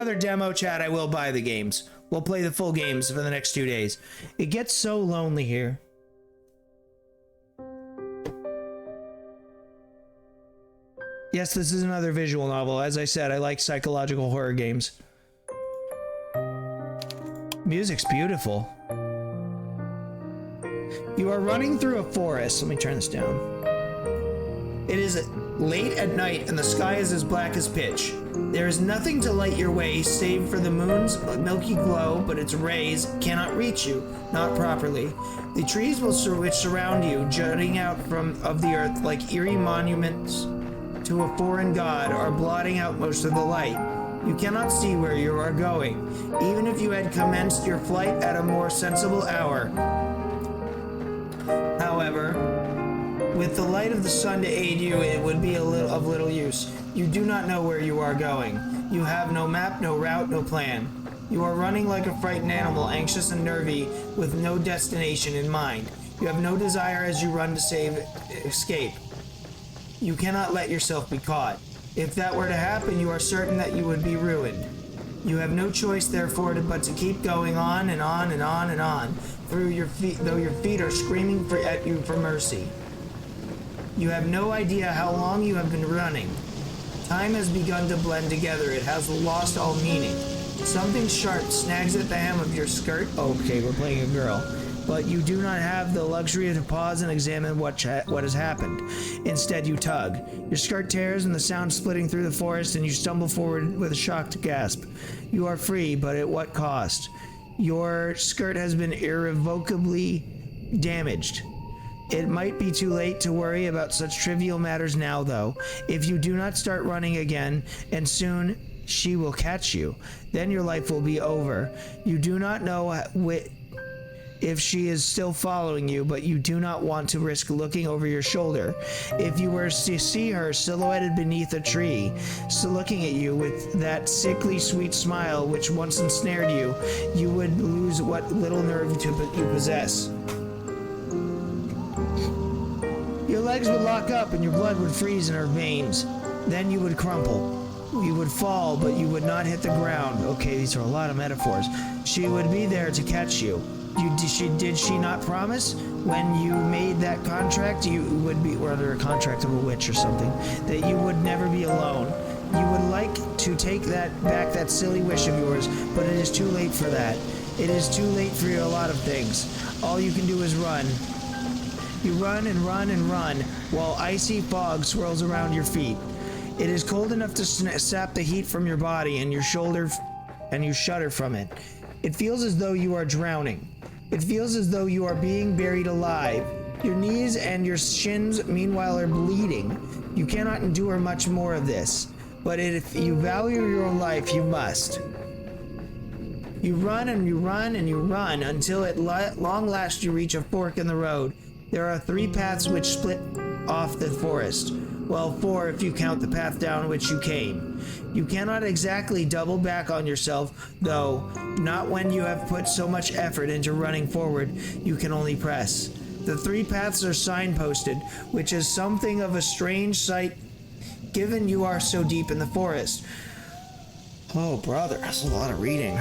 Another demo chat, I will buy the games. We'll play the full games for the next 2 days. It gets so lonely here. Yes, this is another visual novel. As I said, I like psychological horror games. Music's beautiful. You are running through a forest. Let me turn this down. It is late at night and the sky is as black as pitch. There is nothing to light your way save for the moon's milky glow, but its rays cannot reach you, not properly. The trees which surround you, jutting out of the earth like eerie monuments to a foreign god, are blotting out most of the light. You cannot see where you are going, even if you had commenced your flight at a more sensible hour. However, with the light of the sun to aid you, it would be of little use. You do not know where you are going. You have no map, no route, no plan. You are running like a frightened animal, anxious and nervy, with no destination in mind. You have no desire as you run to escape. You cannot let yourself be caught. If that were to happen, you are certain that you would be ruined. You have no choice, therefore, but to keep going on and on and on and on, though your feet are screaming at you for mercy. You have no idea how long you have been running. Time has begun to blend together. It has lost all meaning. Something sharp snags at the hem of your skirt. Okay, we're playing a girl. But you do not have the luxury to pause and examine what has happened. Instead, you tug. Your skirt tears and the sound splitting through the forest, and you stumble forward with a shocked gasp. You are free, but at what cost? Your skirt has been irrevocably damaged. It might be too late to worry about such trivial matters now, though. If you do not start running again, and soon she will catch you, then your life will be over. You do not know if she is still following you, but you do not want to risk looking over your shoulder. If you were to see her silhouetted beneath a tree, still looking at you with that sickly sweet smile which once ensnared you, you would lose what little nerve you possess. Your legs would lock up and your blood would freeze in her veins. Then you would crumple. You would fall, but you would not hit the ground. Okay, these are a lot of metaphors. She would be there to catch you. Did she not promise when you made that contract you would be, or under a contract of a witch or something, that you would never be alone? You would like to take back that silly wish of yours, but it is too late for that. It is too late for a lot of things. All you can do is run. You run and run and run while icy fog swirls around your feet. It is cold enough to sap the heat from your body and your shoulder, and you shudder from it. It feels as though you are drowning. It feels as though you are being buried alive. Your knees and your shins, meanwhile, are bleeding. You cannot endure much more of this, but if you value your own life, you must. You run and you run and you run until at long last you reach a fork in the road. There are 3 paths which split off the forest. Well, 4 if you count the path down which you came. You cannot exactly double back on yourself, though, not when you have put so much effort into running forward. You can only press. The 3 paths are signposted, which is something of a strange sight given you are so deep in the forest. Oh, brother, that's a lot of reading.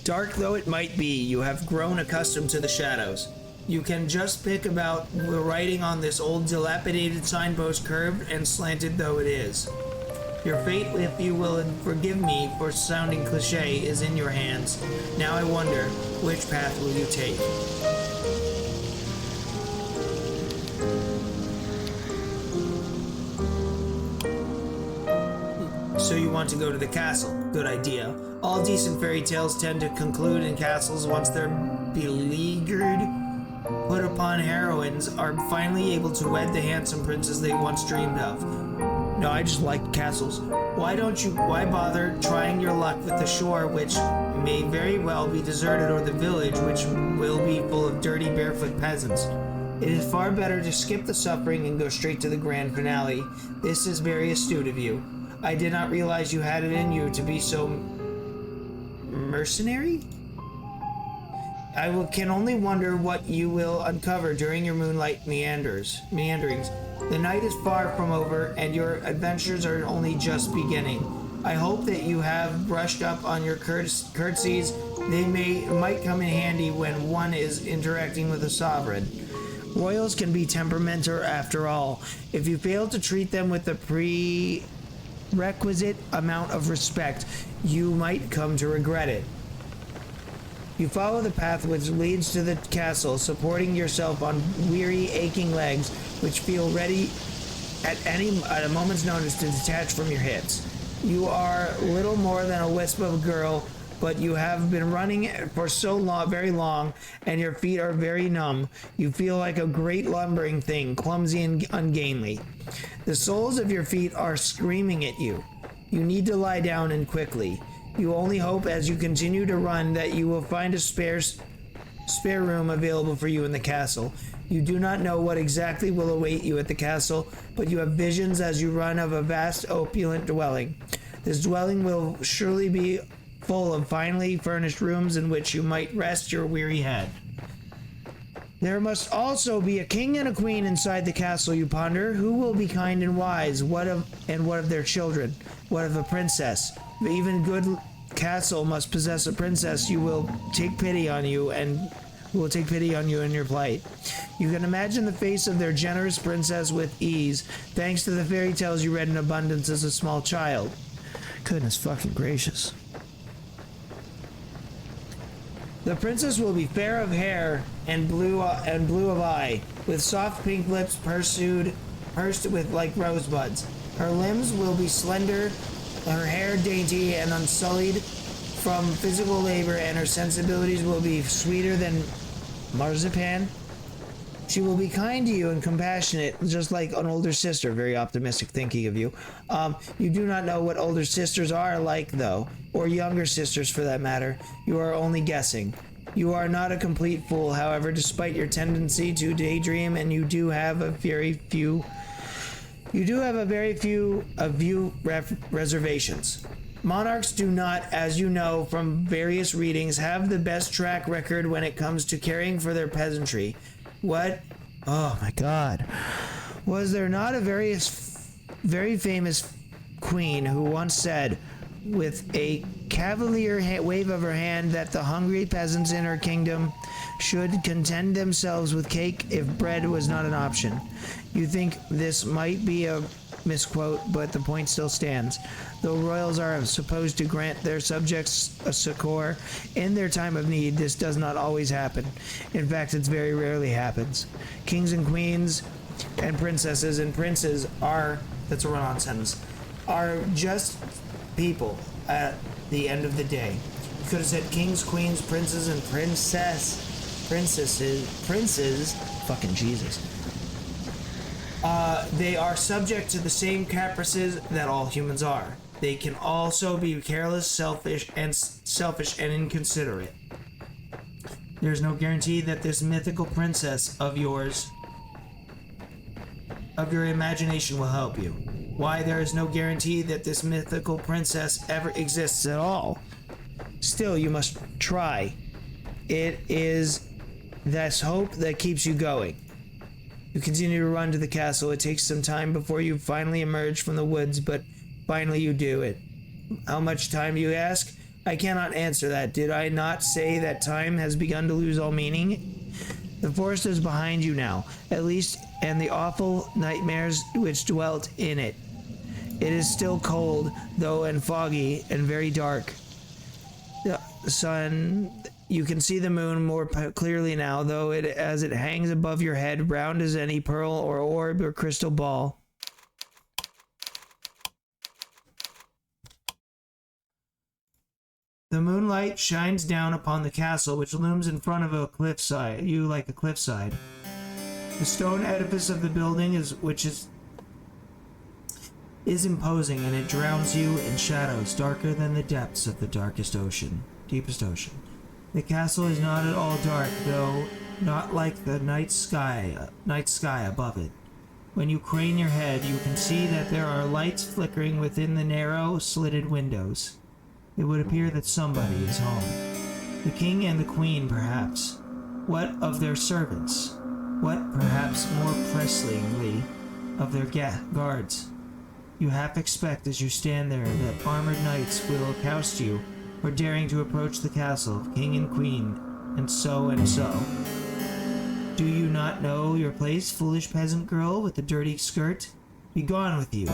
Dark though it might be, you have grown accustomed to the shadows. You can just pick about the writing on this old dilapidated signpost, curved and slanted though it is. Your fate, if you will forgive me for sounding cliche, is in your hands. Now I wonder, which path will you take? So you want to go to the castle. Good idea. All decent fairy tales tend to conclude in castles once their beleaguered, put upon heroines are finally able to wed the handsome princes they once dreamed of. No, I just like castles. Why bother trying your luck with the shore, which may very well be deserted, or the village, which will be full of dirty barefoot peasants? It is far better to skip the suffering and go straight to the grand finale. This is very astute of you. I did not realize you had it in you to be so mercenary? can only wonder what you will uncover during your moonlight meanderings. The night is far from over, and your adventures are only just beginning. I hope that you have brushed up on your curtsies. They might come in handy when one is interacting with a sovereign. Royals can be temperamental after all. If you fail to treat them with the prerequisite amount of respect, you might come to regret it. You follow the path which leads to the castle, supporting yourself on weary, aching legs, which feel ready at a moment's notice to detach from your hips. You are little more than a wisp of a girl, but you have been running for so long, very long, and your feet are very numb. You feel like a great lumbering thing, clumsy and ungainly. The soles of your feet are screaming at you. You need to lie down, and quickly. You only hope as you continue to run that you will find a spare room available for you in the castle. You do not know what exactly will await you at the castle, but you have visions as you run of a vast, opulent dwelling. This dwelling will surely be full of finely furnished rooms in which you might rest your weary head. There must also be a king and a queen inside the castle, you ponder. Who will be kind and wise? What of their children? What of a princess? Even good castle must possess a princess who will take pity on you in your plight. You can imagine the face of their generous princess with ease, thanks to the fairy tales you read in abundance as a small child. Goodness fucking gracious. The princess will be fair of hair and blue of eye, with soft pink lips pursed with like rosebuds. Her limbs will be slender, her hair dainty and unsullied from physical labor, and her sensibilities will be sweeter than marzipan. She will be kind to you and compassionate, just like an older sister. Very optimistic thinking of you. You do not know what older sisters are like, though, or younger sisters for that matter. You are only guessing. You are not a complete fool, however, despite your tendency to daydream, and you do have a very few reservations. Monarchs do not, as you know from various readings, have the best track record when it comes to caring for their peasantry. What? Oh my God. Was there not a very famous queen who once said, with a cavalier wave of her hand, that the hungry peasants in her kingdom should content themselves with cake if bread was not an option? You think this might be a misquote, but the point still stands. Though royals are supposed to grant their subjects a succor in their time of need, this does not always happen. In fact, it very rarely happens. Kings and queens and princesses and princes are, that's a run-on sentence, are just people at the end of the day. You could have said kings, queens, princes, and princes, fucking Jesus. They are subject to the same caprices that all humans are. They can also be careless, selfish, and inconsiderate. There's no guarantee that this mythical princess of your imagination will help you. Why, there is no guarantee that this mythical princess ever exists at all. Still, you must try. It is this hope that keeps you going. You continue to run to the castle. It takes some time before you finally emerge from the woods, but finally you do it. How much time, you ask? I cannot answer that. Did I not say that time has begun to lose all meaning? The forest is behind you now, at least, and the awful nightmares which dwelt in it. It is still cold, though, and foggy, and very dark. The sun... You can see the moon more clearly now, though, as it hangs above your head, round as any pearl or orb or crystal ball. The moonlight shines down upon the castle, which looms in front of a cliffside. You like a cliffside. The stone edifice of the building is imposing, and it drowns you in shadows darker than the depths of the deepest ocean. The castle is not at all dark, though not like the night sky above it. When you crane your head, you can see that there are lights flickering within the narrow, slitted windows. It would appear that somebody is home. The king and the queen, perhaps. What of their servants? What, perhaps more pressingly, of their guards? You half expect as you stand there that armored knights will accost you for daring to approach the castle of king and queen, and so and so. Do you not know your place, foolish peasant girl with the dirty skirt? Begone with you.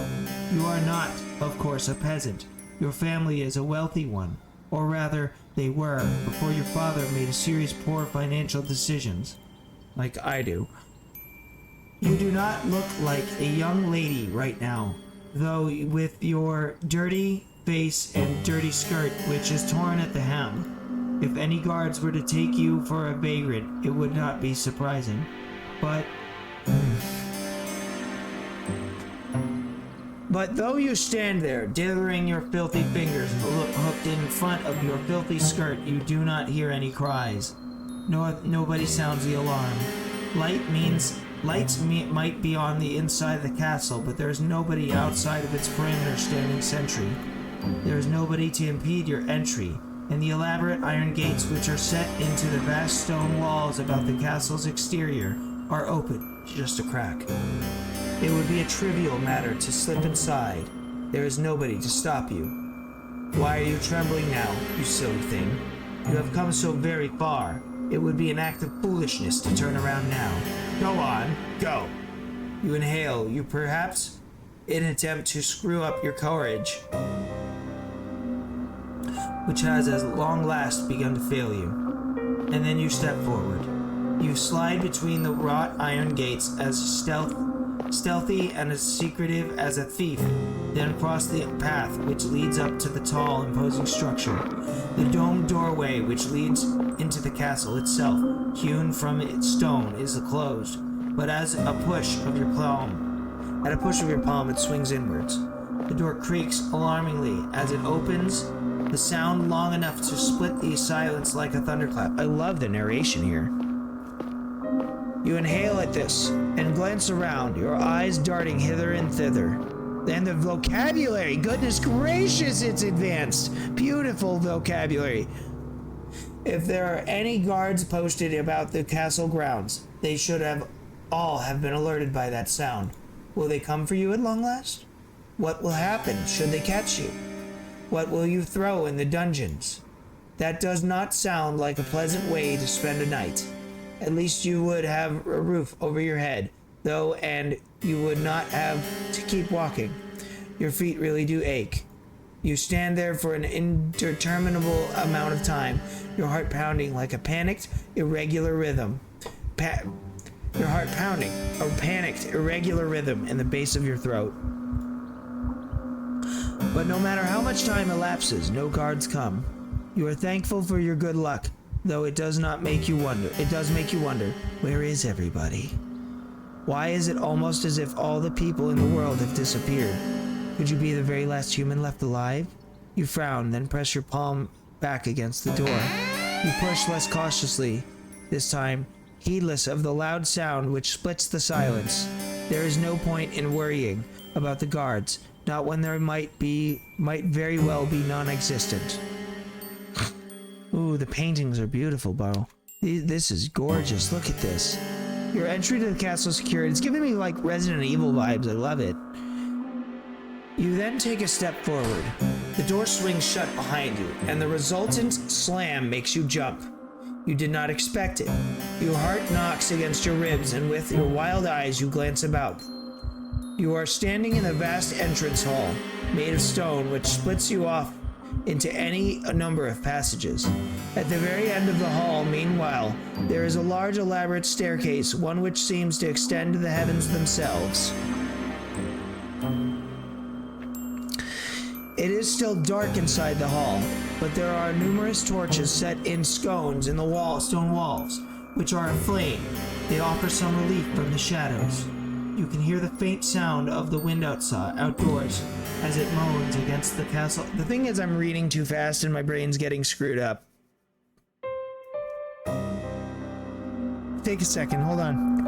You are not, of course, a peasant. Your family is a wealthy one, or rather, they were, before your father made a series of poor financial decisions, like I do. You do not look like a young lady right now, though with your dirty face and dirty skirt, which is torn at the hem. If any guards were to take you for a vagrant, it would not be surprising. But though you stand there, dithering your filthy fingers hooked in front of your filthy skirt, you do not hear any cries. Nobody sounds the alarm. Lights might be on the inside of the castle, but there is nobody outside of its perimeter standing sentry. There is nobody to impede your entry, and the elaborate iron gates which are set into the vast stone walls about the castle's exterior are open, just a crack. It would be a trivial matter to slip inside. There is nobody to stop you. Why are you trembling now, you silly thing? You have come so very far. It would be an act of foolishness to turn around now. Go on, go. You inhale, you perhaps, in an attempt to screw up your courage, which has at long last begun to fail you. And then you step forward. You slide between the wrought iron gates as stealthy and as secretive as a thief, then cross the path which leads up to the tall, imposing structure. The domed doorway which leads into the castle itself, hewn from its stone, is closed, but at a push of your palm, it swings inwards. The door creaks alarmingly as it opens, the sound long enough to split the silence like a thunderclap. I love the narration here. You inhale at this, and glance around, your eyes darting hither and thither. Then the vocabulary, goodness gracious, it's advanced. Beautiful vocabulary. If there are any guards posted about the castle grounds, they should all have been alerted by that sound. Will they come for you at long last? What will happen should they catch you? What will you throw in the dungeons? That does not sound like a pleasant way to spend a night. At least you would have a roof over your head, though, and you would not have to keep walking. Your feet really do ache. You stand there for an indeterminable amount of time, your heart pounding like a panicked, irregular rhythm. Your heart pounding, a panicked, irregular rhythm in the base of your throat. But no matter how much time elapses, no guards come. You are thankful for your good luck, though it does make you wonder, where is everybody? Why is it almost as if all the people in the world have disappeared? Could you be the very last human left alive? You frown, then press your palm back against the door. You push less cautiously, this time, heedless of the loud sound which splits the silence. There is no point in worrying about the guards, not when there might very well be non-existent. Ooh, the paintings are beautiful, Bo. This is gorgeous. Look at this. Your entry to the castle is secured. It's giving me like Resident Evil vibes. I love it. You then take a step forward. The door swings shut behind you, and the resultant slam makes you jump. You did not expect it. Your heart knocks against your ribs, and with your wild eyes you glance about. You are standing in a vast entrance hall, made of stone, which splits you off into any number of passages. At the very end of the hall, meanwhile, there is a large elaborate staircase, one which seems to extend to the heavens themselves. It is still dark inside the hall, but there are numerous torches set in scones in the stone walls, which are aflame. They offer some relief from the shadows. You can hear the faint sound of the wind outdoors as it moans against the castle. The thing is, I'm reading too fast and my brain's getting screwed up. Take a second, hold on.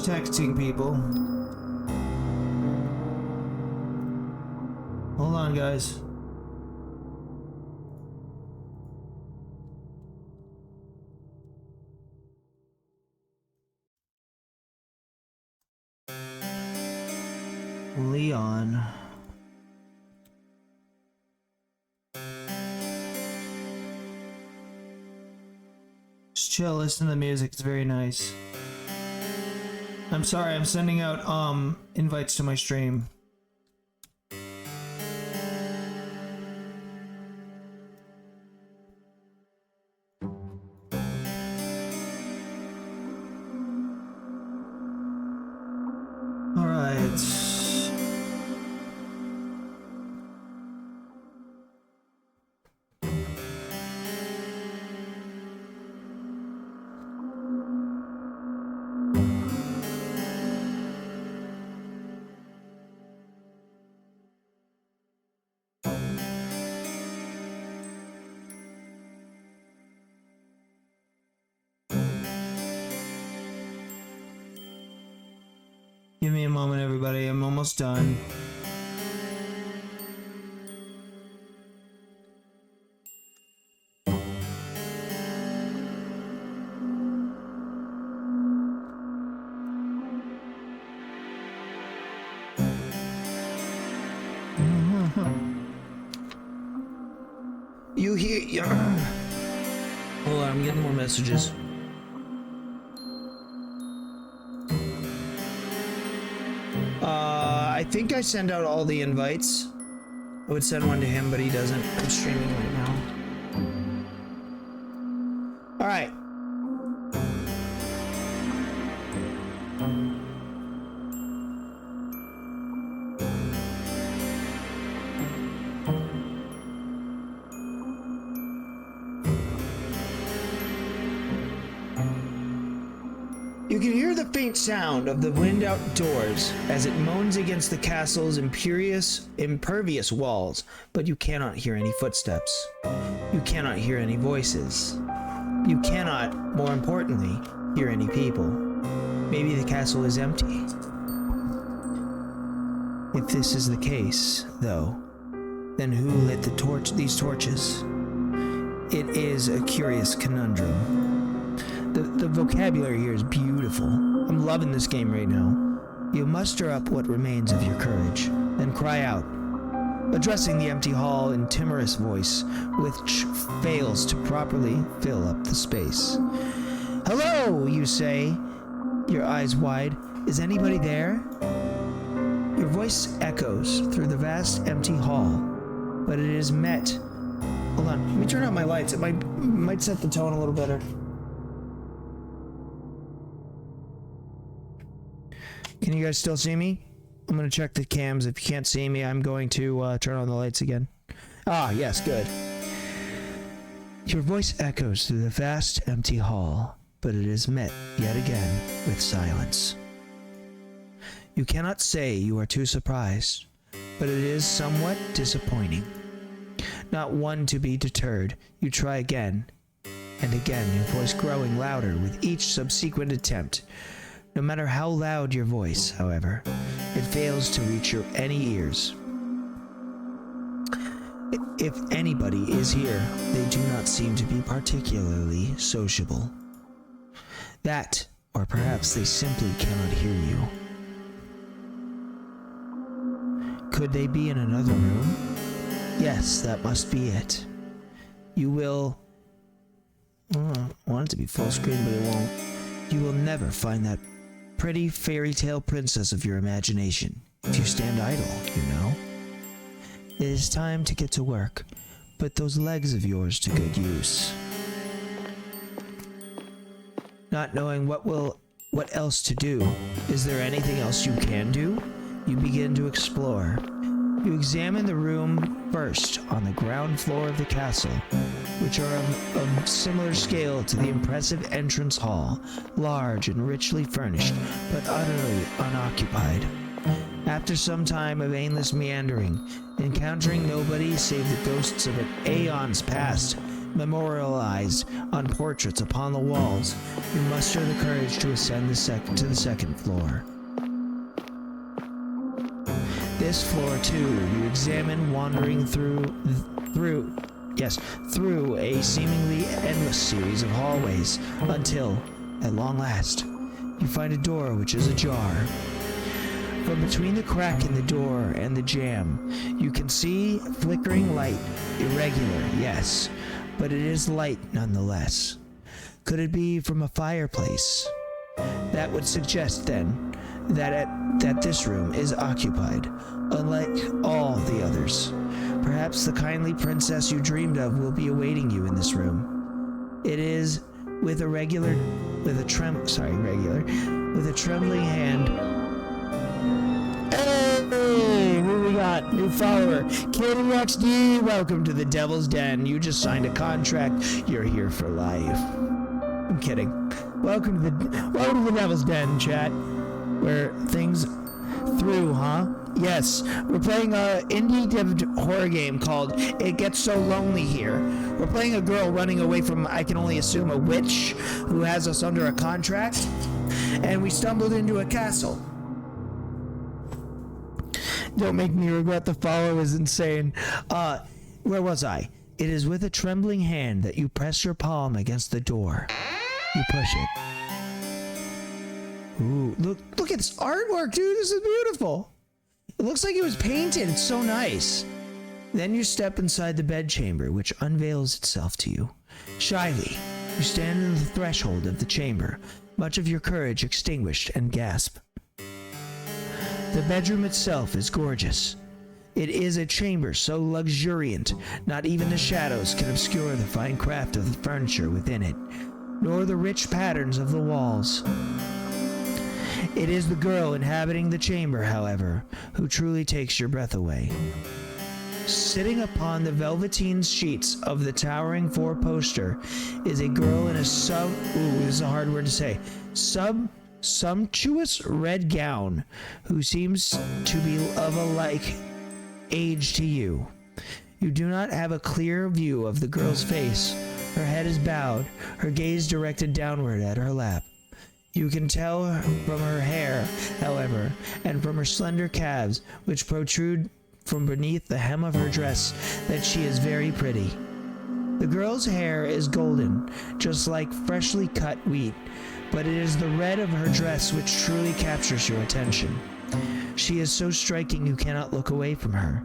texting people. Hold on, guys. Leon. Just chill, listen to the music, it's very nice. I'm sorry, I'm sending out invites to my stream. Give me a moment, everybody. I'm almost done. You hear? Hold on, I'm getting more messages. I think I send out all the invites. I would send one to him, but he doesn't. I'm streaming right now. All right. You can hear the faint sound of the wind outdoors as it moans against the castle's impervious walls, but you cannot hear any footsteps. You cannot hear any voices. You cannot, more importantly, hear any people. Maybe the castle is empty. If this is the case, though, then who lit these torches? It is a curious conundrum. The vocabulary here is beautiful. I'm loving this game right now. You muster up what remains of your courage, then cry out, addressing the empty hall in timorous voice, which fails to properly fill up the space. Hello, you say, your eyes wide. Is anybody there? Your voice echoes through the vast empty hall, but it is met. Hold on, let me turn on my lights. It might set the tone a little better. Can you guys still see me? I'm going to check the cams. If you can't see me, I'm going to turn on the lights again. Ah, yes, good. Your voice echoes through the vast, empty hall, but it is met yet again with silence. You cannot say you are too surprised, but it is somewhat disappointing. Not one to be deterred, you try again, and again, your voice growing louder with each subsequent attempt. No matter how loud your voice, however, it fails to reach any ears. If anybody is here, they do not seem to be particularly sociable. That, or perhaps they simply cannot hear you. Could they be in another room? Yes, that must be it. You will... I want it to be full screen, but it won't. You will never find that pretty fairy tale princess of your imagination if you stand idle, you know. It is time to get to work. Put those legs of yours to good use. Not knowing what else to do, is there anything else you can do? You begin to explore. You examine the room first on the ground floor of the castle, which are of similar scale to the impressive entrance hall, large and richly furnished, but utterly unoccupied. After some time of aimless meandering, encountering nobody save the ghosts of an aeons past, memorialized on portraits upon the walls, you muster the courage to ascend to the second floor. This floor, too, you examine, wandering through a seemingly endless series of hallways until, at long last, you find a door which is ajar. From between the crack in the door and the jamb, you can see flickering light, irregular, yes, but it is light nonetheless. Could it be from a fireplace? That would suggest, then, that this room is occupied, unlike all the others. Perhaps the kindly princess you dreamed of will be awaiting you in this room. It is with a trembling hand. Hey, who we got? New follower, Kitty XD. Welcome to the Devil's Den. You just signed a contract. You're here for life. I'm kidding. Welcome to the Devil's Den, chat. Where things through, huh? Yes, we're playing a indie horror game called It Gets So Lonely Here. We're playing a girl running away from, I can only assume, a witch who has us under a contract. And we stumbled into a castle. Don't make me regret the follow is insane. Where was I? It is with a trembling hand that you press your palm against the door. You push it. Ooh, look at this artwork, dude. This is beautiful. It looks like it was painted. It's so nice. Then you step inside the bedchamber, which unveils itself to you. Shyly, you stand on the threshold of the chamber, much of your courage extinguished, and gasp. The bedroom itself is gorgeous. It is a chamber so luxuriant, not even the shadows can obscure the fine craft of the furniture within it, nor the rich patterns of the walls. It is the girl inhabiting the chamber, however, who truly takes your breath away. Sitting upon the velveteen sheets of the towering four-poster is a girl in a this is a hard word to say, sumptuous red gown, who seems to be of a like age to you. You do not have a clear view of the girl's face. Her head is bowed, her gaze directed downward at her lap. You can tell from her hair, however, and from her slender calves, which protrude from beneath the hem of her dress, that she is very pretty. The girl's hair is golden, just like freshly cut wheat, but it is the red of her dress which truly captures your attention. She is so striking you cannot look away from her.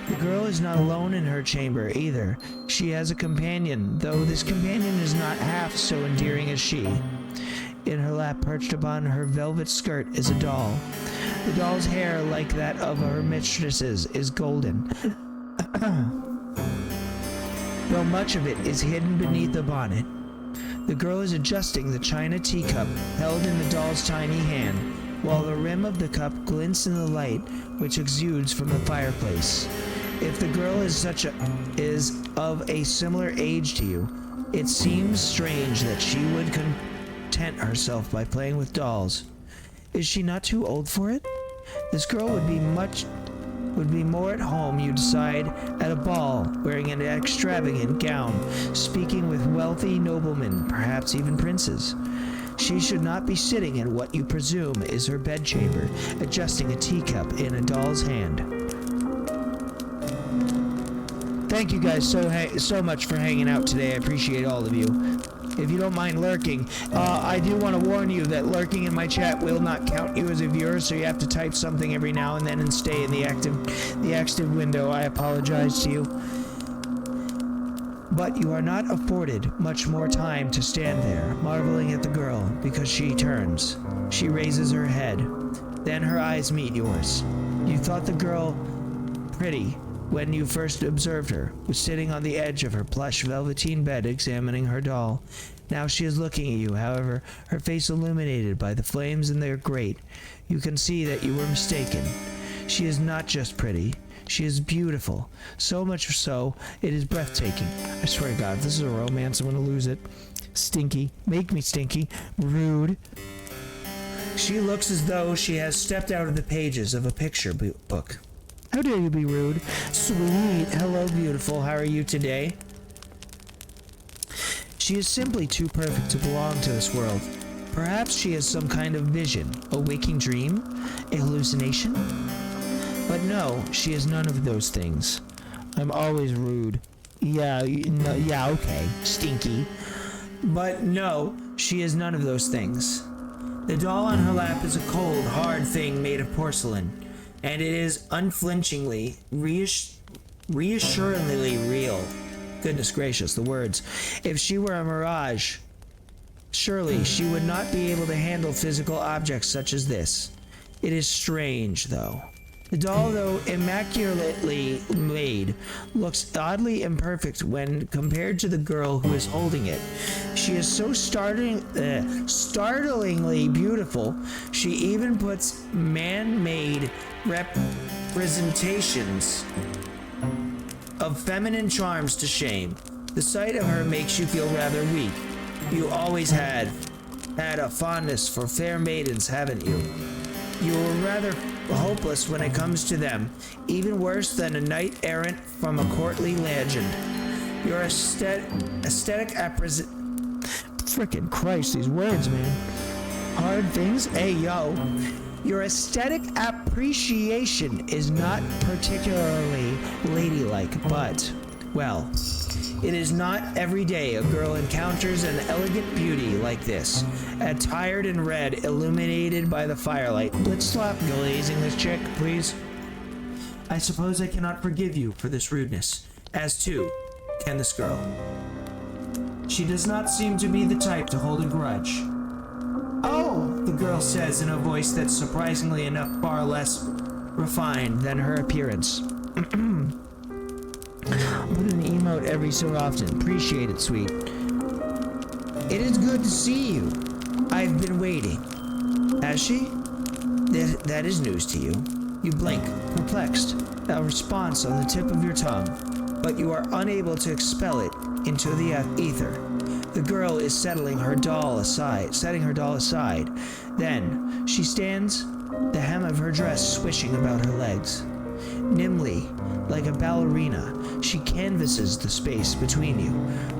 The girl is not alone in her chamber either. She has a companion, though this companion is not half so endearing as she. In her lap, perched upon her velvet skirt, is a doll. The doll's hair, like that of her mistress's, is golden, though much of it is hidden beneath the bonnet. The girl is adjusting the china teacup held in the doll's tiny hand, while the rim of the cup glints in the light which exudes from the fireplace. If the girl is of a similar age to you, it seems strange that she would content herself by playing with dolls. Is she not too old for it? This girl would be more at home, you decide, at a ball, wearing an extravagant gown, speaking with wealthy noblemen, perhaps even princes. She should not be sitting in what you presume is her bedchamber, adjusting a teacup in a doll's hand. Thank you guys so much for hanging out today. I appreciate all of you. If you don't mind lurking, I do want to warn you that lurking in my chat will not count you as a viewer, so you have to type something every now and then and stay in the active window. I apologize to you. But you are not afforded much more time to stand there, marveling at the girl, because she turns. She raises her head. Then her eyes meet yours. You thought the girl pretty when you first observed her, was sitting on the edge of her plush velveteen bed examining her doll. Now she is looking at you, however, her face illuminated by the flames in their grate. You can see that you were mistaken. She is not just pretty. She is beautiful. So much so, it is breathtaking. I swear to God, if this is a romance, I'm gonna lose it. Stinky. Make me stinky. Rude. She looks as though she has stepped out of the pages of a picture book. How dare you be rude? Sweet. Hello, beautiful. How are you today? She is simply too perfect to belong to this world. Perhaps she has some kind of vision, a waking dream, a hallucination? But no, she is none of those things. I'm always rude. Yeah, okay, stinky. But no, she is none of those things. The doll on her lap is a cold, hard thing made of porcelain, and it is unflinchingly, reassuringly real. Goodness gracious, the words. If she were a mirage, surely she would not be able to handle physical objects such as this. It is strange, though. The doll, though immaculately made, looks oddly imperfect when compared to the girl who is holding it. She is so startlingly beautiful, she even puts man-made representations of feminine charms to shame. The sight of her makes you feel rather weak. You always had a fondness for fair maidens, haven't you? You were rather hopeless when it comes to them, even worse than a knight errant from a courtly legend. Your aesthetic frickin' Christ, these words, man. Hard things? Hey, yo. Your aesthetic appreciation is not particularly ladylike, but, well, it is not every day a girl encounters an elegant beauty like this, attired in red, illuminated by the firelight. Let's stop glazing this chick, please. I suppose I cannot forgive you for this rudeness, as too can this girl. She does not seem to be the type to hold a grudge. Oh, the girl says in a voice that's surprisingly enough far less refined than her appearance. Put an emote every so often. Appreciate it, sweet. It is good to see you. I've been waiting. Has she? That is news to you. You blink, perplexed, a response on the tip of your tongue, but you are unable to expel it into the ether. The girl is setting her doll aside. Then she stands, the hem of her dress swishing about her legs. Nimbly, like a ballerina, she canvasses the space between you.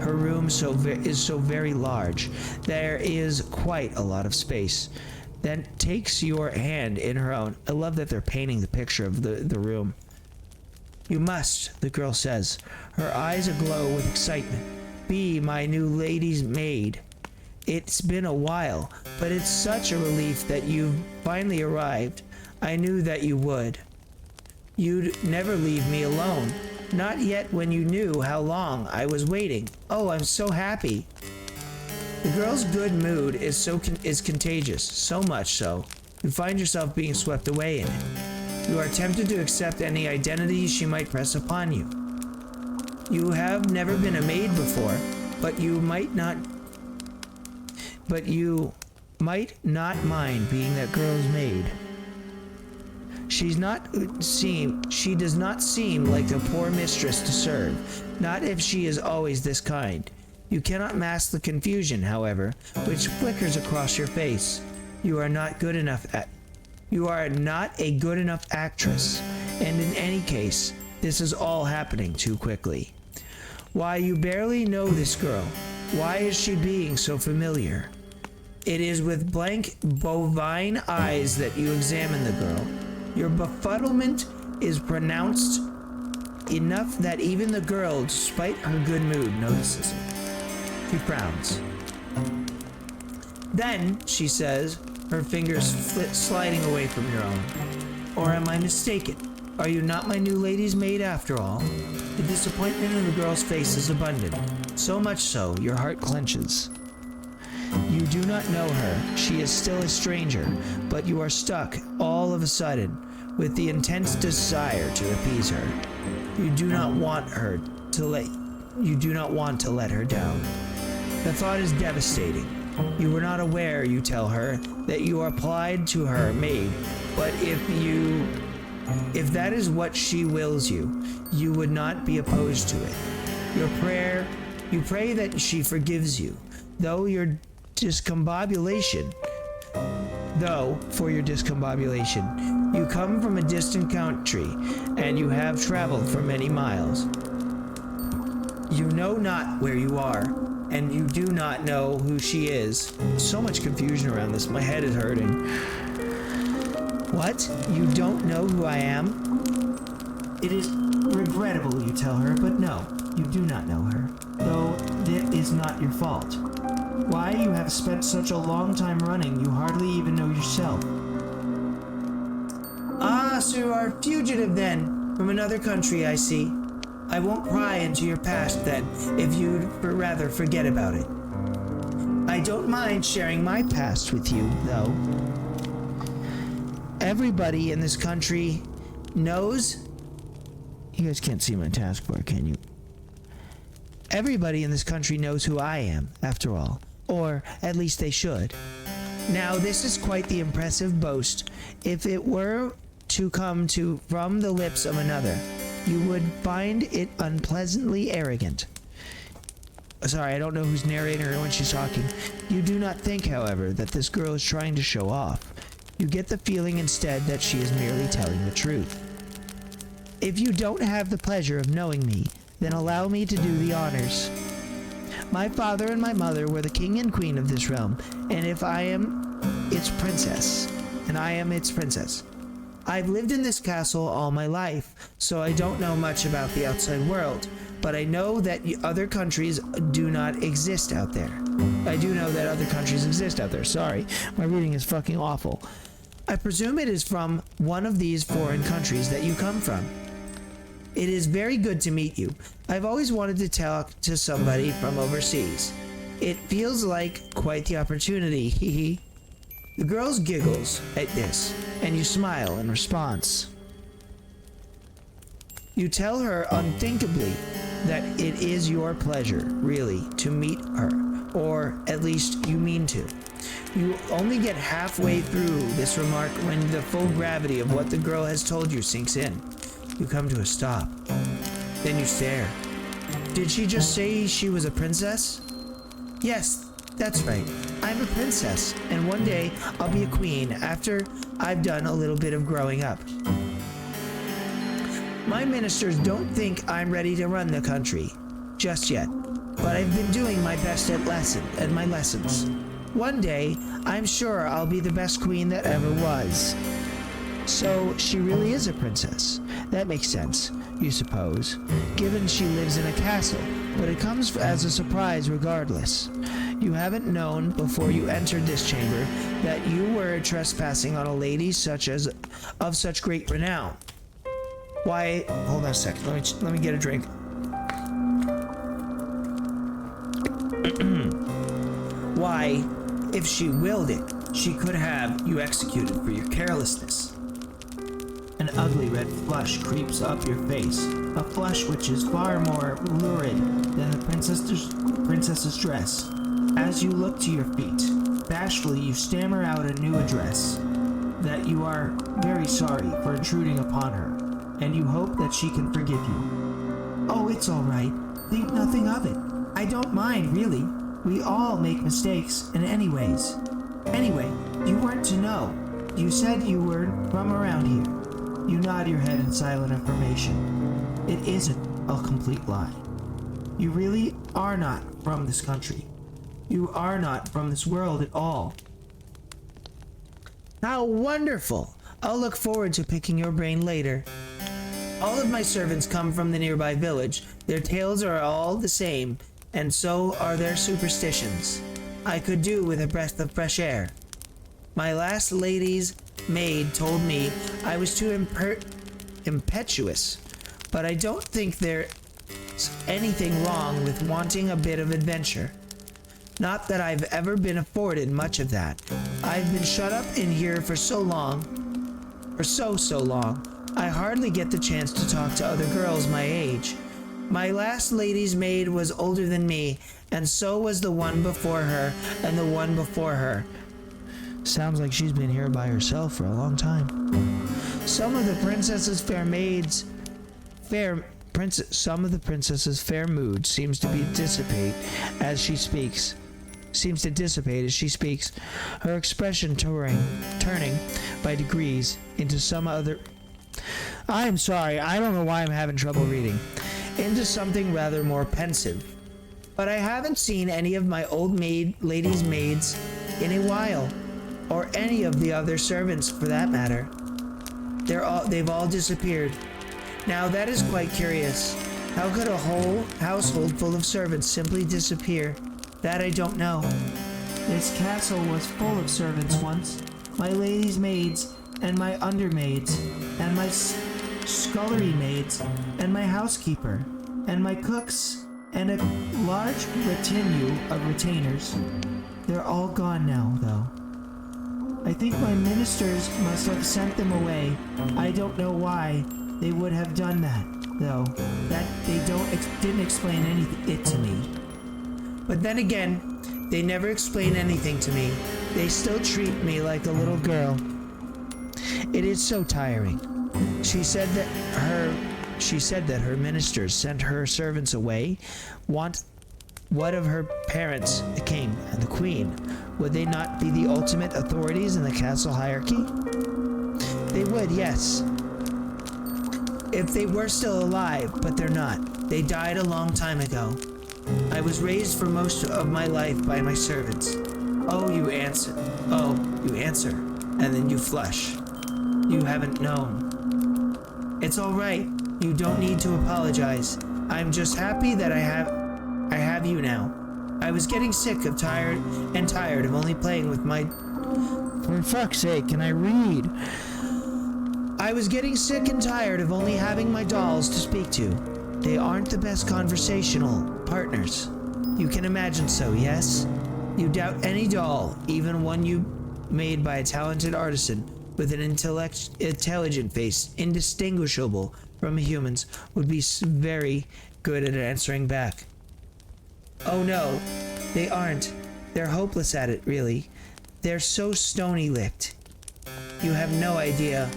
Her room is so very large. There is quite a lot of space. Then takes your hand in her own. I love that they're painting the picture of the room. You must, the girl says, her eyes aglow with excitement, be my new lady's maid. It's been a while, but it's such a relief that you've finally arrived. I knew that you would. You'd never leave me alone. Not yet when you knew how long I was waiting. Oh, I'm so happy. The girl's good mood is contagious, so much so, you find yourself being swept away in it. You are tempted to accept any identity she might press upon you. You have never been a maid before, but you might not mind being that girl's maid. She does not seem like a poor mistress to serve, not if she is always this kind. You cannot mask the confusion, however, which flickers across your face. You are not a good enough actress, and in any case, this is all happening too quickly. Why, you barely know this girl. Why is she being so familiar? It is with blank, bovine eyes that you examine the girl. Your befuddlement is pronounced enough that even the girl, despite her good mood, notices it. She frowns. Then, she says, her fingers sliding away from your own. Or am I mistaken? Are you not my new lady's maid after all? The disappointment in the girl's face is abundant. So much so, your heart clenches. You do not know her. She is still a stranger, but you are stuck all of a sudden with the intense desire to appease her. You do not want to let her down. The thought is devastating. You were not aware, you tell her, that you are applied to her maid, but if that is what she wills you, you would not be opposed to it. You pray that she forgives you, though for your discombobulation, You come from a distant country, and you have traveled for many miles. You know not where you are, and you do not know who she is. So much confusion around this. My head is hurting. What? You don't know who I am? It is regrettable, you tell her, but no, you do not know her. Though that is not your fault. Why, you have spent such a long time running, you hardly even know yourself. Ah, so you are a fugitive then, from another country, I see. I won't pry into your past then, if you'd rather forget about it. I don't mind sharing my past with you, though. Everybody in this country knows... You guys can't see my taskbar, can you? Everybody in this country knows who I am, after all. Or, at least they should. Now, this is quite the impressive boast. If it were to come from the lips of another, you would find it unpleasantly arrogant. Sorry, I don't know who's narrating her when she's talking. You do not think, however, that this girl is trying to show off. You get the feeling instead that she is merely telling the truth. If you don't have the pleasure of knowing me, then allow me to do the honors. My father and my mother were the king and queen of this realm, and if I am its princess, and I am its princess. I've lived in this castle all my life, so I don't know much about the outside world, but I know that other countries do not exist out there. I do know that other countries exist out there. Sorry, my reading is fucking awful. I presume it is from one of these foreign countries that you come from. It is very good to meet you. I've always wanted to talk to somebody from overseas. It feels like quite the opportunity, hee hee. The girl giggles at this, and you smile in response. You tell her unthinkably that it is your pleasure, really, to meet her, or at least you mean to. You only get halfway through this remark when the full gravity of what the girl has told you sinks in. You come to a stop. Then you stare. Did she just say she was a princess? Yes, that's right. I'm a princess, and one day I'll be a queen after I've done a little bit of growing up. My ministers don't think I'm ready to run the country just yet, but I've been doing my best at my lessons. One day, I'm sure I'll be the best queen that ever was. So she really is a princess. That makes sense, you suppose, given she lives in a castle, but it comes as a surprise regardless. You haven't known before you entered this chamber that you were trespassing on a lady of such great renown. Why, hold on a second, let me get a drink. Why, if she willed it, she could have you executed for your carelessness. An ugly red flush creeps up your face, a flush which is far more lurid than the princess's dress. As you look to your feet, bashfully you stammer out a new address, that you are very sorry for intruding upon her, and you hope that she can forgive you. Oh, it's all right. Think nothing of it. I don't mind, really. We all make mistakes, and anyways. Anyway, you weren't to know. You said you were from around here. You nod your head in silent affirmation. It isn't a complete lie. You really are not from this country. You are not from this world at all. How wonderful! I'll look forward to picking your brain later. All of my servants come from the nearby village. Their tales are all the same, and so are their superstitions. I could do with a breath of fresh air. My last lady's maid told me I was too impetuous, but I don't think there's anything wrong with wanting a bit of adventure. Not that I've ever been afforded much of that. I've been shut up in here for so long, I hardly get the chance to talk to other girls my age. My last lady's maid was older than me, and so was the one before her, and the one before her. Sounds like she's been here by herself for a long time. Some of the princess's fair mood seems to be dissipate as she speaks. seems to dissipate as she speaks, her expression turning by degrees into some other... I'm sorry, I don't know why I'm having trouble reading. Into something rather more pensive. But I haven't seen any of my old ladies' maids in a while, or any of the other servants for that matter. They've all disappeared. Now that is quite curious. How could a whole household full of servants simply disappear? That I don't know. This castle was full of servants once. My lady's maids, and my undermaids, and my scullery maids, and my housekeeper, and my cooks, and a large retinue of retainers. They're all gone now, though. I think my ministers must have sent them away. I don't know why they would have done that, though. That they didn't explain it to me. But then again, they never explain anything to me. They still treat me like a little girl. It is so tiring. She said that her ministers sent her servants away. What of her parents, the king and the queen? Would they not be the ultimate authorities in the castle hierarchy? They would, yes. If they were still alive, but they're not. They died a long time ago. I was raised for most of my life by my servants. You answer, and then you flush. You haven't known. It's all right. You don't need to apologize. I'm just happy that I have you now. I was getting sick of tired of only playing with my... For fuck's sake, can I read? I was getting sick and tired of only having my dolls to speak to. They aren't the best conversational partners. You can imagine so, yes? You doubt any doll, even one you made by a talented artisan with an intelligent face, indistinguishable from a human's, would be very good at answering back. Oh no, they aren't. They're hopeless at it, really. They're so stony-lipped. You have no idea.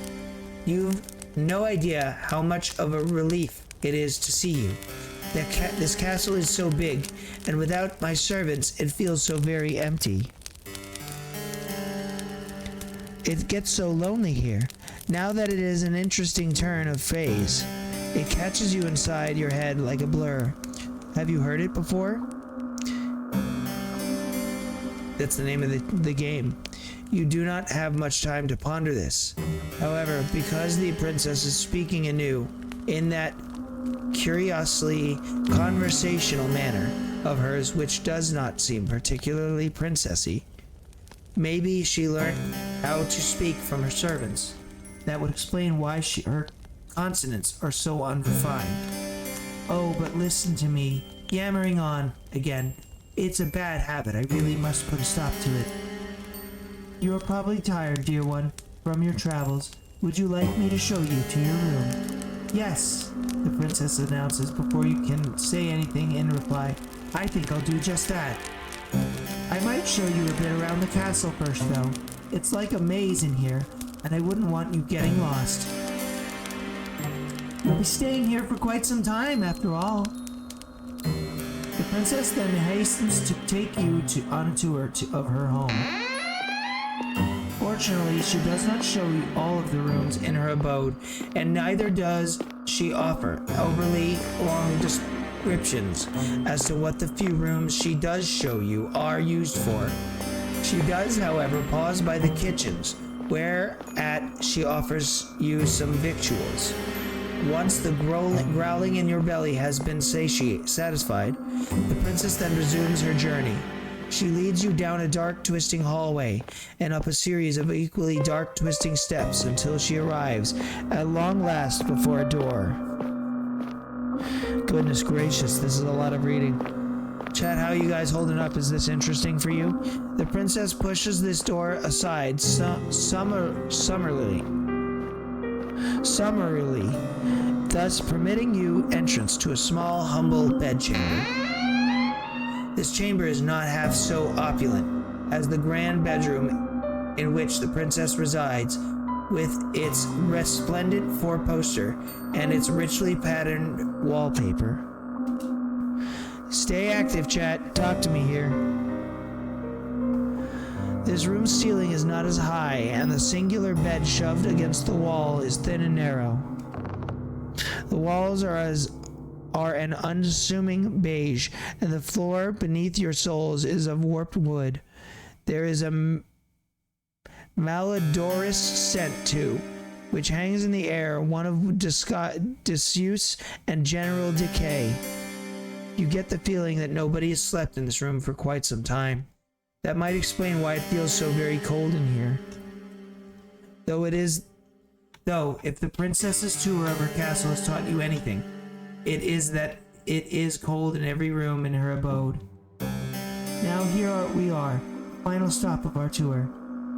You've no idea how much of a relief it is to see you. This castle is so big, and without my servants, it feels so very empty. It gets so lonely here. Now that it is an interesting turn of phrase, it catches you inside your head like a blur. Have you heard it before? That's the name of the game. You do not have much time to ponder this. However, because the princess is speaking anew in that curiously conversational manner of hers, which does not seem particularly princessy, maybe she learned how to speak from her servants. That would explain why her consonants are so unrefined. Oh, but listen to me, yammering on again. It's a bad habit. I really must put a stop to it. You are probably tired, dear one, from your travels. Would you like me to show you to your room? Yes, the princess announces before you can say anything in reply. I think I'll do just that. I might show you a bit around the castle first, though. It's like a maze in here, and I wouldn't want you getting lost. You'll be staying here for quite some time, after all. The princess then hastens to take you on a tour of her home. Fortunately, she does not show you all of the rooms in her abode, and neither does she offer overly long descriptions as to what the few rooms she does show you are used for. She does, however, pause by the kitchens, whereat she offers you some victuals. Once the growling in your belly has been satisfied, the princess then resumes her journey. She leads you down a dark, twisting hallway and up a series of equally dark, twisting steps until she arrives, at long last, before a door. Goodness gracious, this is a lot of reading. Chat, how are you guys holding up? Is this interesting for you? The princess pushes this door aside summarily, thus permitting you entrance to a small, humble bedchamber. This chamber is not half so opulent as the grand bedroom in which the princess resides, with its resplendent four-poster and its richly patterned wallpaper. Stay active, chat. Talk to me here. This room's ceiling is not as high, and the singular bed shoved against the wall is thin and narrow. The walls are an unassuming beige, and the floor beneath your soles is of warped wood. There is a malodorous scent, too, which hangs in the air, one of disuse and general decay. You get the feeling that nobody has slept in this room for quite some time. That might explain why it feels so very cold in here. Though, if the princess's tour of her castle has taught you anything, it is that it is cold in every room in her abode. Now we are, final stop of our tour.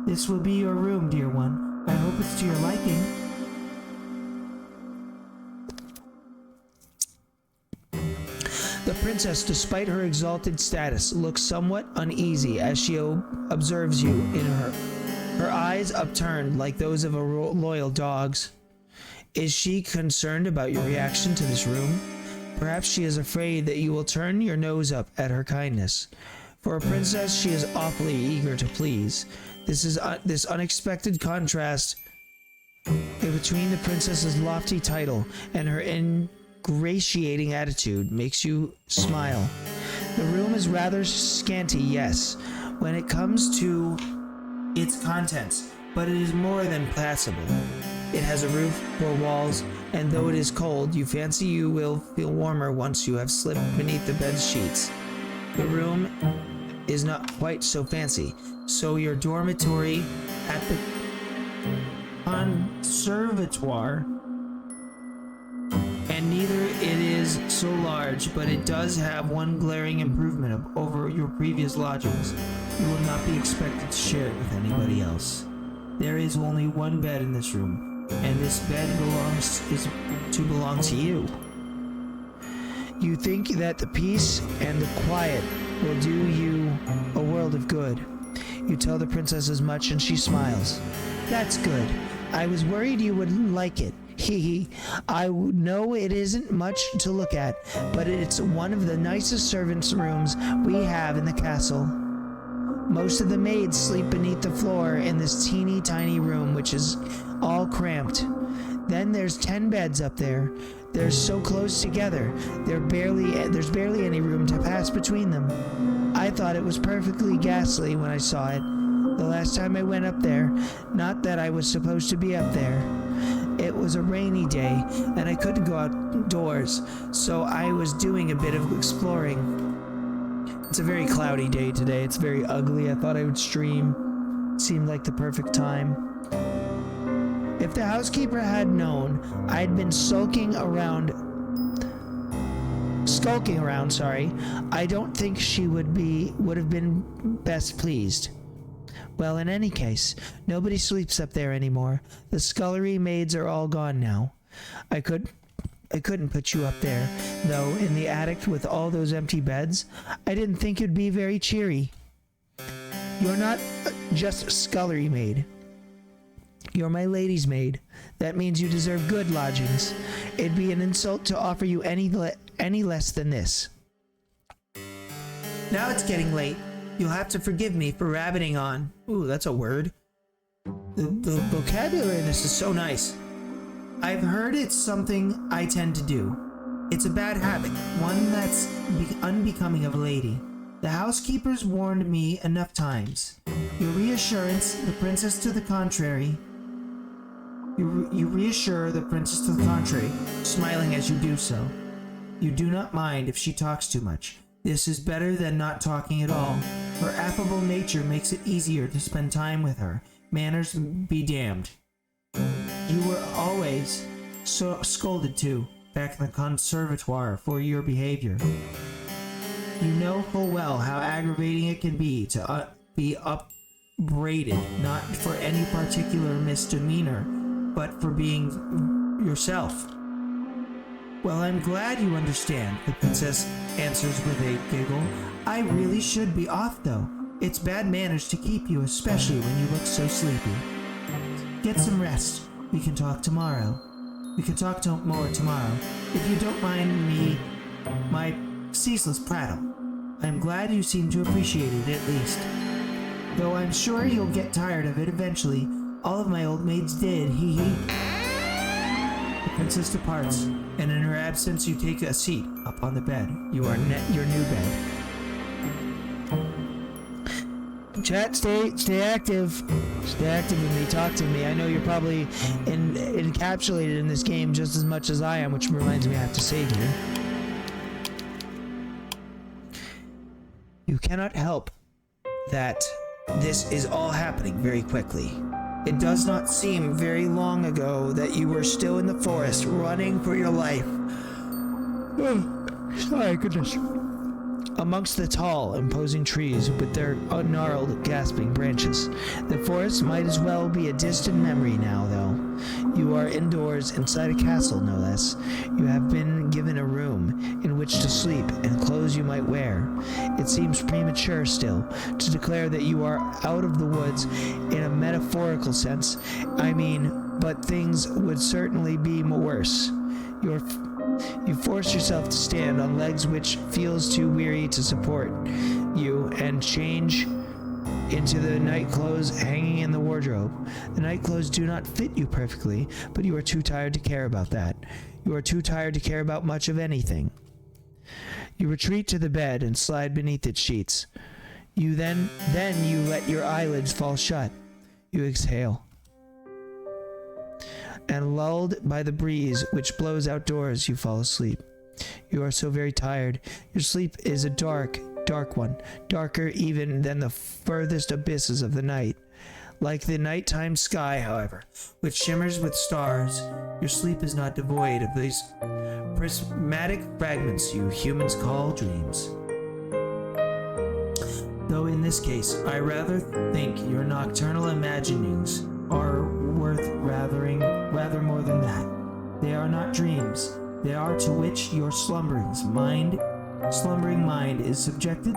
This will be your room, dear one. I hope it's to your liking. The princess, despite her exalted status, looks somewhat uneasy as she observes you in her eyes upturned like those of a loyal dog's. Is she concerned about your reaction to this room? Perhaps she is afraid that you will turn your nose up at her kindness. For a princess, she is awfully eager to please. This unexpected contrast between the princess's lofty title and her ingratiating attitude makes you smile. The room is rather scanty, yes, when it comes to its contents, but it is more than passable. It has a roof, 4 walls, and though it is cold, you fancy you will feel warmer once you have slipped beneath the bed sheets. The room is not quite so fancy, so your dormitory at the conservatoire, and neither it is so large, but it does have one glaring improvement over your previous lodgings. You will not be expected to share it with anybody else. There is only one bed in this room, and this bed belong to you. You think that the peace and the quiet will do you a world of good. You tell the princess as much, and she smiles. That's good. I was worried you wouldn't like it. Hee. I know it isn't much to look at, but it's one of the nicest servants' rooms we have in the castle. Most of the maids sleep beneath the floor in this teeny tiny room, which is all cramped. Then there's 10 beds up there. They're so close together, there's barely any room to pass between them. I thought it was perfectly ghastly when I saw it the last time I went up there. Not that I was supposed to be up there. It was a rainy day, and I couldn't go outdoors, so I was doing a bit of exploring. It's a very cloudy day today. It's very ugly. I thought I would stream. It seemed like the perfect time. If the housekeeper had known I'd been skulking around, I don't think she would have been best pleased. Well, in any case, nobody sleeps up there anymore. The scullery maids are all gone now. I couldn't put you up there, though, in the attic with all those empty beds. I didn't think it'd be very cheery. You're not just scullery maid. You're my lady's maid. That means you deserve good lodgings. It'd be an insult to offer you any less than this. Now it's getting late. You'll have to forgive me for rabbiting on. Ooh, that's a word. The vocabulary in this is so nice. I've heard it's something I tend to do. It's a bad habit, one that's unbecoming of a lady. The housekeepers warned me enough times. Your reassurance, the princess to the contrary. You reassure the princess to the contrary, smiling as you do so. You do not mind if she talks too much. This is better than not talking at all. Her affable nature makes it easier to spend time with her. Manners be damned. You were always so scolded too, back in the conservatoire, for your behavior. You know full well how aggravating it can be to be upbraided, not for any particular misdemeanor, but for being yourself. Well, I'm glad you understand, the princess answers with a giggle. I really should be off, though. It's bad manners to keep you, especially when you look so sleepy. Get some rest. We can talk tomorrow. More tomorrow. If you don't mind my ceaseless prattle. I'm glad you seem to appreciate it, at least. Though I'm sure you'll get tired of it eventually. All of my old maids did, hee hee. The princess departs, and in her absence you take a seat up on the bed. You are your new bed. Chat, stay active. Stay active with me, talk to me. I know you're probably encapsulated in this game just as much as I am, which reminds me I have to save you. You cannot help that this is all happening very quickly. It does not seem very long ago that you were still in the forest, running for your life. Oh, my goodness. Amongst the tall, imposing trees with their ungnarled, gasping branches. The forest might as well be a distant memory now, though. You are indoors inside a castle, no less. You have been given a room in which to sleep and clothes you might wear. It seems premature still to declare that you are out of the woods in a metaphorical sense. I mean, but things would certainly be worse. You force yourself to stand on legs which feels too weary to support you and change into the night clothes hanging in the wardrobe. The night clothes do not fit you perfectly, but you are too tired to care about that. You are too tired to care about much of anything. You retreat to the bed and slide beneath its sheets. You then you let your eyelids fall shut. You exhale. And lulled by the breeze which blows outdoors, you fall asleep. You are so very tired. Your sleep is a dark one, darker even than the furthest abysses of the night. Like the nighttime sky, however, which shimmers with stars, your sleep is not devoid of these prismatic fragments you humans call dreams. Though in this case, I rather think your nocturnal imaginings are worth rather more than that. They are not dreams. They are to which your slumbering mind is subjected.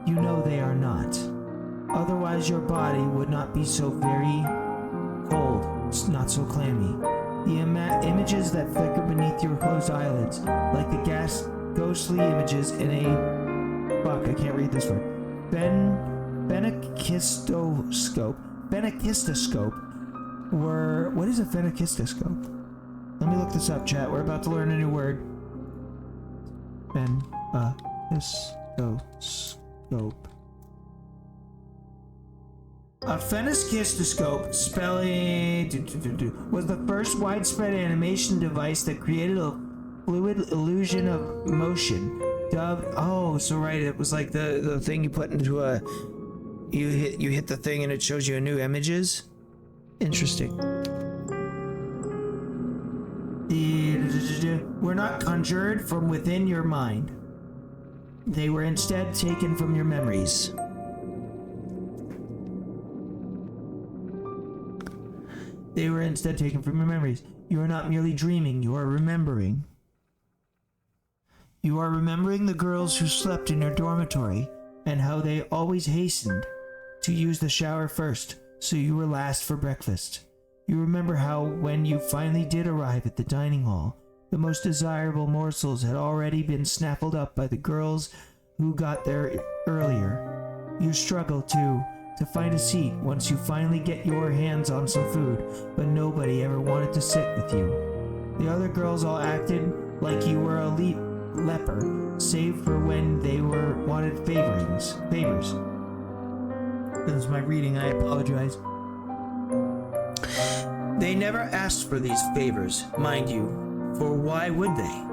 You know they are not. Otherwise your body would not be so very cold, not so clammy. The images that flicker beneath your closed eyelids, like the ghostly images in a... Fuck, I can't read this word. Phenakistoscope were... What is a phenakistoscope? Let me look this up, chat. We're about to learn a new word. Phenakistoscope. A phenakistoscope, spelling... was the first widespread animation device that created a fluid illusion of motion. Dubbed... Oh, so right, it was like the thing you put into a... You hit the thing and it shows you new images? Interesting. Were not conjured from within your mind. They were instead taken from your memories. They were instead taken from your memories. You are not merely dreaming, you are remembering. You are remembering the girls who slept in your dormitory and how they always hastened to use the shower first, so you were last for breakfast. You remember how, when you finally did arrive at the dining hall, the most desirable morsels had already been snaffled up by the girls who got there earlier. You struggle, too, to find a seat once you finally get your hands on some food, but nobody ever wanted to sit with you. The other girls all acted like you were a leper, save for when they wanted favors. That was my reading, I apologize. They never asked for these favors, mind you, for why would they?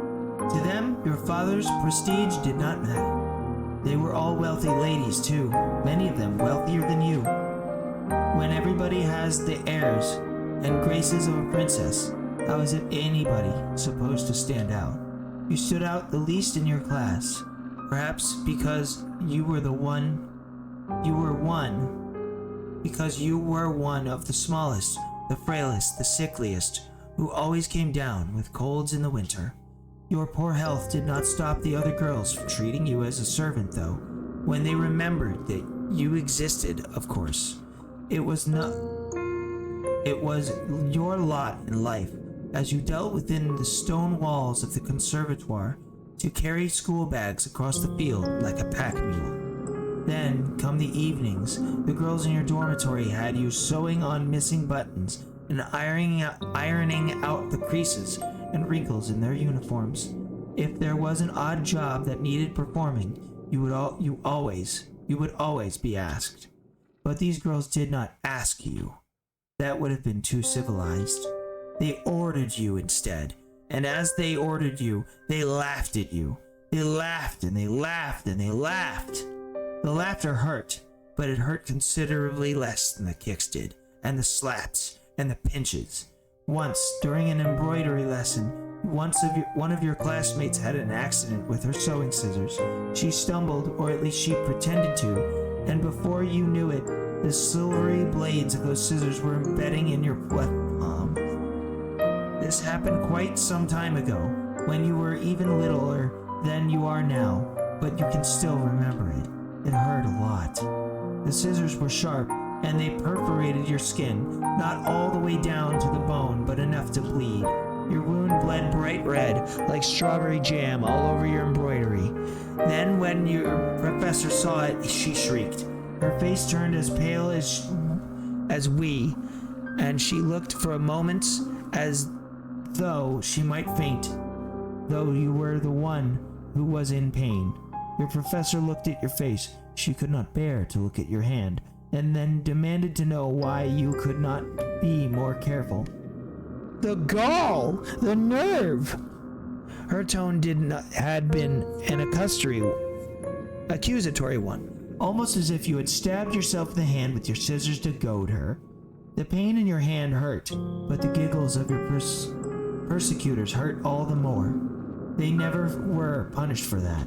To them, your father's prestige did not matter. They were all wealthy ladies, too, many of them wealthier than you. When everybody has the airs and graces of a princess, how is it anybody supposed to stand out? You stood out the least in your class, perhaps because you were one of the smallest, the frailest, the sickliest, who always came down with colds in the winter. Your poor health did not stop the other girls from treating you as a servant, though, when they remembered that you existed, of course. It was your lot in life, as you dealt within the stone walls of the conservatoire, to carry school bags across the field like a pack mule. Then come the evenings, the girls in your dormitory had you sewing on missing buttons and ironing out the creases and wrinkles in their uniforms. If there was an odd job that needed performing, you would always be asked. But these girls did not ask you. That would have been too civilized. They ordered you instead, and as they ordered you, they laughed at you. They laughed and they laughed and they laughed. The laughter hurt, but it hurt considerably less than the kicks did, and the slaps, and the pinches. Once, during an embroidery lesson, one of your classmates had an accident with her sewing scissors. She stumbled, or at least she pretended to, and before you knew it, the silvery blades of those scissors were embedding in your left palm. This happened quite some time ago, when you were even littler than you are now, but you can still remember it. It hurt a lot. The scissors were sharp, and they perforated your skin, not all the way down to the bone, but enough to bleed. Your wound bled bright red, like strawberry jam all over your embroidery. Then when your professor saw it, she shrieked. Her face turned as pale as we, and she looked for a moment as though she might faint, though you were the one who was in pain. Your professor looked at your face. She could not bear to look at your hand, and then demanded to know why you could not be more careful. The gall! The nerve! Her tone had been an accusatory one, almost as if you had stabbed yourself in the hand with your scissors to goad her. The pain in your hand hurt, but the giggles of your persecutors hurt all the more. They never were punished for that.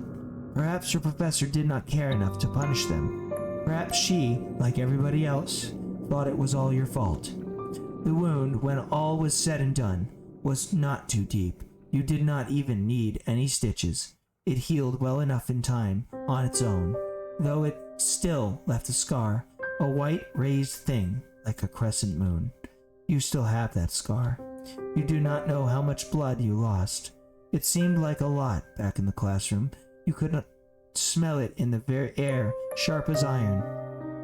Perhaps your professor did not care enough to punish them. Perhaps she, like everybody else, thought it was all your fault. The wound, when all was said and done, was not too deep. You did not even need any stitches. It healed well enough in time, on its own, though it still left a scar, a white raised thing, like a crescent moon. You still have that scar. You do not know how much blood you lost. It seemed like a lot back in the classroom. You could not smell it in the very air, sharp as iron,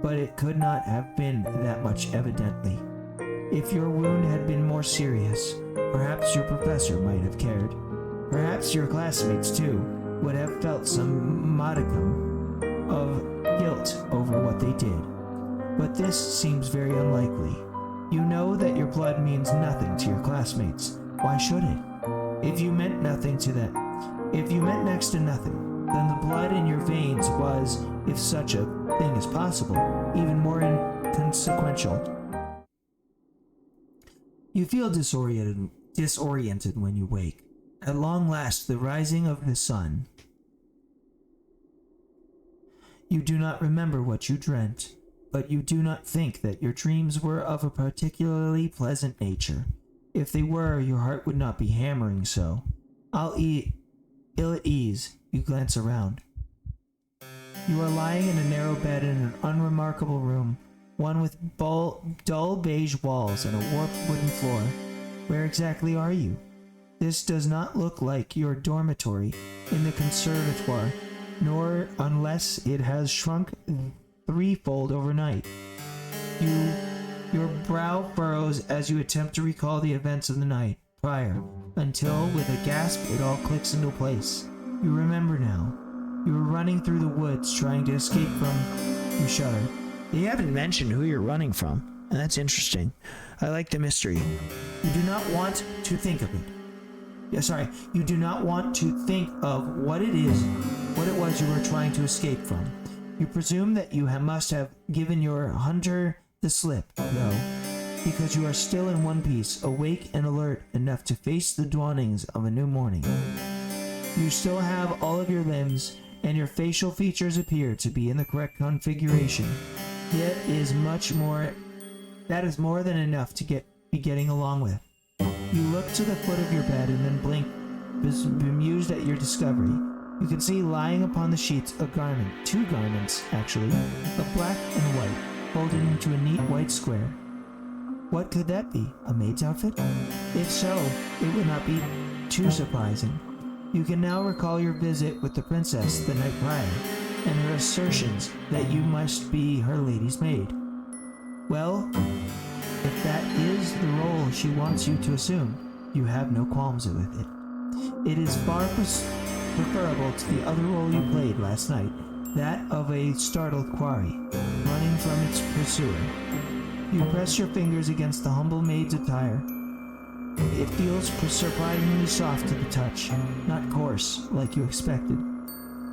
but it could not have been that much evidently. If your wound had been more serious, perhaps your professor might have cared. Perhaps your classmates, too, would have felt some modicum of guilt over what they did. But this seems very unlikely. You know that your blood means nothing to your classmates. Why should it? If you meant next to nothing, then the blood in your veins was, if such a thing is possible, even more inconsequential. You feel disoriented when you wake. At long last, the rising of the sun. You do not remember what you dreamt, but you do not think that your dreams were of a particularly pleasant nature. If they were, your heart would not be hammering so. Ill at ease, you glance around. You are lying in a narrow bed in an unremarkable room, one with dull beige walls and a warped wooden floor. Where exactly are you? This does not look like your dormitory in the conservatoire, nor unless it has shrunk threefold overnight. Your brow furrows as you attempt to recall the events of the night prior, until with a gasp it all clicks into place. You remember now. You were running through the woods trying to escape from... You shudder. You haven't mentioned who you're running from, and that's interesting. I like the mystery. You do not want to think of it. You do not want to think of what it was you were trying to escape from. You presume that you must have given your hunter the slip, though, because you are still in one piece, awake and alert enough to face the dawnings of a new morning. You still have all of your limbs, and your facial features appear to be in the correct configuration. That is more than enough to be getting along with. You look to the foot of your bed and then blink, bemused at your discovery. You can see lying upon the sheets a garment, two garments actually, of black and white, folded into a neat white square. What could that be? A maid's outfit? If so, it would not be too surprising. You can now recall your visit with the princess the night prior. and her assertions that you must be her lady's maid. Well, if that is the role she wants you to assume, you have no qualms with it. It is far preferable to the other role you played last night, that of a startled quarry, running from its pursuer. You press your fingers against the humble maid's attire. It feels surprisingly soft to the touch, not coarse, like you expected.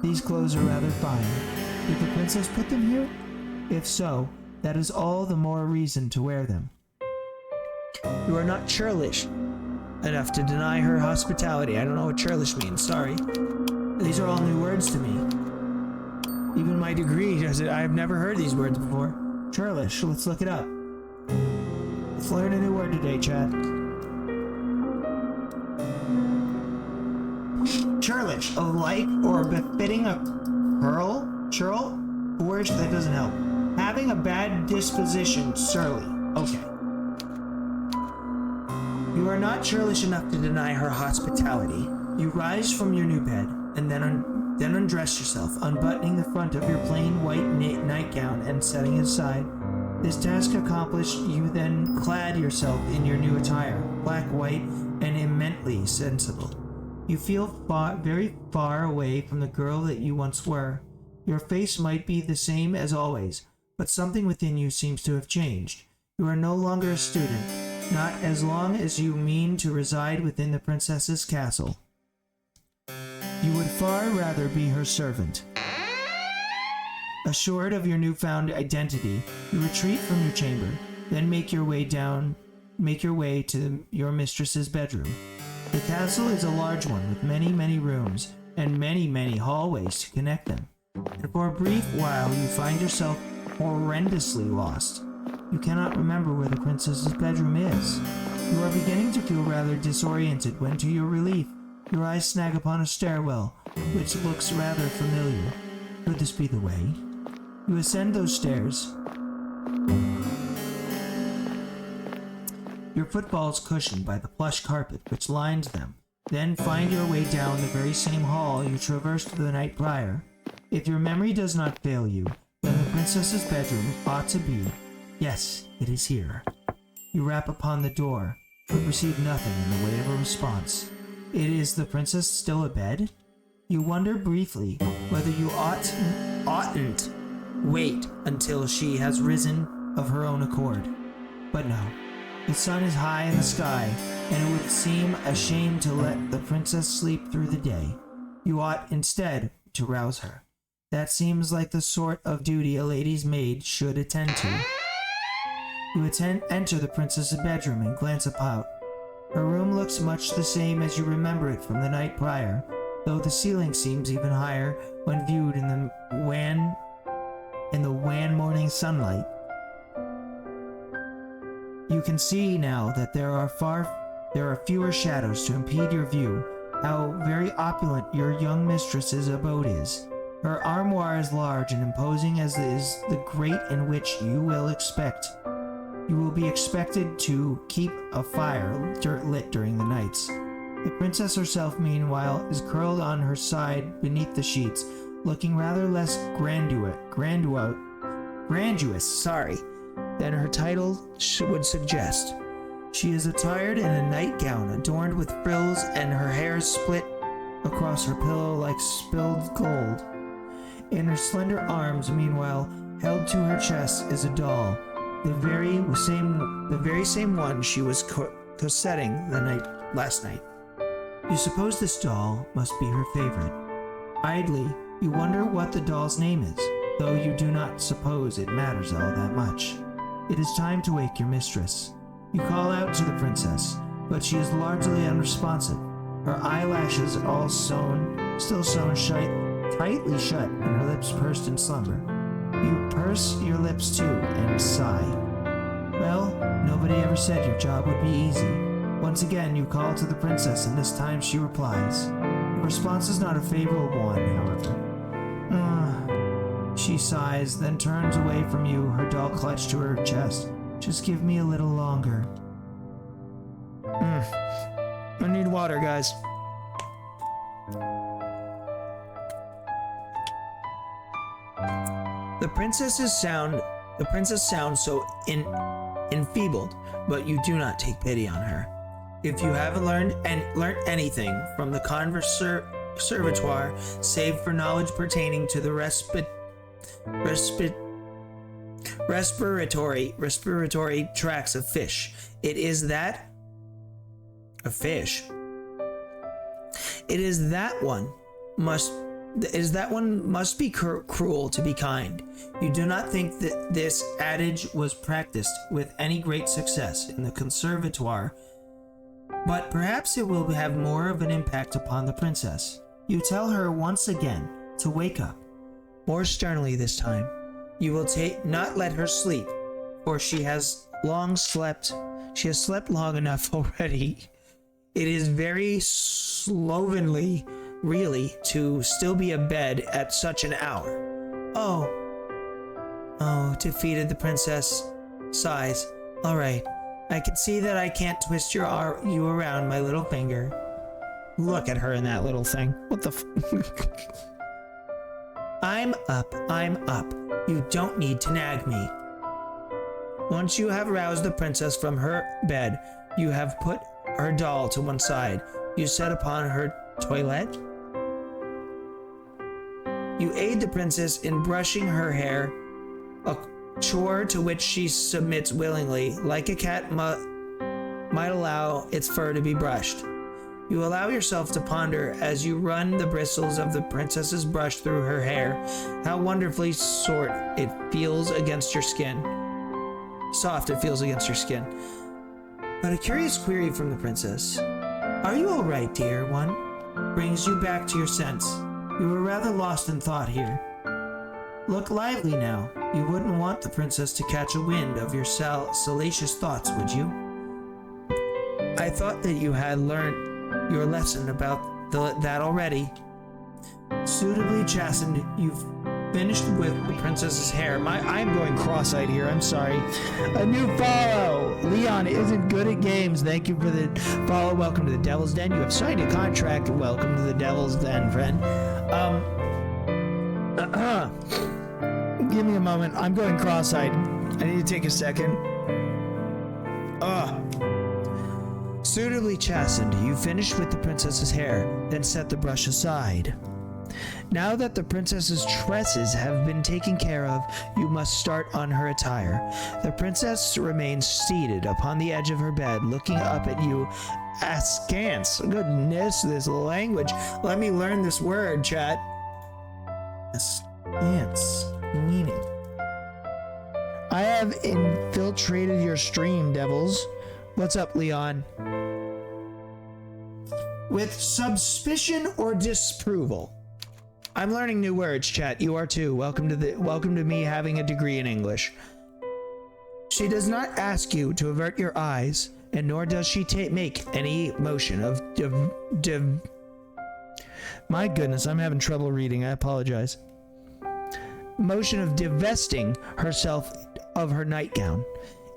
These clothes are rather fine. Did the princess put them here? If so, that is all the more reason to wear them. You are not churlish enough to deny her hospitality. I don't know what churlish means, sorry. These are all new words to me. Even my degree does it. I have never heard these words before. Churlish, let's look it up. Let's learn a new word today, Chad. Churlish, alike or befitting a churl? Word that doesn't help. Having a bad disposition, surly. Okay. You are not churlish enough to deny her hospitality. You rise from your new bed, and then undress yourself, unbuttoning the front of your plain white nightgown and setting it aside. This task accomplished, you then clad yourself in your new attire, black, white, and immensely sensible. You feel very far away from the girl that you once were. Your face might be the same as always, but something within you seems to have changed. You are no longer a student, not as long as you mean to reside within the princess's castle. You would far rather be her servant. Assured of your newfound identity, you retreat from your chamber, then make your way to your mistress's bedroom. The castle is a large one with many, many rooms and many, many hallways to connect them. And for a brief while, you find yourself horrendously lost. You cannot remember where the princess's bedroom is. You are beginning to feel rather disoriented when, to your relief, your eyes snag upon a stairwell, which looks rather familiar. Could this be the way? You ascend those stairs. Your footfalls cushioned by the plush carpet which lines them, then find your way down the very same hall you traversed the night prior. If your memory does not fail you, then the princess's bedroom ought to be. Yes, it is here. You rap upon the door, but receive nothing in the way of a response. Is the princess still abed? You wonder briefly whether you oughtn't wait until she has risen of her own accord. But no, the sun is high in the sky, and it would seem a shame to let the princess sleep through the day. You ought instead to rouse her. That seems like the sort of duty a lady's maid should attend to. You enter the princess's bedroom and glance about. Her room looks much the same as you remember it from the night prior, though the ceiling seems even higher when viewed in the wan morning sunlight. You can see now that there are fewer shadows to impede your view, how very opulent your young mistress's abode is. Her armoire is large and imposing as is the grate in which you will be expected to keep a fire lit during the nights. The princess herself, meanwhile, is curled on her side beneath the sheets, looking rather less grandiose, than her title would suggest. She is attired in a nightgown adorned with frills, and her hair split across her pillow like spilled gold. In her slender arms, meanwhile, held to her chest, is a doll, the very same one she was cosetting last night. You suppose this doll must be her favorite. Idly, you wonder what the doll's name is, though you do not suppose it matters all that much. It is time to wake your mistress. You call out to the princess, but she is largely unresponsive. Her eyelashes still sewn tightly shut, and her lips pursed in slumber. You purse your lips too, and sigh. Well, nobody ever said your job would be easy. Once again, you call to the princess, and this time she replies. The response is not a favorable one, however. She sighs, then turns away from you, her doll clutched to her chest. Just give me a little longer. I need water, guys. The princess sounds so enfeebled, but you do not take pity on her. If you haven't learned anything from the conservatoire, save for knowledge pertaining to the respiratory tracts of fish, it is that a fish. It is that one must be cruel to be kind. You do not think that this adage was practiced with any great success in the conservatoire, but perhaps it will have more of an impact upon the princess. You tell her once again to wake up, more sternly this time. You will not let her sleep, for she has slept long enough already. It is very slovenly, really, to still be abed at such an hour. Oh, defeated, the princess sighs. All right, I can see that I can't twist you around my little finger. Look at her in that little thing. What the I'm up. You don't need to nag me. Once you have roused the princess from her bed, you have put her doll to one side. You set upon her toilet. You aid the princess in brushing her hair, a chore to which she submits willingly, like a cat might allow its fur to be brushed. You allow yourself to ponder as you run the bristles of the princess's brush through her hair, how wonderfully soft it feels against your skin. But a curious query from the princess, "Are you all right, dear one?" brings you back to your sense. You were rather lost in thought here. Look lively now. You wouldn't want the princess to catch a wind of your salacious thoughts, would you? I thought that you had learnt your lesson about that already. Suitably chastened, you've finished with the princess's hair. I'm going cross-eyed here, I'm sorry. A new follow! Leon isn't good at games. Thank you for the follow. Welcome to the Devil's Den. You have signed a contract. Welcome to the Devil's Den, friend. Give me a moment. I'm going cross-eyed. I need to take a second. Suitably chastened, you finish with the princess's hair, then set the brush aside. Now that the princess's tresses have been taken care of, you must start on her attire. The princess remains seated upon the edge of her bed, looking up at you askance. Goodness, this language. Let me learn this word, chat. Askance. Meaning. I have infiltrated your stream, devils. What's up, Leon? With suspicion or disapproval. I'm learning new words, chat. You are too. Welcome to me having a degree in English. She does not ask you to avert your eyes, and nor does she make any motion of my goodness, I'm having trouble reading. I apologize. Motion of divesting herself of her nightgown.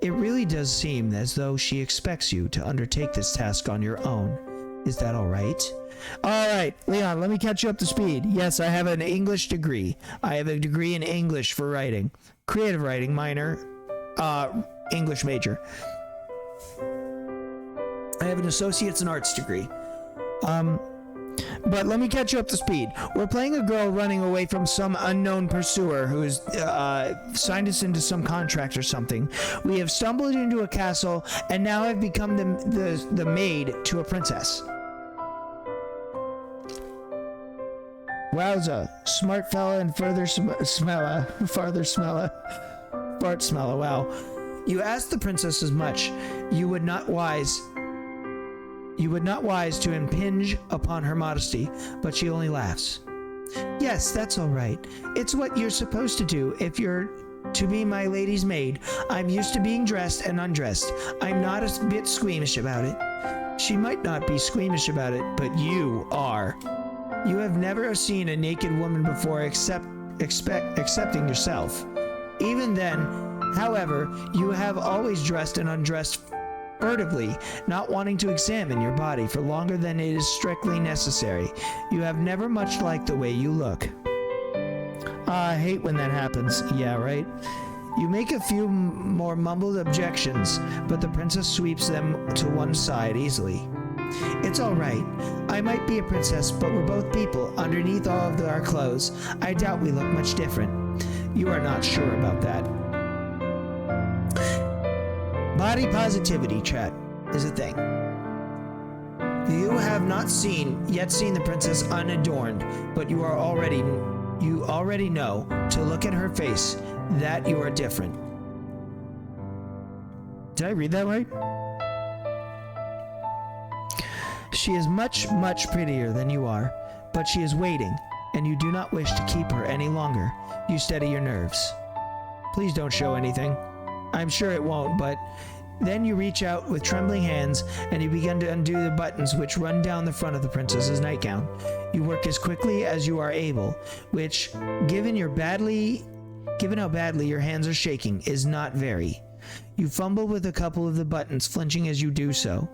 It really does seem as though she expects you to undertake this task on your own. Is that all right? All right, Leon, let me catch you up to speed. Yes, I have an English degree. I have a degree in English for writing. Creative writing, minor. English major. I have an associate's in arts degree. But let me catch you up to speed. We're playing a girl running away from some unknown pursuer who has signed us into some contract or something. We have stumbled into a castle and now have become the maid to a princess. Wowza, smart fella and fart smella, wow. You asked the princess as much. You would not wise to impinge upon her modesty, but she only laughs. Yes, that's all right. It's what you're supposed to do if you're to be my lady's maid. I'm used to being dressed and undressed. I'm not a bit squeamish about it. She might not be squeamish about it, but you are. You have never seen a naked woman before excepting yourself. Even then, however, you have always dressed and undressed furtively, not wanting to examine your body for longer than it is strictly necessary. You have never much liked the way you look. I hate when that happens. Yeah, right? You make a few more mumbled objections, but the princess sweeps them to one side easily. It's all right. I might be a princess, but we're both people. Underneath all of our clothes, I doubt we look much different. You are not sure about that. Body positivity, chat, is a thing. You have not yet seen the princess unadorned, but you already know to look at her face that you are different. Did I read that right? She is much, much prettier than you are, but she is waiting, and you do not wish to keep her any longer. You steady your nerves. Please don't show anything. I'm sure it won't, but then you reach out with trembling hands, and you begin to undo the buttons which run down the front of the princess's nightgown. You work as quickly as you are able, which, given how badly your hands are shaking, is not very. You fumble with a couple of the buttons, flinching as you do so.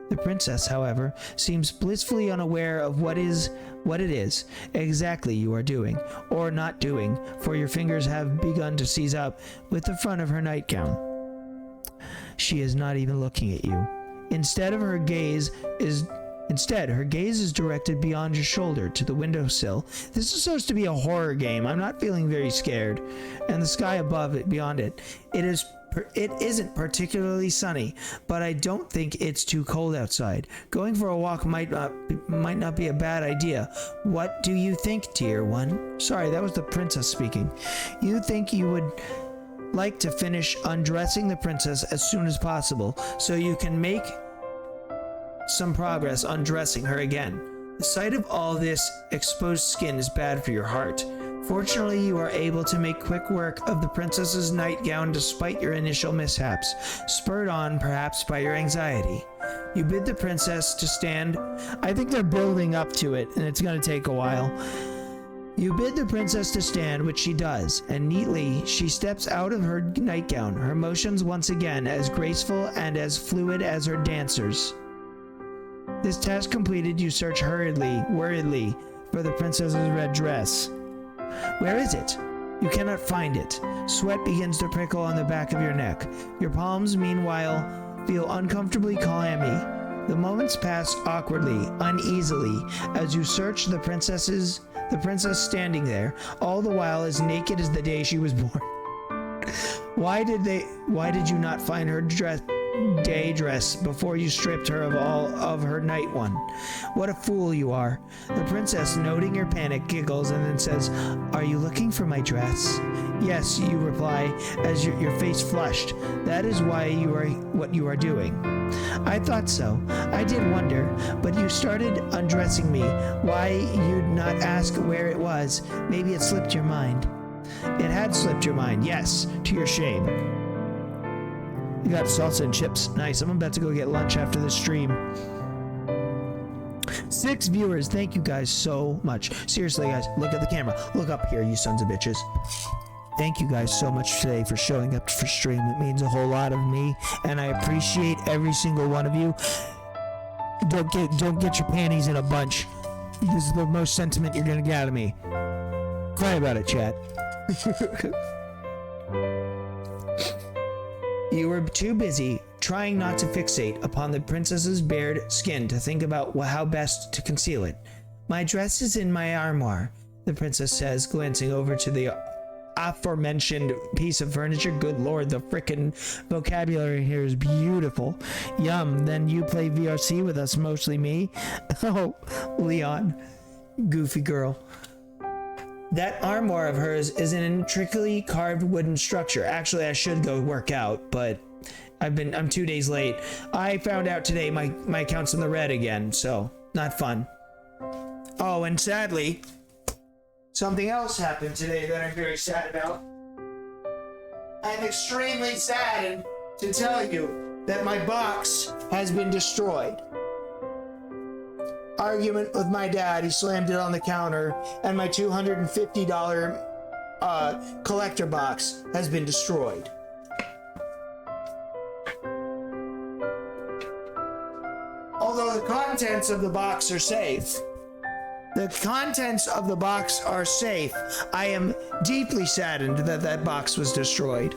The princess, however, seems blissfully unaware of what it is exactly you are doing, or not doing, for your fingers have begun to seize up with the front of her nightgown. She is not even looking at you. Instead, her gaze is directed beyond your shoulder to the windowsill. This is supposed to be a horror game. I'm not feeling very scared. And the sky above it, beyond it. It isn't particularly sunny, but I don't think it's too cold outside. Going for a walk might not be a bad idea. What do you think, dear one? Sorry, that was the princess speaking. You think you would like to finish undressing the princess as soon as possible, so you can make some progress undressing her again. The sight of all this exposed skin is bad for your heart. Fortunately, you are able to make quick work of the princess's nightgown despite your initial mishaps, spurred on perhaps by your anxiety. You bid the princess to stand. I think they're building up to it, and it's going to take a while. You bid the princess to stand, which she does, and neatly she steps out of her nightgown, her motions once again as graceful and as fluid as her dancers. This task completed, you search worriedly for the princess's red dress. Where is it? You cannot find it. Sweat begins to prickle on the back of your neck. Your palms, meanwhile, feel uncomfortably clammy. The moments pass awkwardly, uneasily, as you search the princess standing there, all the while as naked as the day she was born. Why did you not find her day dress before you stripped her of all of her night one? What a fool you are. The princess, noting your panic, giggles and then says, "Are you looking for my dress?" "Yes," you reply as your face flushed. "That is what you are doing." "I thought so. I did wonder, but you started undressing me. Why you'd not ask where it was? Maybe it slipped your mind." It had slipped your mind, yes, to your shame. You got salsa and chips. Nice. I'm about to go get lunch after the stream. 6 viewers. Thank you guys so much. Seriously, guys, look at the camera. Look up here, you sons of bitches. Thank you guys so much today for showing up for stream. It means a whole lot of me, and I appreciate every single one of you. Don't get your panties in a bunch. This is the most sentiment you're gonna get out of me. Cry about it, chat. You were too busy trying not to fixate upon the princess's bared skin to think about how best to conceal it. "My dress is in my armoire," the princess says, glancing over to the aforementioned piece of furniture. Good lord, the frickin' vocabulary here is beautiful. Yum, then you play VRC with us, mostly me? Oh, Leon, goofy girl. That armoire of hers is an intricately carved wooden structure. Actually, I should go work out, but I'm 2 days late. I found out today my account's in the red again, so not fun. Oh, and sadly, something else happened today that I'm very sad about. I'm extremely saddened to tell you that my box has been destroyed. Argument with my dad, he slammed it on the counter, and my $250 collector box has been destroyed. Although the contents of the box are safe, The contents of the box are safe. I am deeply saddened that that box was destroyed.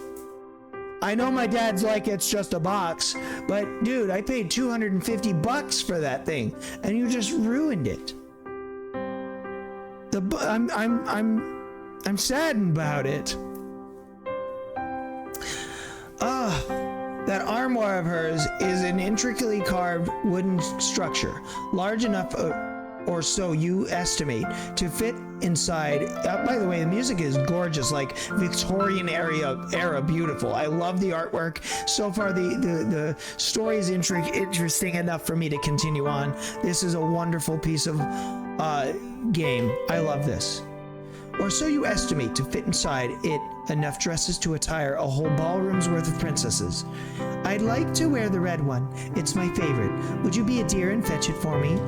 I know my dad's like, it's just a box, but dude, I paid $250 for that thing, and you just ruined it. I'm saddened about it. That armoire of hers is an intricately carved wooden structure, large enough, or so you estimate, to fit inside. By the way, the music is gorgeous, like Victorian era beautiful. I love the artwork. So far, the story is interesting enough for me to continue on. This is a wonderful piece of game. I love this. Or so you estimate to fit inside it enough dresses to attire a whole ballroom's worth of princesses. I'd like to wear the red one. It's my favorite. Would you be a dear and fetch it for me?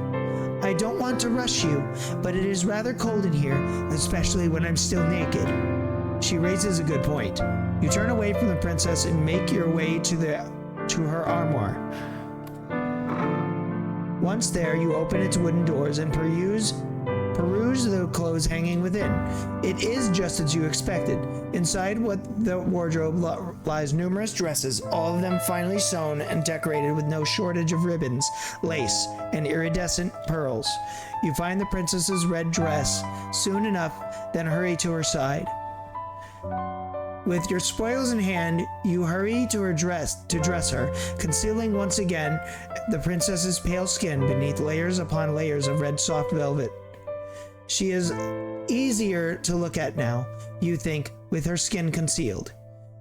I don't want to rush you, but it is rather cold in here, especially when I'm still naked. She raises a good point. You turn away from the princess and make your way to her armoire. Once there, you open its wooden doors and peruse the clothes hanging within. It is just as you expected. Inside the wardrobe lies numerous dresses, all of them finely sewn and decorated with no shortage of ribbons, lace, and iridescent pearls. You find the princess's red dress soon enough, then hurry to her side. With your spoils in hand, you hurry to dress her, concealing once again the princess's pale skin beneath layers upon layers of red soft velvet. She is easier to look at now, you think, with her skin concealed.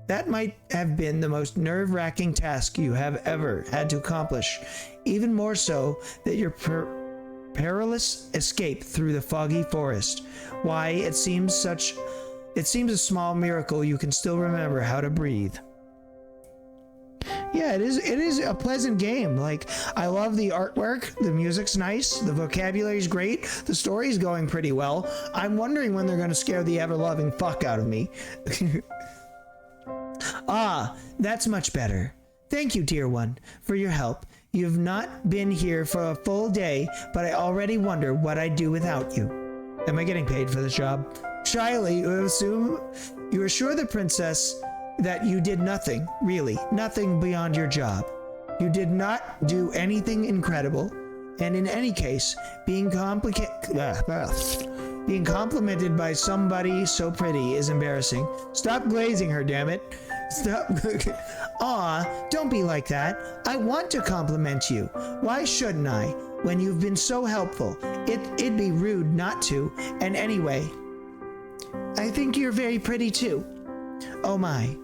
That might have been the most nerve-wracking task you have ever had to accomplish, even more so than your perilous escape through the foggy forest. Why, it seems a small miracle you can still remember how to breathe. Yeah, it is a pleasant game. Like, I love the artwork, the music's nice, the vocabulary's great, the story's going pretty well. I'm wondering when they're gonna scare the ever-loving fuck out of me. Ah, that's much better. Thank you, dear one, for your help. You've not been here for a full day, but I already wonder what I'd do without you. Am I getting paid for this job? Shyly, you assure the princess that you did nothing, really, nothing beyond your job. You did not do anything incredible, and in any case, being complimented by somebody so pretty is embarrassing. Stop glazing her, damn it. Stop. Aw, don't be like that. I want to compliment you. Why shouldn't I, when you've been so helpful? It'd be rude not to, and anyway, I think you're very pretty too. Oh my.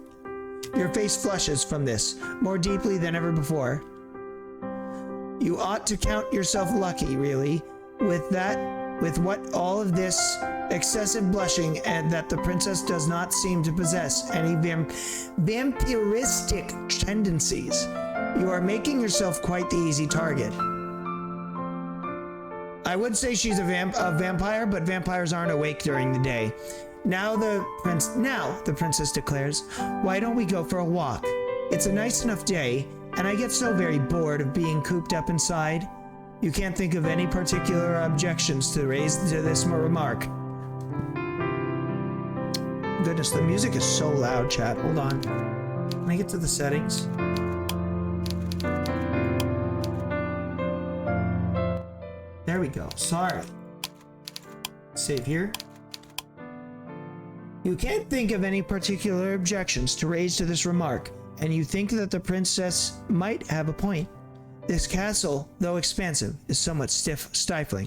Your face flushes from this, more deeply than ever before. You ought to count yourself lucky, really, with what all of this excessive blushing, and that the princess does not seem to possess any vampiristic tendencies. You are making yourself quite the easy target. I would say she's a vampire, but vampires aren't awake during the day. Now the princess declares, why don't we go for a walk? It's a nice enough day, and I get so very bored of being cooped up inside. You can't think of any particular objections to raise to this remark. Goodness, the music is so loud, chat. Hold on. Can I get to the settings? There we go. Sorry. Save here. You can't think of any particular objections to raise to this remark, and you think that the princess might have a point. This castle, though expansive, is somewhat stifling.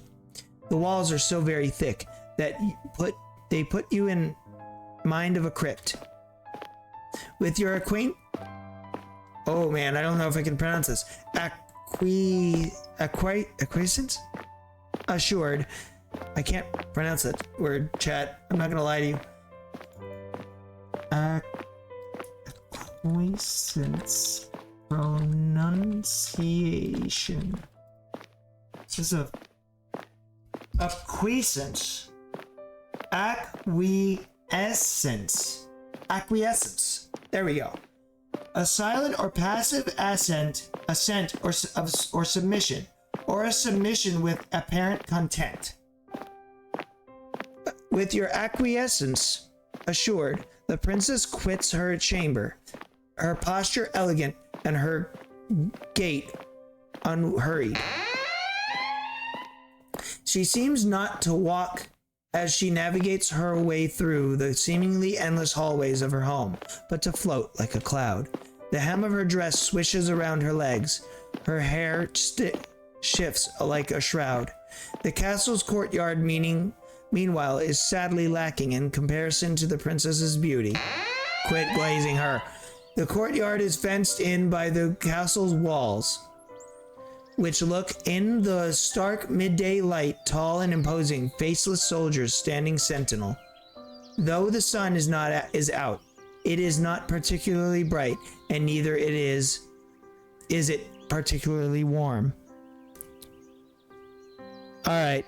The walls are so very thick that they put you in mind of a crypt. With your oh man, I don't know if I can pronounce this. Acquiescence? Assured. I can't pronounce that word, chat. I'm not gonna lie to you. Acquiescence pronunciation. This is acquiescence. Acquiescence. There we go. A silent or passive assent or submission, or a submission with apparent content. With your acquiescence assured, the princess quits her chamber, her posture elegant and her gait unhurried. She seems not to walk as she navigates her way through the seemingly endless hallways of her home, but to float like a cloud. The hem of her dress swishes around her legs. Her hair shifts like a shroud. The castle's courtyard, meanwhile, is sadly lacking in comparison to the princess's beauty. Quit glazing her. The courtyard is fenced in by the castle's walls, which look in the stark midday light, tall and imposing, faceless soldiers standing sentinel. Though the sun is out, it is not particularly bright, and neither is it particularly warm. All right.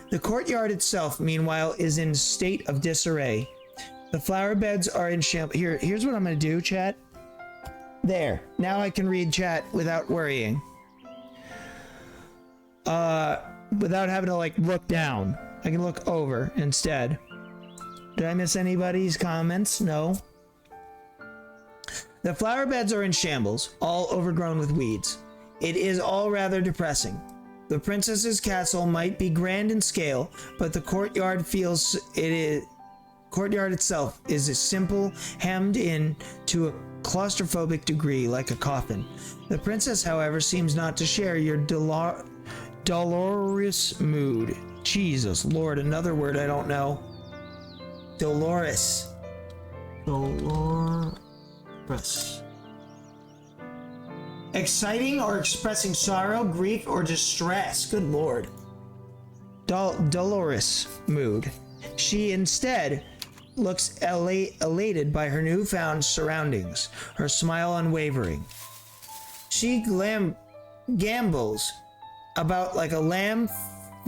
The courtyard itself, meanwhile, is in state of disarray. The flower beds are in shambles. Here's what I'm going to do, chat. There. Now I can read chat without worrying. Without having to, like, look down. I can look over instead. Did I miss anybody's comments? No. The flower beds are in shambles, all overgrown with weeds. It is all rather depressing. The princess's castle might be grand in scale, but the courtyard itself is simple, hemmed in to a claustrophobic degree, like a coffin. The princess, however, seems not to share your dolorous mood. Jesus Lord, another word I don't know. Dolorous. Exciting or expressing sorrow, grief, or distress. Good Lord. Dolorous mood. She instead looks elated by her newfound surroundings, her smile unwavering. She gambols about like a lamb,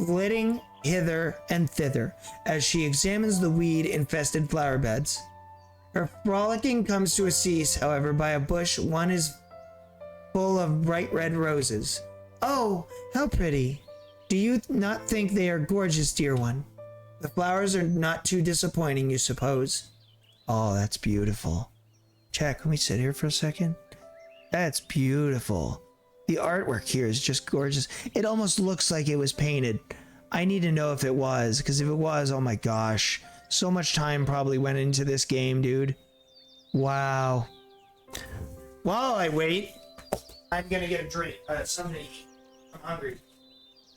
flitting hither and thither as she examines the weed-infested flower beds. Her frolicking comes to a cease, however, by a bush. One is full of bright red roses. Oh, how pretty. Do you not think they are gorgeous, dear one? The flowers are not too disappointing, you suppose? Oh, that's beautiful. Chat, can we sit here for a second? That's beautiful. The artwork here is just gorgeous. It almost looks like it was painted. I need to know if it was, because if it was, oh my gosh. So much time probably went into this game, dude. Wow. While I wait, I'm gonna get a drink, something to eat. I'm hungry.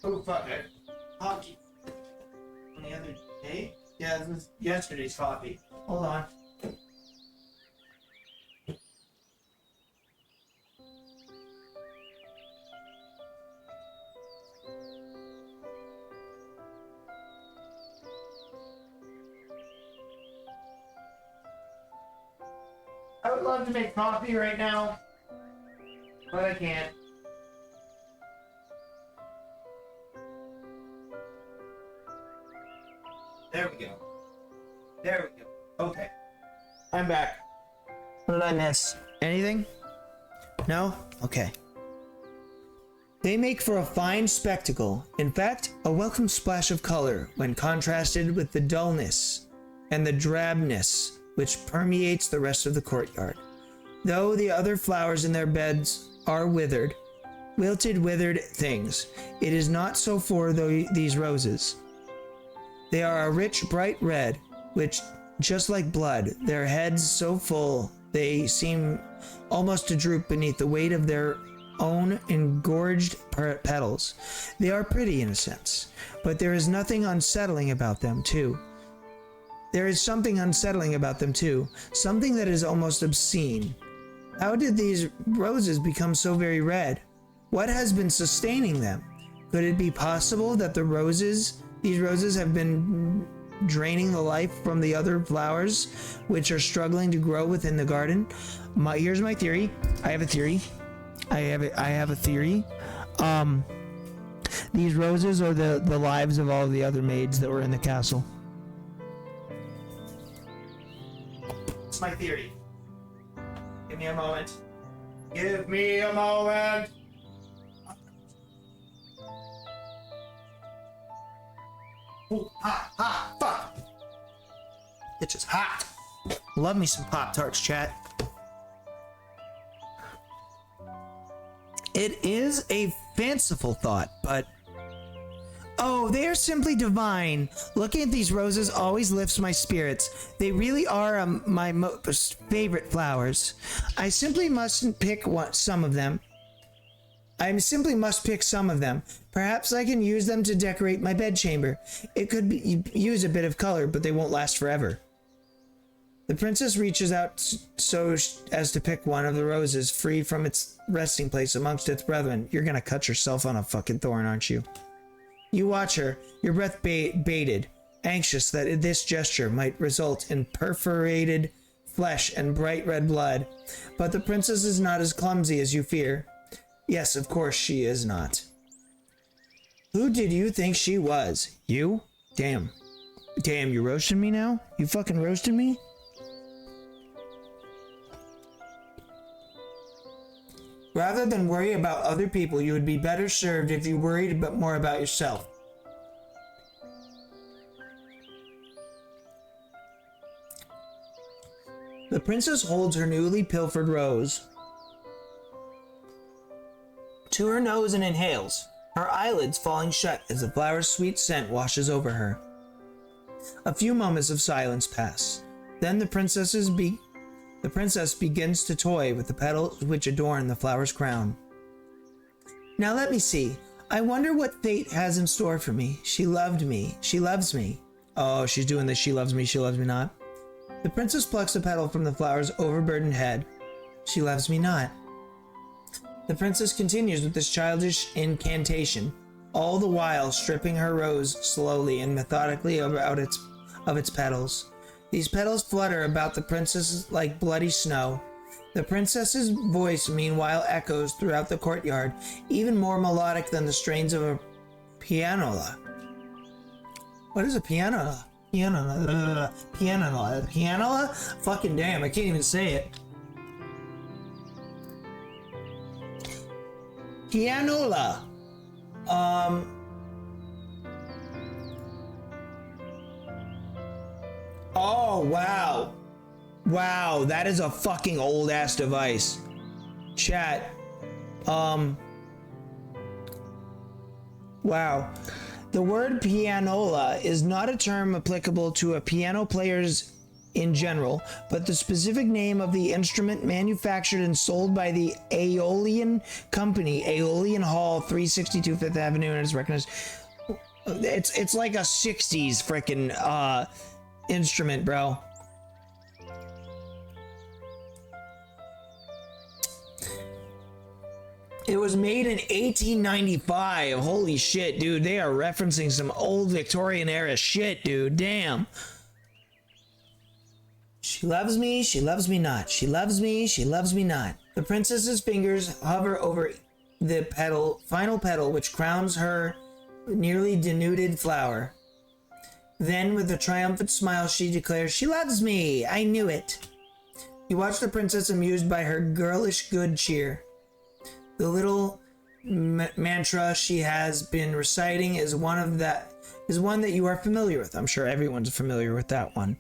Oh, fuck it. Coffee. On the other day? Yeah, this was yesterday's coffee. Hold on. I would love to make coffee right now, but I can't. There we go. There we go. Okay. I'm back. What did I miss? Anything? No? Okay. They make for a fine spectacle. In fact, a welcome splash of color when contrasted with the dullness and the drabness which permeates the rest of the courtyard. Though the other flowers in their beds are wilted things, it is not so for these roses. They are a rich, bright red, which, just like blood, their heads so full they seem almost to droop beneath the weight of their own engorged petals. They are pretty in a sense, but there is nothing unsettling about them too. There is something unsettling about them too, something that is almost obscene. How did these roses become so very red? What has been sustaining them? Could it be possible that these roses have been draining the life from the other flowers which are struggling to grow within the garden? Here's my theory. I have a theory. These roses are the lives of all the other maids that were in the castle. It's my theory. Give me a moment. Give me a moment. Ooh, hot, hot, fuck. It's just hot. Love me some Pop-Tarts, chat. It is a fanciful thought, but... Oh, they are simply divine. Looking at these roses always lifts my spirits. They really are my most favorite flowers. I simply must pick some of them. Perhaps I can use them to decorate my bedchamber. It could use a bit of color, but they won't last forever. The princess reaches out so as to pick one of the roses free from its resting place amongst its brethren. You're gonna cut yourself on a fucking thorn, aren't you? You watch her, your breath bated, anxious that this gesture might result in perforated flesh and bright red blood. But the princess is not as clumsy as you fear. Yes, of course she is not. Who did you think she was? You? Damn. Damn, you roasting me now? You fucking roasted me? Rather than worry about other people, you would be better served if you worried a bit more about yourself. The princess holds her newly pilfered rose to her nose and inhales, her eyelids falling shut as the flower's sweet scent washes over her. A few moments of silence pass. Then the princess begins to toy with the petals which adorn the flower's crown. Now let me see. I wonder what fate has in store for me. She loved me. She loves me. Oh, she's doing this. She loves me not. The princess plucks a petal from the flower's overburdened head. She loves me not. The princess continues with this childish incantation, all the while stripping her rose slowly and methodically of its petals. These petals flutter about the princess like bloody snow. The princess's voice, meanwhile, echoes throughout the courtyard, even more melodic than the strains of a pianola. What is a pianola? Pianola? Fucking damn, I can't even say it. Pianola. Oh, wow. Wow, that is a fucking old ass device. Chat. Wow. The word pianola is not a term applicable to a piano players in general, but the specific name of the instrument manufactured and sold by the Aeolian Company, Aeolian Hall, 362 Fifth Avenue, and is recognized. It's like a 60s freaking instrument, bro. It was made in 1895. Holy shit, dude. They are referencing some old Victorian era shit, dude. Damn. She loves me not. She loves me not. The princess's fingers hover over the final petal which crowns her nearly denuded flower. Then, with a triumphant smile, she declares, "She loves me! I knew it!" You watch the princess amused by her girlish good cheer. The little mantra she has been reciting is one that you are familiar with. I'm sure everyone's familiar with that one.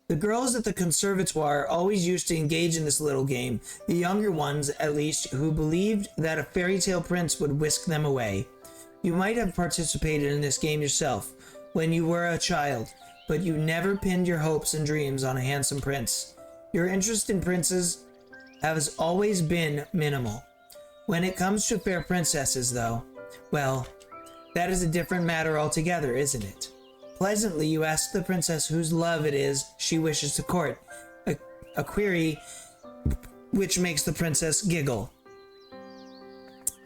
The girls at the conservatoire always used to engage in this little game, the younger ones, at least, who believed that a fairy tale prince would whisk them away. You might have participated in this game yourself when you were a child, but you never pinned your hopes and dreams on a handsome prince. Your interest in princes has always been minimal. When it comes to fair princesses, though, well, that is a different matter altogether, isn't it? Pleasantly, you ask the princess whose love it is she wishes to court, a query which makes the princess giggle.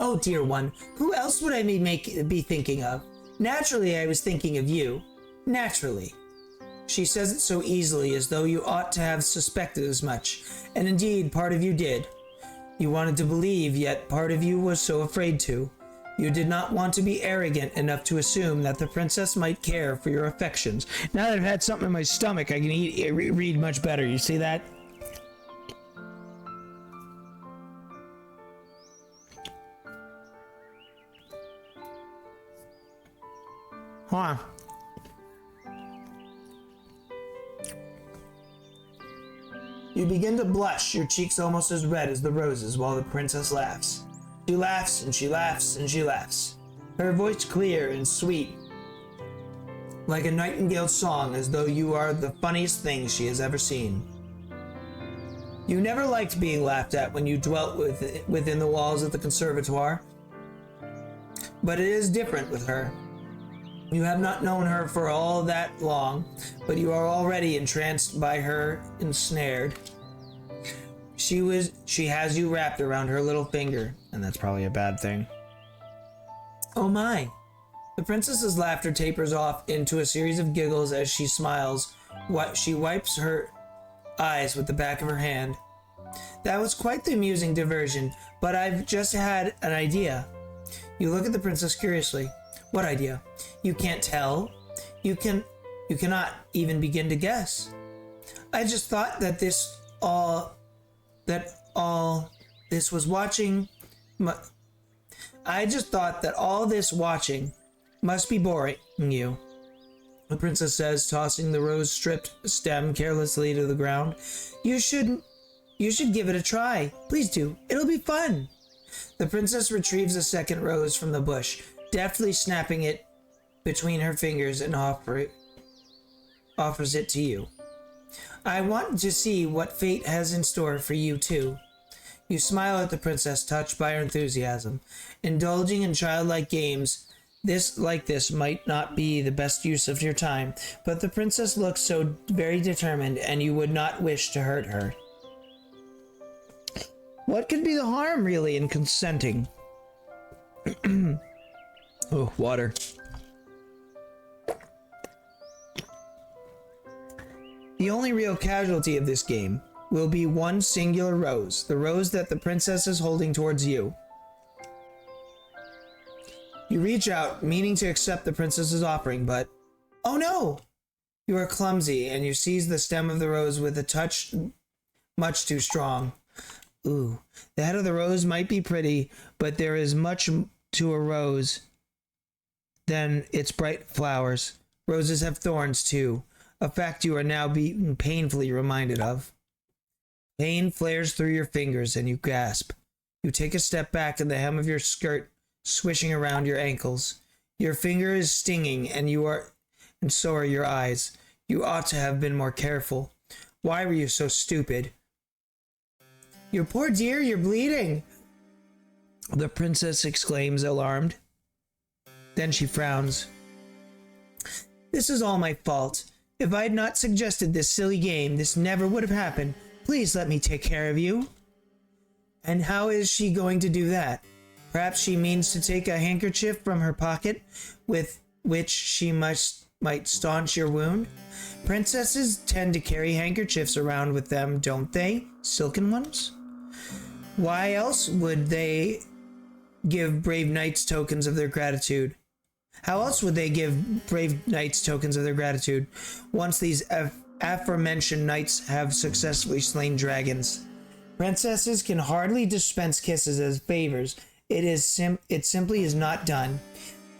Oh, dear one, who else would I be thinking of? Naturally, I was thinking of you. Naturally. She says it so easily, as though you ought to have suspected as much, and indeed, part of you did. You wanted to believe, yet part of you was so afraid to. You did not want to be arrogant enough to assume that the princess might care for your affections. Now that I've had something in my stomach, I can read much better. You see that? Huh? Hold on. You begin to blush, your cheeks almost as red as the roses, while the princess laughs. She laughs and she laughs and she laughs. Her voice clear and sweet, like a nightingale's song, as though you are the funniest thing she has ever seen. You never liked being laughed at when you dwelt within the walls of the conservatoire, but it is different with her. You have not known her for all that long, but you are already entranced by her, ensnared. She has you wrapped around her little finger, and that's probably a bad thing. Oh my! The princess's laughter tapers off into a series of giggles as she smiles. She wipes her eyes with the back of her hand. That was quite the amusing diversion, but I've just had an idea. You look at the princess curiously. What idea? You can't tell? You cannot even begin to guess. I just thought that all this watching must be boring you, the princess says, tossing the rose-stripped stem carelessly to the ground. You should give it a try. Please do. It'll be fun. The princess retrieves a second rose from the bush, deftly snapping it between her fingers, and offers it to you. I want to see what fate has in store for you too. You smile at the princess, touched by her enthusiasm. Indulging in childlike games like this might not be the best use of your time, but the princess looks so very determined, and you would not wish to hurt her. What could be the harm, really, in consenting? Oh, water. The only real casualty of this game will be one singular rose, the rose that the princess is holding towards you. You reach out, meaning to accept the princess's offering, but... Oh no! You are clumsy, and you seize the stem of the rose with a touch much too strong. Ooh, the head of the rose might be pretty, but there is much to a rose than its bright flowers. Roses have thorns too, a fact you are now being painfully reminded of. Pain flares through your fingers and you gasp. You take a step back, and the hem of your skirt swishing around your ankles. Your finger is stinging, and so are your eyes. You ought to have been more careful. Why were you so stupid? You poor dear, you're bleeding, the princess exclaims, alarmed. Then she frowns. This is all my fault. If I had not suggested this silly game, this never would have happened. Please let me take care of you. And how is she going to do that? Perhaps she means to take a handkerchief from her pocket with which she might staunch your wound. Princesses tend to carry handkerchiefs around with them, don't they? Silken ones? Why else would they give brave knights tokens of their gratitude? How else would they give brave knights tokens of their gratitude once these aforementioned knights have successfully slain dragons? Princesses can hardly dispense kisses as favors. It simply is not done.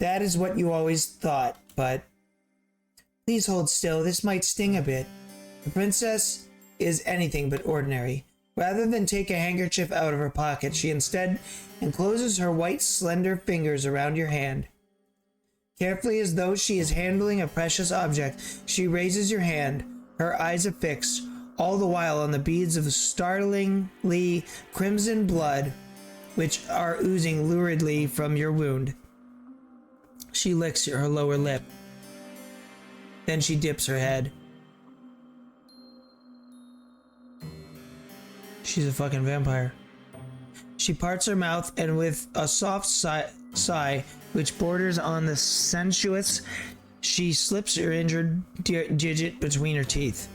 That is what you always thought, but... Please hold still, this might sting a bit. The princess is anything but ordinary. Rather than take a handkerchief out of her pocket, she instead encloses her white, slender fingers around your hand. Carefully, as though she is handling a precious object, she raises your hand, her eyes affixed, all the while on the beads of startlingly crimson blood which are oozing luridly from your wound. She licks her lower lip. Then she dips her head. She's a fucking vampire. She parts her mouth, and with a soft sigh which borders on the sensuous, she slips her injured digit between her teeth.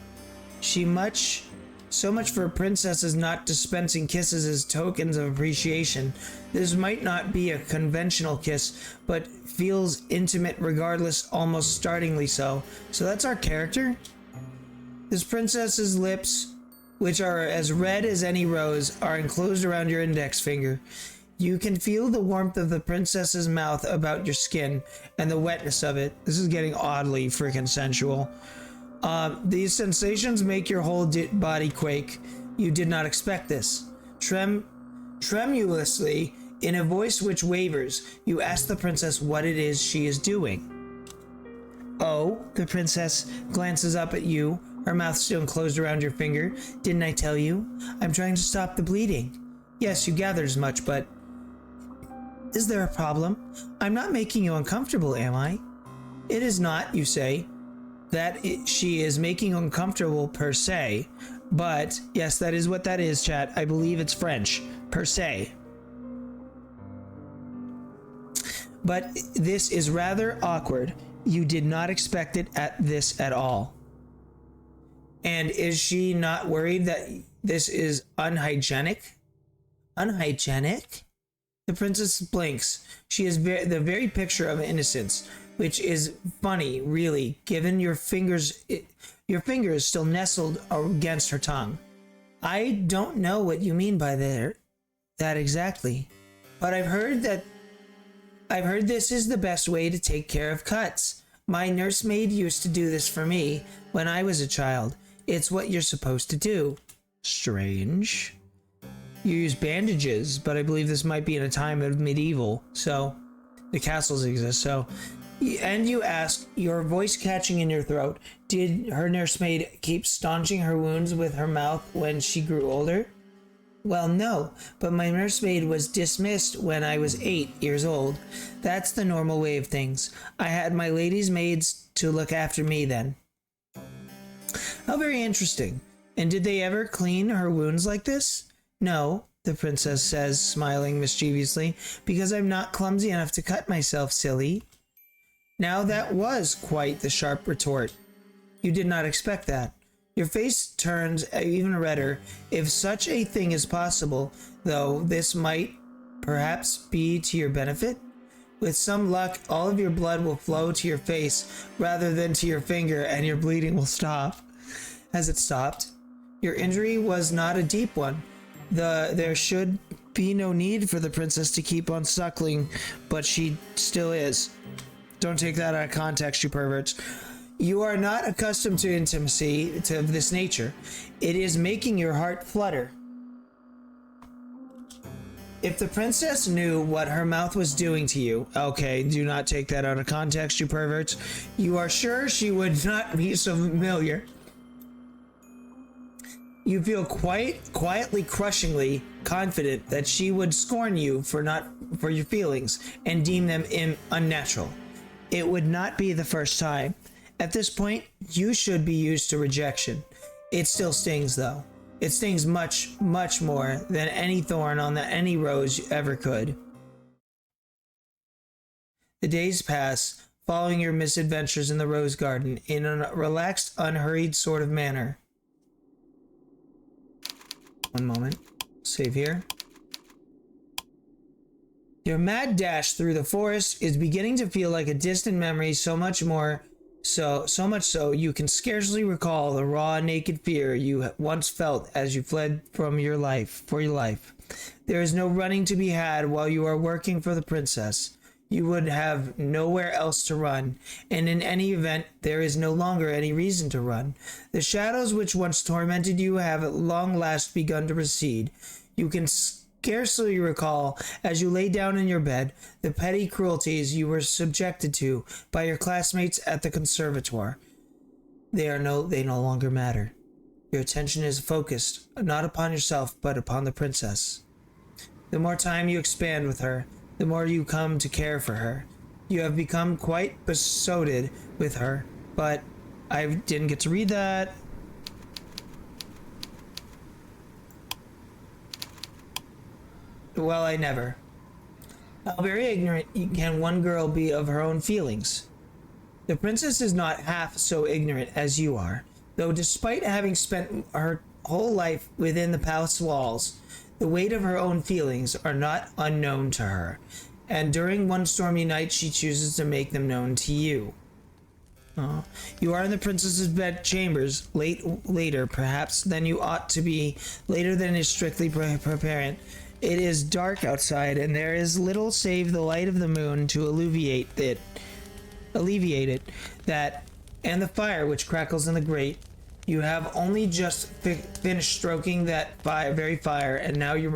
So much for princesses not dispensing kisses as tokens of appreciation. This might not be a conventional kiss, but feels intimate regardless, almost startlingly so. So that's our character? This princess's lips, which are as red as any rose, are enclosed around your index finger. You can feel the warmth of the princess's mouth about your skin and the wetness of it. This is getting oddly freaking sensual. These sensations make your whole body quake. You did not expect this. Tremulously, in a voice which wavers, you ask the princess what it is she is doing. Oh, the princess glances up at you, her mouth still closed around your finger. Didn't I tell you? I'm trying to stop the bleeding. Yes, you gathered as much, but... Is there a problem? I'm not making you uncomfortable, am I? It is not, you say. She is making you uncomfortable per se, but yes, that is what that is, chat. I believe it's French, per se. But this is rather awkward. You did not expect it at all. And is she not worried that this is unhygienic? Unhygienic? The princess blinks. She is the very picture of innocence, which is funny, really, given your fingers still nestled against her tongue. I don't know what you mean by that exactly, but I've heard this is the best way to take care of cuts. My nursemaid used to do this for me when I was a child. It's what you're supposed to do. Strange. You use bandages, but I believe this might be in a time of medieval, so the castles exist, so. And you ask, your voice catching in your throat, did her nursemaid keep staunching her wounds with her mouth when she grew older? Well, no, but my nursemaid was dismissed when I was 8 years old. That's the normal way of things. I had my ladies' maids to look after me then. How very interesting. And did they ever clean her wounds like this? No, the princess says, smiling mischievously, because I'm not clumsy enough to cut myself, silly. Now that was quite the sharp retort. You did not expect that. Your face turns even redder. If such a thing is possible, though, this might perhaps be to your benefit. With some luck, all of your blood will flow to your face rather than to your finger, and your bleeding will stop. Has it stopped? Your injury was not a deep one. There should be no need for the princess to keep on suckling, but she still is. Don't take that out of context, you perverts. You are not accustomed to intimacy of this nature. It is making your heart flutter. If the princess knew what her mouth was doing to you, okay, do not take that out of context, you perverts. You are sure she would not be so familiar. You feel quietly, crushingly confident that she would scorn you for your feelings and deem them unnatural. It would not be the first time. At this point, you should be used to rejection. It still stings, though. It stings much, much more than any thorn on any rose ever could. The days pass, following your misadventures in the rose garden in a relaxed, unhurried sort of manner. One moment. Save here. Your mad dash through the forest is beginning to feel like a distant memory, so much so you can scarcely recall the raw, naked fear you once felt as you fled for your life. There is no running to be had while you are working for the princess. You would have nowhere else to run, and in any event, there is no longer any reason to run. The shadows which once tormented you have at long last begun to recede. You can scarcely recall, as you lay down in your bed, the petty cruelties you were subjected to by your classmates at the conservatoire. They no longer matter. Your attention is focused, not upon yourself, but upon the princess. The more time you expend with her, the more you come to care for her. You have become quite besotted with her, but I didn't get to read that. Well, I never. How very ignorant can one girl be of her own feelings? The princess is not half so ignorant as you are, though despite having spent her whole life within the palace walls, the weight of her own feelings are not unknown to her, and during one stormy night she chooses to make them known to you. You are in the princess's bed chambers later perhaps than you ought to be, later than is strictly apparent. It is dark outside, and there is little save the light of the moon to alleviate it. That, and the fire which crackles in the grate. You have only just finished stroking that very fire, and now you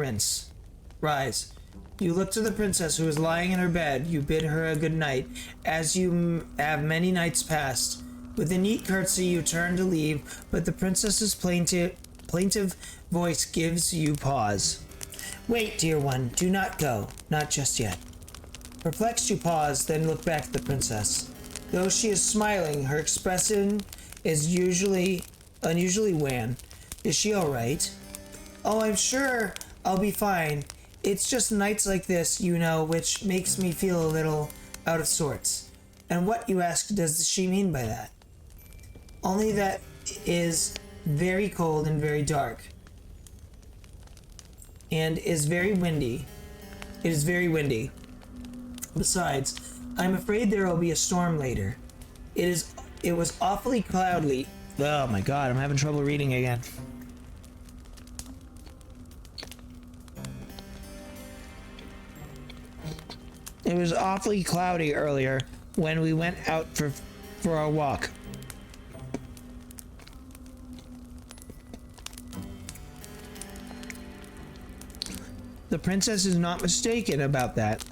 rise. You look to the princess who is lying in her bed. You bid her a good night, as you have many nights past. With a neat curtsy, you turn to leave, but the princess's plaintive voice gives you pause. Wait, dear one, do not go, not just yet. Perplexed, you pause, then look back at the princess. Though she is smiling, her expression is unusually wan. Is she all right? Oh, I'm sure I'll be fine. It's just nights like this, you know, which makes me feel a little out of sorts. And what, you ask, does she mean by that? Only that it is very cold and very dark. And is very windy. It is very windy. Besides, I'm afraid there will be a storm later. It was awfully cloudy. Oh my god, I'm having trouble reading again. It was awfully cloudy earlier when we went out for our walk. The princess is not mistaken about that.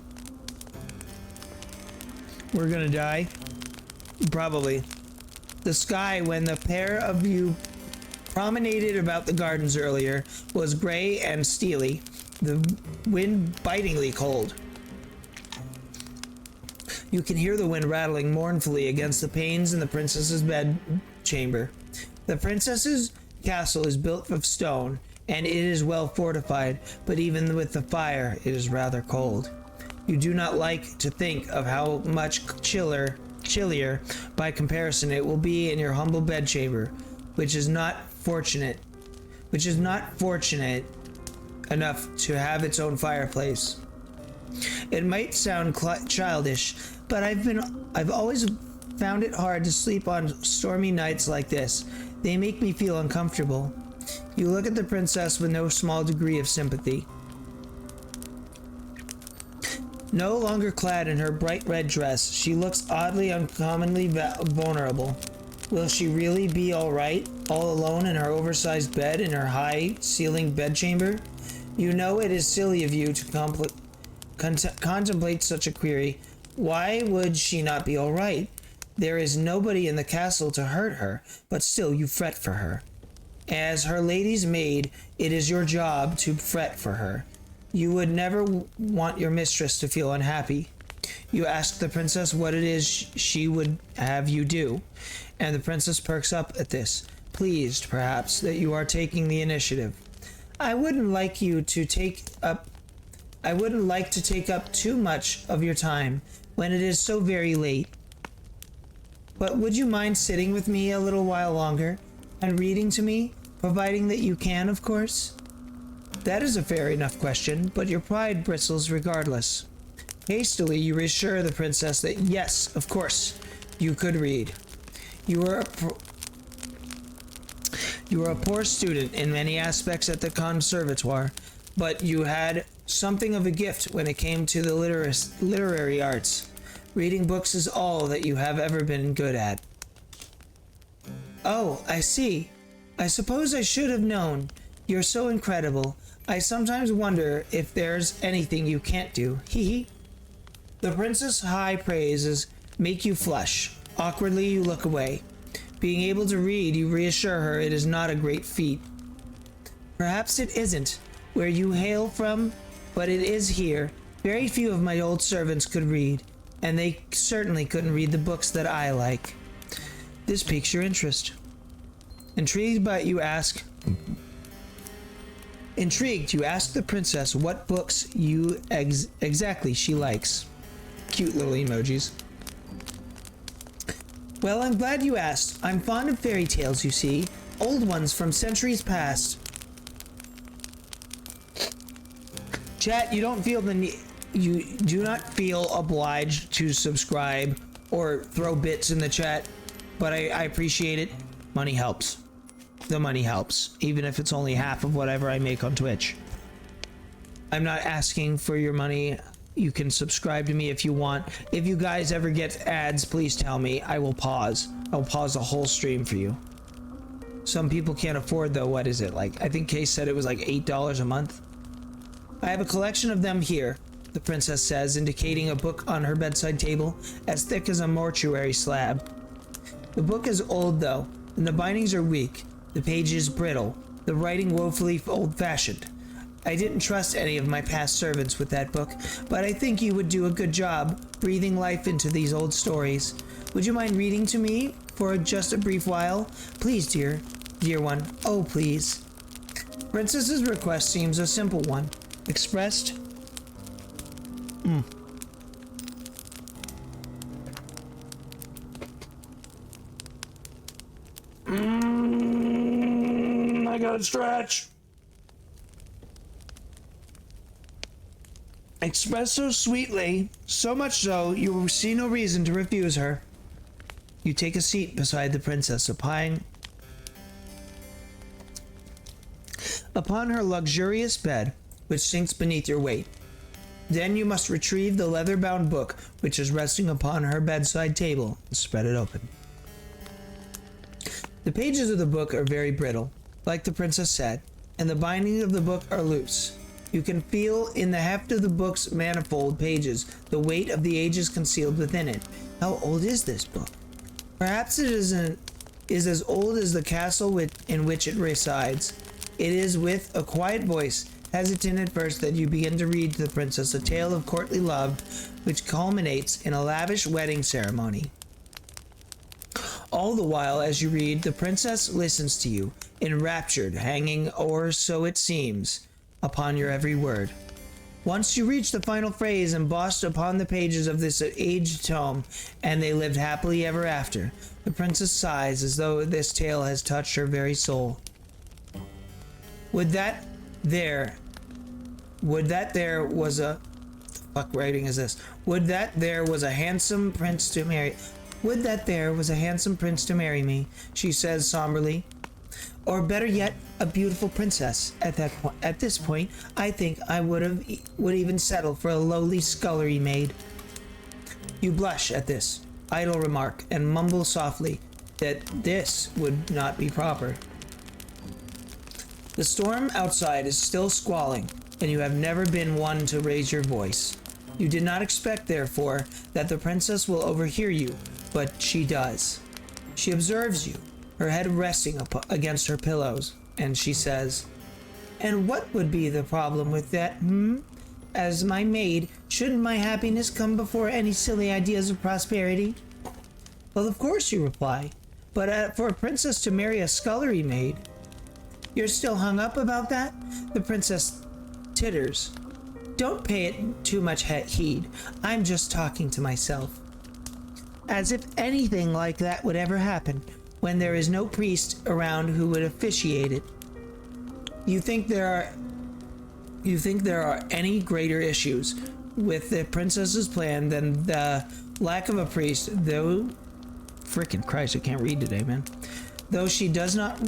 We're gonna die? Probably. The sky, when the pair of you promenaded about the gardens earlier, was gray and steely, the wind bitingly cold. You can hear the wind rattling mournfully against the panes in the princess's bed chamber. The princess's castle is built of stone, and it is well fortified, but even with the fire, it is rather cold. You do not like to think of how much chillier by comparison it will be in your humble bedchamber, which is not fortunate enough to have its own fireplace. It might sound childish, but I've always found it hard to sleep on stormy nights like this. They make me feel uncomfortable. You look at the princess with no small degree of sympathy. No longer clad in her bright red dress, she looks oddly uncommonly vulnerable. Will she really be all right, all alone in her oversized bed in her high-ceilinged bedchamber? You know it is silly of you to contemplate such a query. Why would she not be all right? There is nobody in the castle to hurt her, but still you fret for her. As her lady's maid, it is your job to fret for her. You would never want your mistress to feel unhappy. You ask the princess what it is she would have you do, and the princess perks up at this, pleased, perhaps, that you are taking the initiative. I wouldn't like to take up too much of your time when it is so very late. But would you mind sitting with me a little while longer and reading to me, providing that you can, of course? That is a fair enough question, but your pride bristles regardless. Hastily, you reassure the princess that yes, of course, you could read. You are a poor student in many aspects at the conservatoire, but you had something of a gift when it came to the literary arts. Reading books is all that you have ever been good at. Oh, I see. I suppose I should have known. You're so incredible. I sometimes wonder if there's anything you can't do. Hee hee. The princess' high praises make you flush. Awkwardly, you look away. Being able to read, you reassure her it is not a great feat. Perhaps it isn't where you hail from, but it is here. Very few of my old servants could read, and they certainly couldn't read the books that I like. This piques your interest. Intrigued, you ask the princess what books exactly she likes. Cute little emojis. Well, I'm glad you asked. I'm fond of fairy tales, you see. Old ones from centuries past. Chat, you do not feel obliged to subscribe or throw bits in the chat, but I appreciate it. Money helps. The money helps, even if it's only half of whatever I make on Twitch. I'm not asking for your money. You can subscribe to me if you want. If you guys ever get ads, please tell me. I will pause. I'll pause the whole stream for you. Some people can't afford though. What is it? Like, I think Case said it was like $8 a month. I have a collection of them here, the princess says, indicating a book on her bedside table, as thick as a mortuary slab. The book is old though, and the bindings are weak, the pages brittle, the writing woefully old-fashioned. I didn't trust any of my past servants with that book, but I think you would do a good job breathing life into these old stories. Would you mind reading to me for just a brief while? Please, dear one. Oh, please. Princess's request seems a simple one. Expressed. I gotta stretch. Expressed so sweetly, so much so you will see no reason to refuse her. You take a seat beside the princess upon her luxurious bed, which sinks beneath your weight. Then you must retrieve the leather-bound book which is resting upon her bedside table and spread it open. The pages of the book are very brittle, like the princess said, and the bindings of the book are loose. You can feel in the heft of the book's manifold pages the weight of the ages concealed within it. How old is this book? Perhaps it is as old as the castle in which it resides. It is with a quiet voice, hesitant at first, that you begin to read to the princess a tale of courtly love which culminates in a lavish wedding ceremony. All the while, as you read, the princess listens to you, enraptured, hanging, or so it seems, upon your every word. Once you reach the final phrase embossed upon the pages of this aged tome, and they lived happily ever after, the princess sighs as though this tale has touched her very soul. Would that there was a fuck writing is this? Would that there was a handsome prince to marry. Would that there was a handsome prince to marry me, she says somberly. Or better yet, a beautiful princess. At this point, I think I would even settle for a lowly scullery maid. You blush at this idle remark and mumble softly that this would not be proper. The storm outside is still squalling, and you have never been one to raise your voice. You did not expect, therefore, that the princess will overhear you, but she does. She observes you, her head resting against her pillows, and she says, "And what would be the problem with that, As my maid, shouldn't my happiness come before any silly ideas of prosperity?" "Well, of course," you reply, "but for a princess to marry a scullery maid..." "You're still hung up about that?" The princess titters. "Don't pay it too much heed. I'm just talking to myself." As if anything like that would ever happen when there is no priest around who would officiate it. You think there are any greater issues with the princess's plan than the lack of a priest, though... Frickin' Christ, I can't read today, man. Though she does not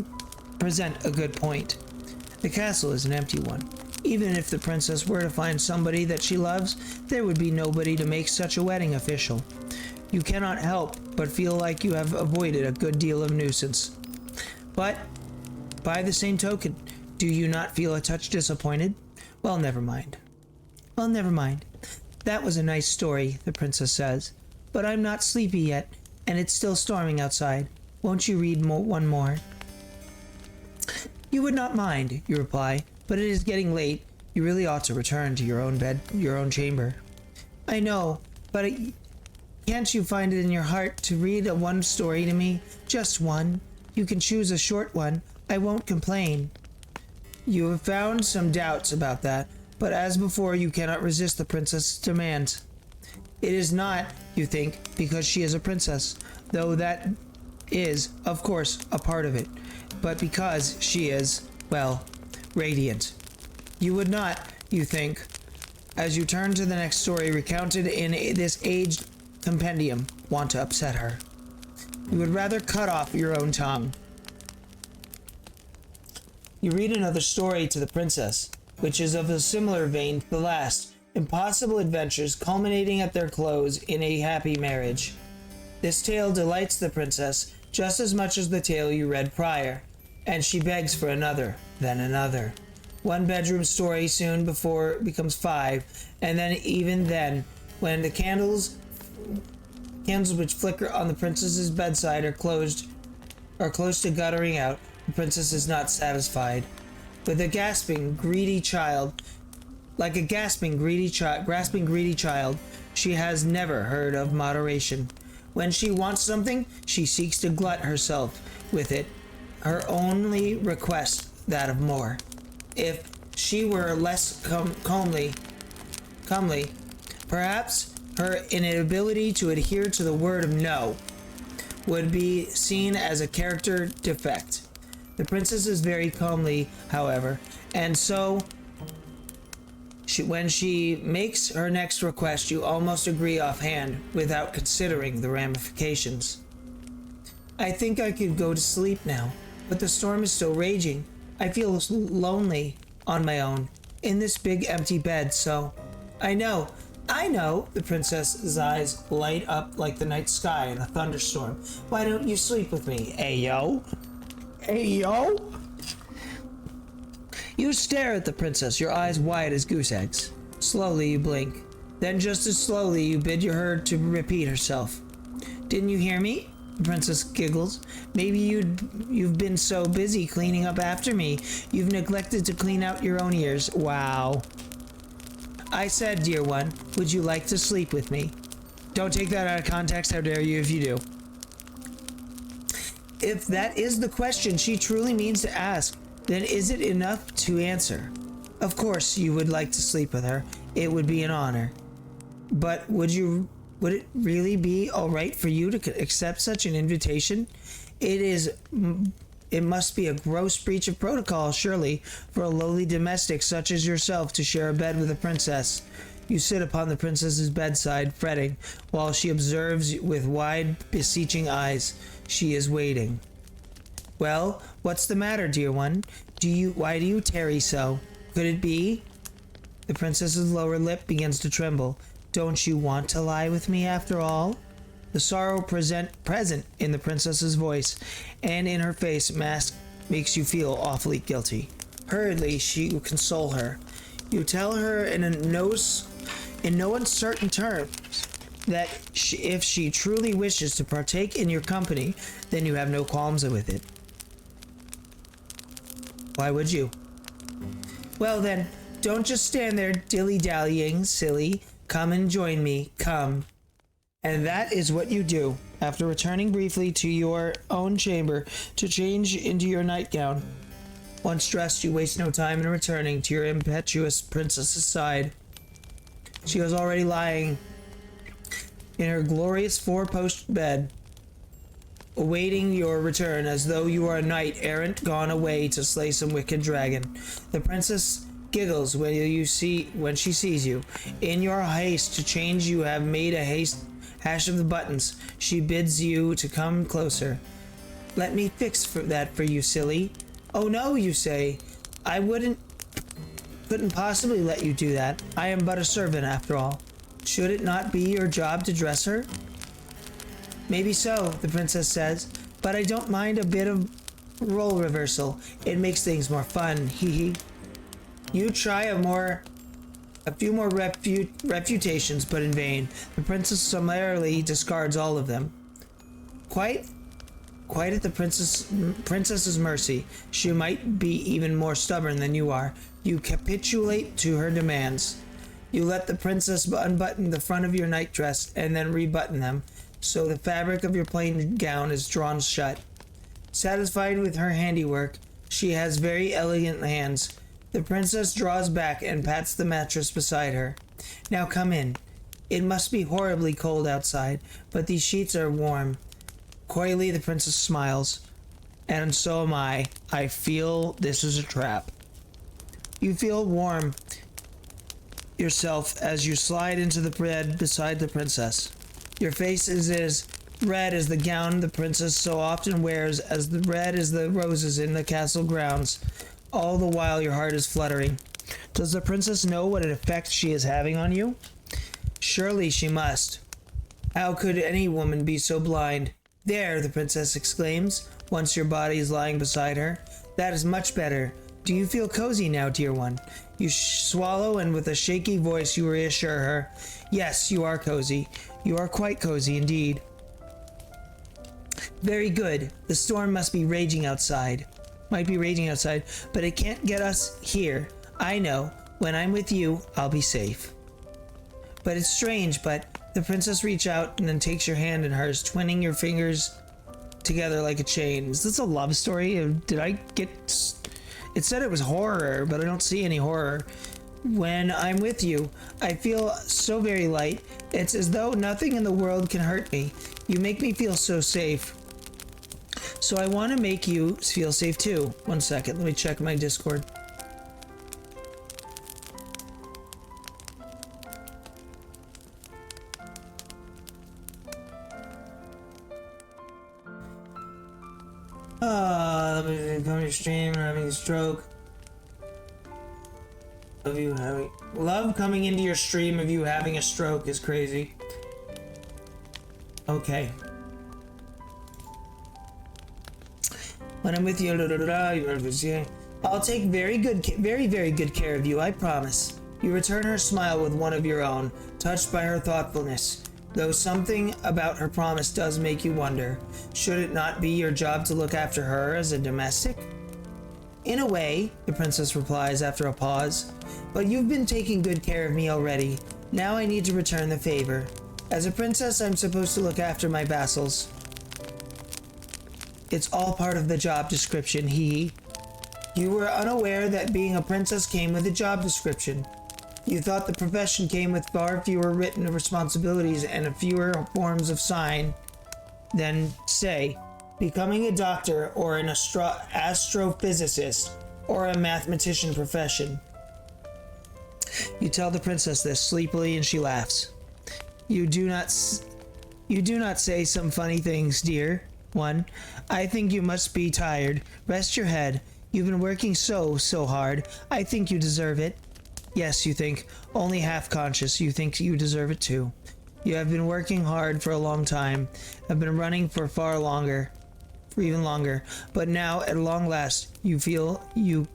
present a good point. The castle is an empty one. Even if the princess were to find somebody that she loves, there would be nobody to make such a wedding official. You cannot help but feel like you have avoided a good deal of nuisance. But, by the same token, do you not feel a touch disappointed? Well, never mind. That was a nice story, the princess says. But I'm not sleepy yet, and it's still storming outside. Won't you read one more? You would not mind, you reply, but it is getting late. You really ought to return to your own bed, your own chamber. I know, but can't you find it in your heart to read one story to me? Just one. You can choose a short one. I won't complain. You have found some doubts about that, but as before, you cannot resist the princess's demands. It is not, you think, because she is a princess, though that is, of course, a part of it, but because she is, well, radiant. You would not, you think, as you turn to the next story recounted in this aged compendium, want to upset her. You would rather cut off your own tongue. You read another story to the princess, which is of a similar vein to the last. Impossible adventures culminating at their close in a happy marriage. This tale delights the princess just as much as the tale you read prior, and she begs for another, then another. One bedroom story soon before it becomes 5, and then even then, when the candles which flicker on the princess's bedside are close to guttering out, the princess is not satisfied. With a grasping, greedy child, she has never heard of moderation. When she wants something, she seeks to glut herself with it. Her only request that of more. If she were less comely, perhaps her inability to adhere to the word of no would be seen as a character defect. The princess is very comely, however, and so when she makes her next request, you almost agree offhand without considering the ramifications. I think I could go to sleep now, but the storm is still raging. I feel lonely on my own, in this big empty bed, so... I know, the princess's eyes light up like the night sky in a thunderstorm. Why don't you sleep with me, Ayo? Ayo? You stare at the princess, your eyes wide as goose eggs. Slowly you blink. Then just as slowly you bid her to repeat herself. Didn't you hear me? The princess giggles. Maybe you've been so busy cleaning up after me, you've neglected to clean out your own ears. Wow. I said, dear one, would you like to sleep with me? Don't take that out of context, how dare you if you do. If that is the question she truly means to ask, then is it enough to answer? Of course you would like to sleep with her. It would be an honor. But would it really be all right for you to accept such an invitation? It must be a gross breach of protocol, surely, for a lowly domestic such as yourself to share a bed with a princess. You sit upon the princess's bedside, fretting, while she observes with wide, beseeching eyes. She is waiting. Well, what's the matter, dear one? Why do you tarry so? Could it be? The princess's lower lip begins to tremble. Don't you want to lie with me after all? The sorrow present in the princess's voice and in her face mask makes you feel awfully guilty. Hurriedly, you console her. You tell her in no uncertain terms that if she truly wishes to partake in your company, then you have no qualms with it. Why would you? Well then, don't just stand there dilly-dallying, silly. Come and join me, come. And that is what you do, after returning briefly to your own chamber to change into your nightgown. Once dressed, you waste no time in returning to your impetuous princess's side. She was already lying in her glorious 4-post bed, awaiting your return as though you are a knight errant gone away to slay some wicked dragon. The princess giggles when she sees you. In your haste to change, you have made a hash of the buttons. She bids you to come closer. Let me fix that for you, silly. Oh no, you say. I couldn't possibly let you do that. I am but a servant after all. Should it not be your job to dress her? Maybe so, the princess says, but I don't mind a bit of role reversal. It makes things more fun, hee hee. You try a few more refutations, but in vain. The princess summarily discards all of them. Quite at the princess's mercy, she might be even more stubborn than you are. You capitulate to her demands. You let the princess unbutton the front of your nightdress and then rebutton them, so the fabric of your plain gown is drawn shut. Satisfied with her handiwork, she has very elegant hands. The princess draws back and pats the mattress beside her. Now come in. It must be horribly cold outside, but these sheets are warm. Coyly, the princess smiles. And so am I. I feel this is a trap. You feel warm yourself as you slide into the bed beside the princess. Your face is as red as the gown the princess so often wears, as red as the roses in the castle grounds. All the while your heart is fluttering. Does the princess know what an effect she is having on you? Surely she must. How could any woman be so blind? There, the princess exclaims, once your body is lying beside her. That is much better. Do you feel cozy now, dear one? You swallow, and with a shaky voice you reassure her. Yes, you are cozy. You are quite cozy indeed. Very good. The storm must be raging outside. Might be raging outside, but it can't get us here. I know. When I'm with you, I'll be safe. But it's strange, but the princess reaches out and then takes your hand in hers, twinning your fingers together like a chain. Is this a love story? Did I get... It said it was horror, but I don't see any horror. When I'm with you, I feel so very light. It's as though nothing in the world can hurt me. You make me feel so safe. So I want to make you feel safe too. One second, let me check my Discord. Let me come to your stream or having a stroke. Of you having love coming into your stream of you having a stroke is crazy. Okay. When I'm with you, I'll take very good care of you, I promise. You return her smile with one of your own, touched by her thoughtfulness. Though something about her promise does make you wonder, should it not be your job to look after her as a domestic? In a way, the princess replies after a pause, but you've been taking good care of me already. Now I need to return the favor. As a princess, I'm supposed to look after my vassals. It's all part of the job description, hee. You were unaware that being a princess came with a job description. You thought the profession came with far fewer written responsibilities and fewer forms of sign than, say, becoming a doctor or an astrophysicist or a mathematician profession. You tell the princess this sleepily and she laughs. You do not say some funny things, dear one. I think you must be tired. Rest your head. You've been working so hard. I think you deserve it. Yes, you think. Only half conscious. You think you deserve it too. You have been working hard for a long time. Have been running for even longer. But now, at long last, you feel you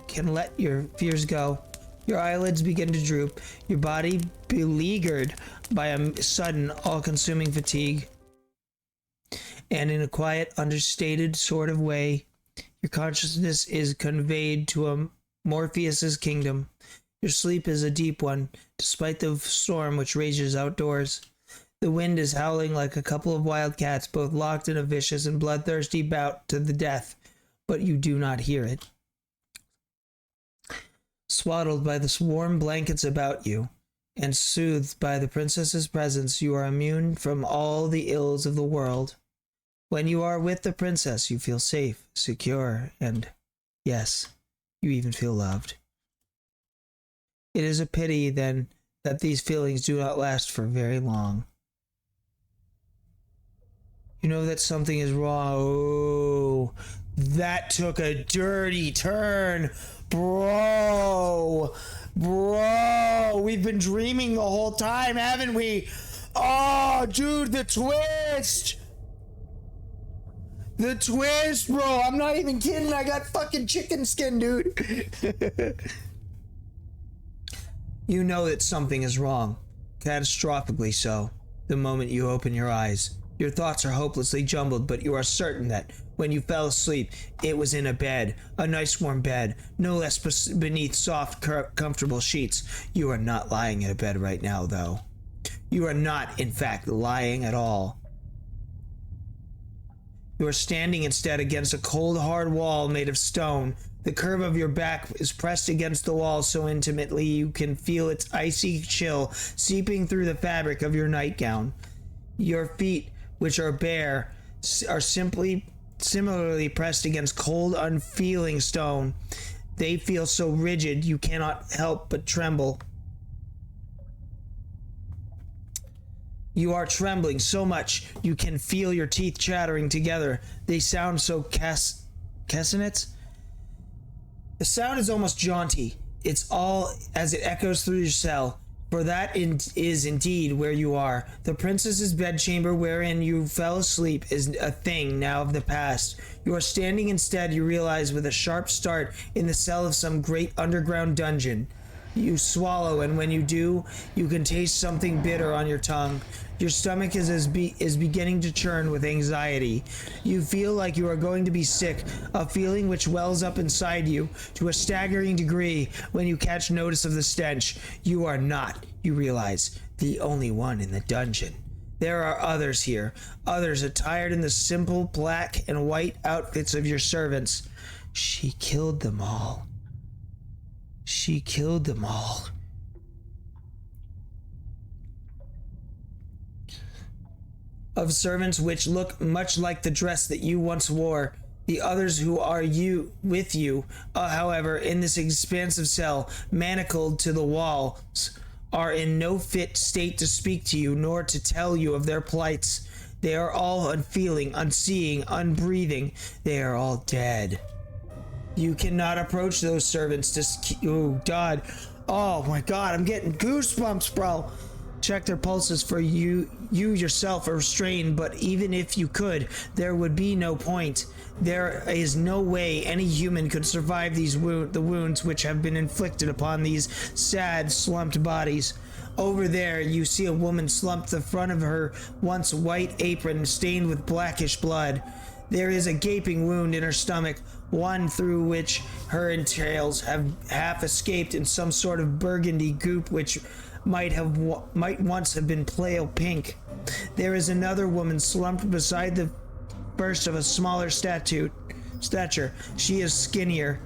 can let your fears go. Your eyelids begin to droop. Your body beleaguered by a sudden, all-consuming fatigue. And in a quiet, understated sort of way, your consciousness is conveyed to Morpheus's kingdom. Your sleep is a deep one, despite the storm which rages outdoors. The wind is howling like a couple of wild cats, both locked in a vicious and bloodthirsty bout to the death, but you do not hear it. Swaddled by the warm blankets about you, and soothed by the princess's presence, you are immune from all the ills of the world. When you are with the princess, you feel safe, secure, and, yes, you even feel loved. It is a pity, then, that these feelings do not last for very long. You know that something is wrong. Oh, that took a dirty turn. Bro, we've been dreaming the whole time, haven't we? Oh, dude, the twist. The twist, bro. I'm not even kidding. I got fucking chicken skin, dude. You know that something is wrong, catastrophically so, the moment you open your eyes. Your thoughts are hopelessly jumbled, but you are certain that when you fell asleep, it was in a bed, a nice warm bed, no less beneath soft, comfortable sheets. You are not lying in a bed right now, though. You are not, in fact, lying at all. You are standing instead against a cold, hard wall made of stone. The curve of your back is pressed against the wall so intimately you can feel its icy chill seeping through the fabric of your nightgown. Your feet, which are bare, are similarly pressed against cold, unfeeling stone. They feel so rigid you cannot help but tremble. You are trembling so much you can feel your teeth chattering together. They sound so cassonant. The sound is almost jaunty. It's all as it echoes through your cell. For that is indeed where you are. The princess's bedchamber wherein you fell asleep is a thing now of the past. You are standing instead, you realize, with a sharp start in the cell of some great underground dungeon. You swallow, and when you do, you can taste something bitter on your tongue. Your stomach is beginning to churn with anxiety. You feel like you are going to be sick, a feeling which wells up inside you to a staggering degree when you catch notice of the stench. You are not, you realize, the only one in the dungeon. There are others here, others attired in the simple black and white outfits of your servants. She killed them all. She killed them all. Of servants which look much like the dress that you once wore. The others who are with you, however, in this expansive cell, manacled to the walls, are in no fit state to speak to you, nor to tell you of their plights. They are all unfeeling, unseeing, unbreathing. They are all dead. You cannot approach those servants oh God. Oh my God, I'm getting goosebumps, bro. Check their pulses, for you yourself are restrained, but even if you could, there would be no point. There is no way any human could survive the wounds which have been inflicted upon these sad, slumped bodies. Over there, you see a woman slumped the front of her once white apron stained with blackish blood. There is a gaping wound in her stomach, one through which her entrails have half escaped in some sort of burgundy goop which might once have been pale pink. There is another woman slumped beside the first of a smaller stature. She is skinnier.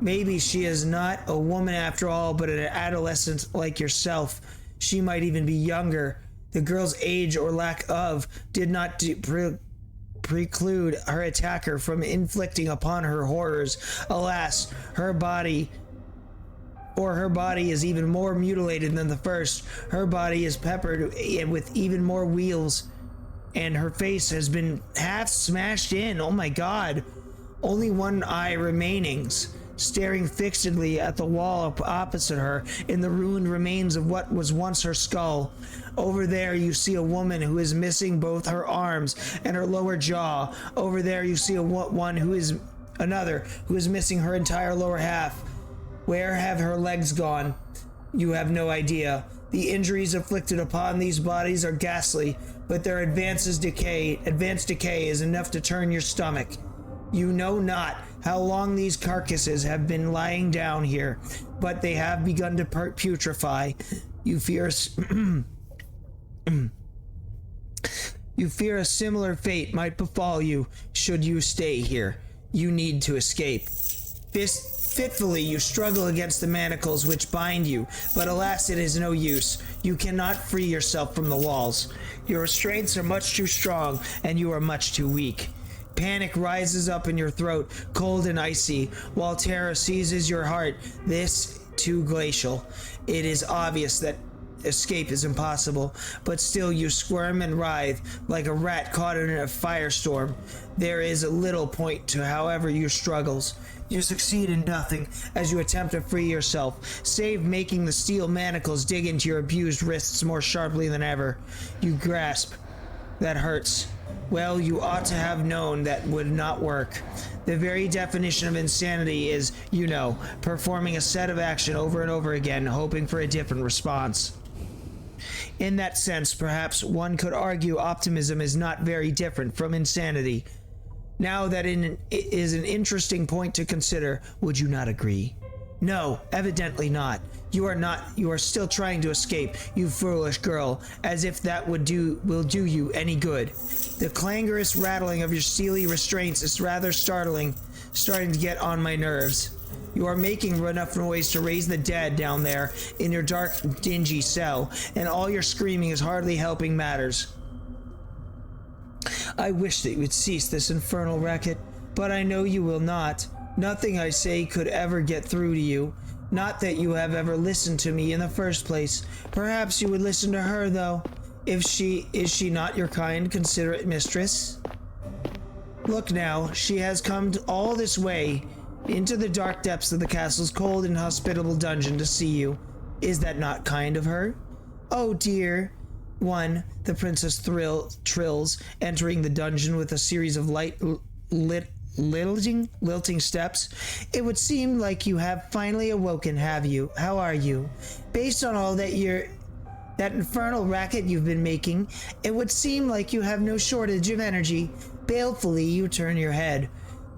Maybe she is not a woman after all, but an adolescent like yourself. She might even be younger. The girl's age or lack of did not preclude her attacker from inflicting upon her horrors. Alas, her body is even more mutilated than the first. Her body is peppered with even more wheals, and her face has been half smashed in. Oh my God. Only one eye remaining, staring fixedly at the wall opposite her in the ruined remains of what was once her skull. Over there you see a woman who is missing both her arms and her lower jaw. Over there you see another who is missing her entire lower half. Where have her legs gone? You have no idea. The injuries inflicted upon these bodies are ghastly, but their advanced decay is enough to turn your stomach. You know not how long these carcasses have been lying down here, but they have begun to putrefy. You fear a similar fate might befall you should you stay here. You need to escape. Fitfully, you struggle against the manacles which bind you, but alas, it is no use. You cannot free yourself from the walls. Your restraints are much too strong, and you are much too weak. Panic rises up in your throat, cold and icy, while terror seizes your heart, this too glacial. It is obvious that escape is impossible, but still you squirm and writhe like a rat caught in a firestorm. There is a little point to however your struggles. You succeed in nothing as you attempt to free yourself, save making the steel manacles dig into your abused wrists more sharply than ever. You grasp. That hurts. Well, you ought to have known that would not work. The very definition of insanity is, performing a set of action over and over again, hoping for a different response. In that sense, perhaps one could argue optimism is not very different from insanity. Now that is an interesting point to consider, would you not agree? No, evidently not. You are still trying to escape, you foolish girl, as if that will do you any good. The clangorous rattling of your steely restraints is rather starting to get on my nerves. You are making enough noise to raise the dead down there in your dark, dingy cell, and all your screaming is hardly helping matters. I wish that you would cease this infernal racket, but I know you will not. Nothing I say could ever get through to you. Not that you have ever listened to me in the first place. Perhaps you would listen to her, though. Is she not your kind, considerate mistress? Look now, she has come all this way, into the dark depths of the castle's cold and hospitable dungeon to see you. Is that not kind of her? Oh dear one, the princess trills, entering the dungeon with a series of lilting steps. It would seem like you have finally awoken, have you? How are you? Based on all that infernal racket you've been making, it would seem like you have no shortage of energy. Balefully, you turn your head,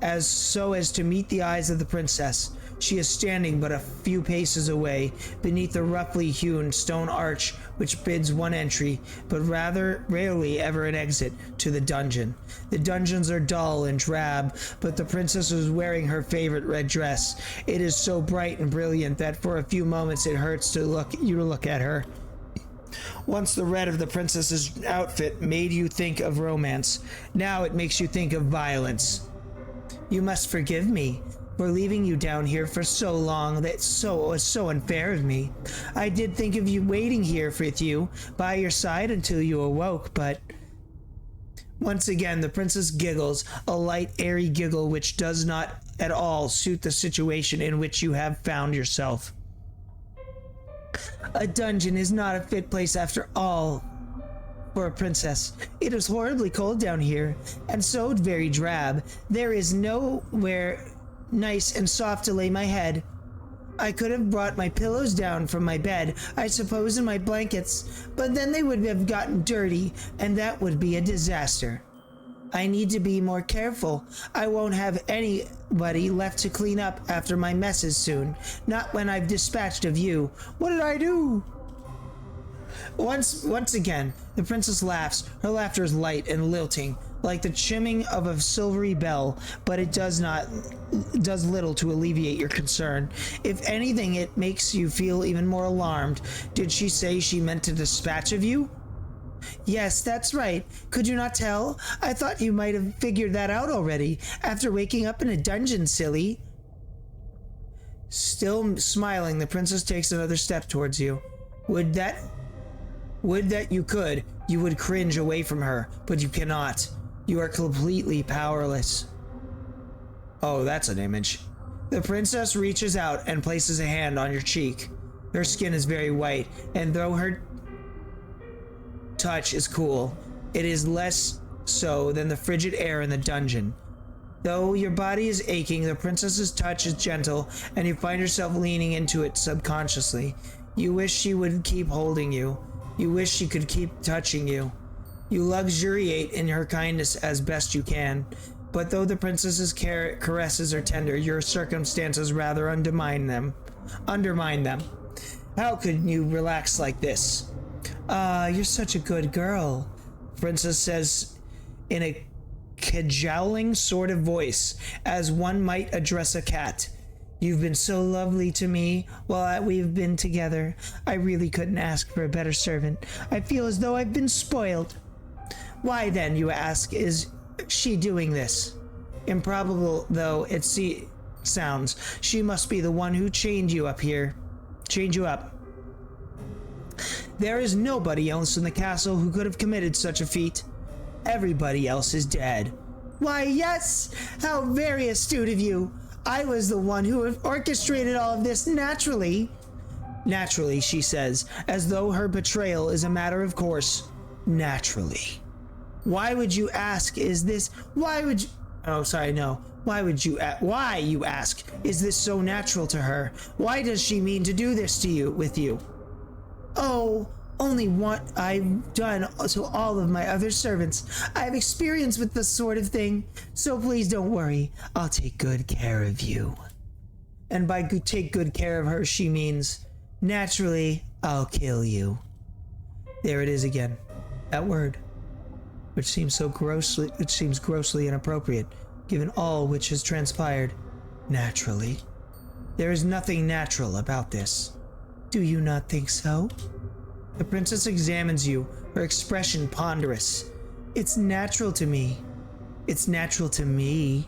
as to meet the eyes of the princess. She is standing but a few paces away, beneath the roughly hewn stone arch which bids one entry, but rather rarely ever an exit, to the dungeon. The dungeons are dull and drab, but the princess is wearing her favorite red dress. It is so bright and brilliant that for a few moments it hurts to look at her. Once the red of the princess's outfit made you think of romance. Now it makes you think of violence. You must forgive me for leaving you down here for so long. That was so unfair of me. I did think of you waiting here with you by your side until you awoke, but... Once again, the princess giggles, a light, airy giggle which does not at all suit the situation in which you have found yourself. A dungeon is not a fit place after all for a princess. It is horribly cold down here, and so very drab. There is nowhere nice and soft to lay my head. I could have brought my pillows down from my bed, I suppose, and my blankets, but then they would have gotten dirty, and that would be a disaster. I need to be more careful. I won't have anybody left to clean up after my messes soon. Not when I've dispatched of you. What did I do? Once again, the princess laughs. Her laughter is light and lilting, like the chiming of a silvery bell, but it does little to alleviate your concern. If anything, it makes you feel even more alarmed. Did she say she meant to dispatch of you? Yes, that's right. Could you not tell? I thought you might have figured that out already, after waking up in a dungeon, silly. Still smiling, the princess takes another step towards you. Would that you could. You would cringe away from her, but you cannot. You are completely powerless. Oh, that's an image. The princess reaches out and places a hand on your cheek. Her skin is very white, and though her touch is cool, it is less so than the frigid air in the dungeon. Though your body is aching, the princess's touch is gentle, and you find yourself leaning into it subconsciously. You wish she would keep holding you. You wish she could keep touching you. You luxuriate in her kindness as best you can, but though the princess's caresses are tender, your circumstances rather undermine them. How could you relax like this? You're such a good girl, Princess says in a cajoling sort of voice, as one might address a cat. You've been so lovely to me while we've been together. I really couldn't ask for a better servant. I feel as though I've been spoiled. Why then, you ask, is she doing this? Improbable though it sounds, she must be the one who chained you up. There is nobody else in the castle who could have committed such a feat. Everybody else is dead. Why, yes! How very astute of you! I was the one who orchestrated all of this naturally. Naturally, she says, as though her betrayal is a matter of course. Naturally. Why would you ask, why, you ask, is this so natural to her? Why does she mean to do this with you? Oh, only what I've done to all of my other servants. I have experience with this sort of thing, so please don't worry. I'll take good care of you. And by take good care of her, she means, naturally, I'll kill you. There it is again, that word, which seems grossly inappropriate, given all which has transpired. Naturally. There is nothing natural about this. Do you not think so? The princess examines you, her expression ponderous. It's natural to me. It's natural to me.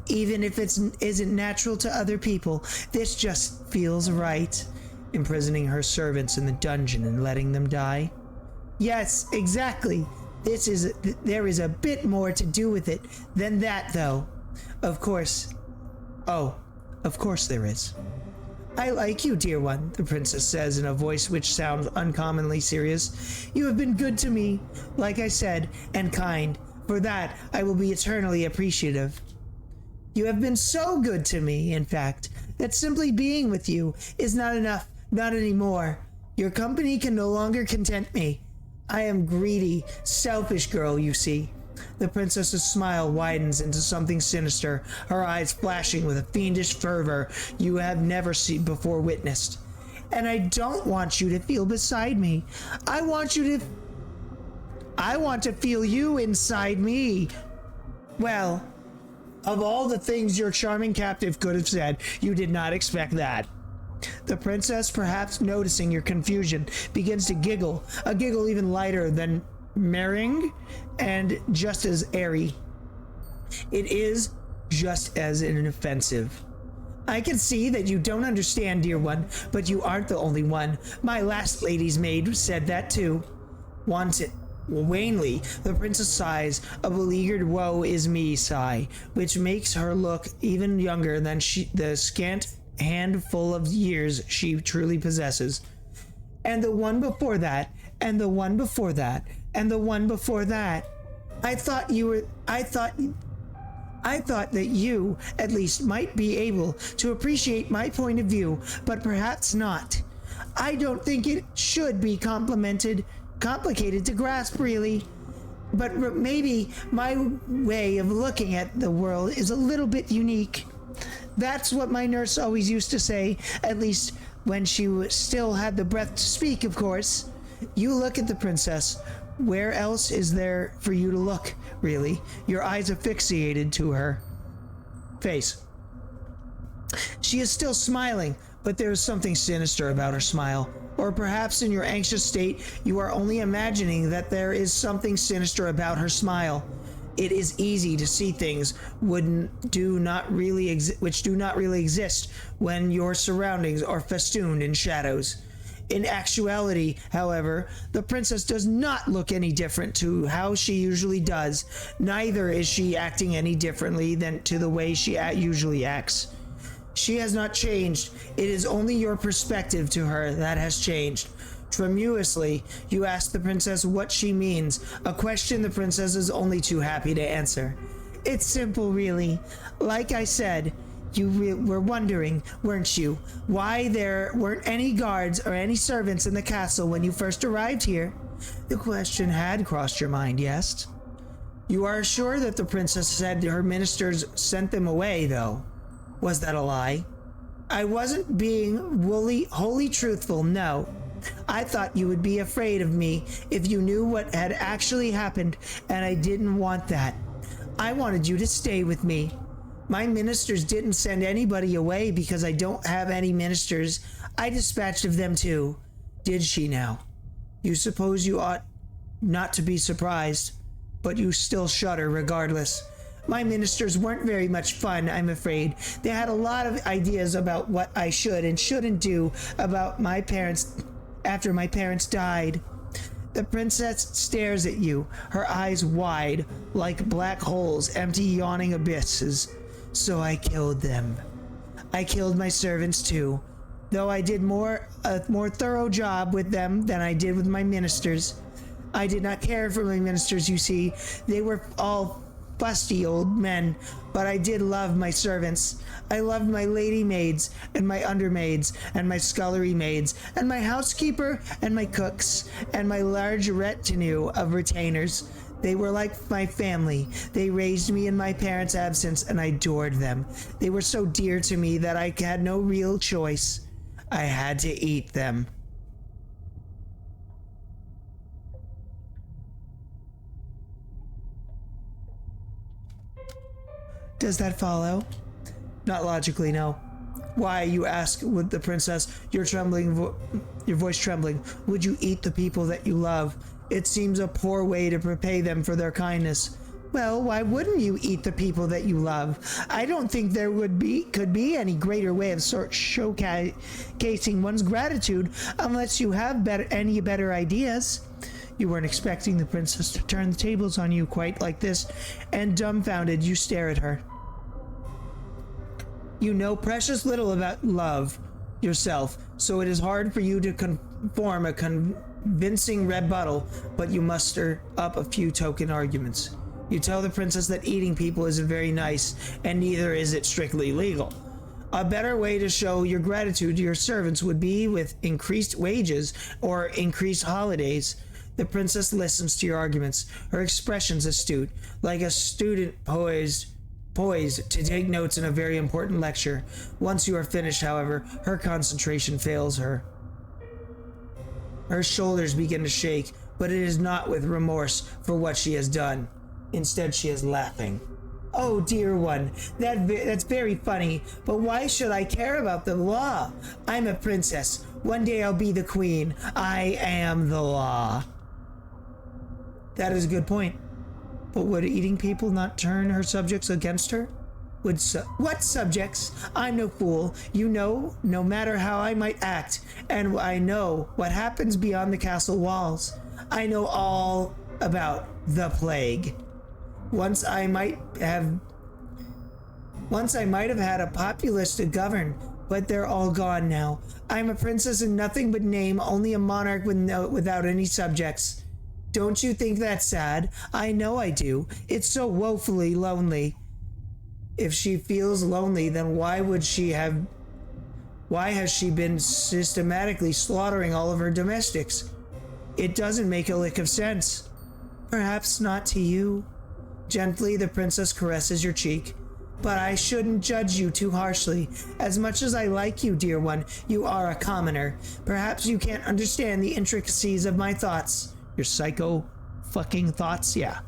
Even if it isn't natural to other people, this just feels right. Imprisoning her servants in the dungeon and letting them die? Yes, exactly. There is a bit more to do with it than that, though. Of course. Oh, Of course there is. I like you, dear one, the princess says in a voice which sounds uncommonly serious. You have been good to me, like I said, and kind. For that, I will be eternally appreciative. You have been so good to me, in fact, that simply being with you is not enough, not anymore. Your company can no longer content me. I am greedy, selfish girl, you see. The princess's smile widens into something sinister, her eyes flashing with a fiendish fervor you have never seen before witnessed. And I don't want you to feel beside me. I want to feel you inside me. Well, of all the things your charming captive could have said, you did not expect that. The princess, perhaps noticing your confusion, begins to giggle, a giggle even lighter than merring and just as airy. It is just as inoffensive. I can see that you don't understand, dear one, but you aren't the only one. My last lady's maid said that too. Wanly, the princess sighs, a beleaguered woe is me sigh, which makes her look even younger than the scant handful of years she truly possesses. And the one before that, and the one before that, and the one before that. I thought that you, at least, might be able to appreciate my point of view, but perhaps not. I don't think it should be complicated to grasp, really. But maybe my way of looking at the world is a little bit unique. That's what my nurse always used to say, at least when she still had the breath to speak, of course. You look at the princess. Where else is there for you to look, really? Your eyes asphyxiated to her face. She is still smiling, but there is something sinister about her smile. Or perhaps in your anxious state, you are only imagining that there is something sinister about her smile. It is easy to see things which do not really exist when your surroundings are festooned in shadows. In actuality, however, the princess does not look any different to how she usually does. Neither is she acting any differently than to the way she usually acts. She has not changed. It is only your perspective to her that has changed. Tremulously, you ask the princess what she means, a question the princess is only too happy to answer. It's simple, really. Like I said, you were wondering, weren't you, why there weren't any guards or any servants in the castle when you first arrived here? The question had crossed your mind, yes? You are sure that the princess said her ministers sent them away, though? Was that a lie? I wasn't being wholly truthful, no. I thought you would be afraid of me if you knew what had actually happened, and I didn't want that. I wanted you to stay with me. My ministers didn't send anybody away because I don't have any ministers. I dispatched of them too. Did she now? You suppose you ought not to be surprised, but you still shudder regardless. My ministers weren't very much fun, I'm afraid. They had a lot of ideas about what I should and shouldn't do about my parents after my parents died. The princess stares at you, her eyes wide, like black holes, empty yawning abysses. So I killed them. I killed my servants too, though I did a more thorough job with them than I did with my ministers. I did not care for my ministers, you see. They were all fusty old men, but I did love my servants. I loved my lady maids, and my undermaids, and my scullery maids, and my housekeeper, and my cooks, and my large retinue of retainers. They were like my family. They raised me in my parents' absence, and I adored them. They were so dear to me that I had no real choice. I had to eat them. Does that follow? Not logically, no. Why, you ask, with the princess, your voice trembling, would you eat the people that you love? It seems a poor way to repay them for their kindness. Well, why wouldn't you eat the people that you love? I don't think there could be any greater way of showcasing one's gratitude unless you have any better ideas. You weren't expecting the princess to turn the tables on you quite like this, and dumbfounded, you stare at her. You know precious little about love yourself, so it is hard for you to form a convincing rebuttal, but you muster up a few token arguments. You tell the princess that eating people isn't very nice, and neither is it strictly legal. A better way to show your gratitude to your servants would be with increased wages or increased holidays. The princess listens to your arguments, her expressions astute, like a student poised to take notes in a very important lecture. Once you are finished, however, her concentration fails her. Her shoulders begin to shake, but it is not with remorse for what she has done. Instead, she is laughing. Oh, dear one, that's very funny, but why should I care about the law? I'm a princess. One day I'll be the queen. I am the law. That is a good point. But would eating people not turn her subjects against her? What subjects? I'm no fool. You know, no matter how I might act, and I know what happens beyond the castle walls. I know all about the plague. Once I might have had a populace to govern, but they're all gone now. I'm a princess in nothing but name, only a monarch without any subjects. Don't you think that's sad? I know I do. It's so woefully lonely. If she feels lonely, then why has she been systematically slaughtering all of her domestics? It doesn't make a lick of sense. Perhaps not to you. Gently, the princess caresses your cheek. But I shouldn't judge you too harshly. As much as I like you, dear one, you are a commoner. Perhaps you can't understand the intricacies of my thoughts. Your psycho fucking thoughts? Yeah.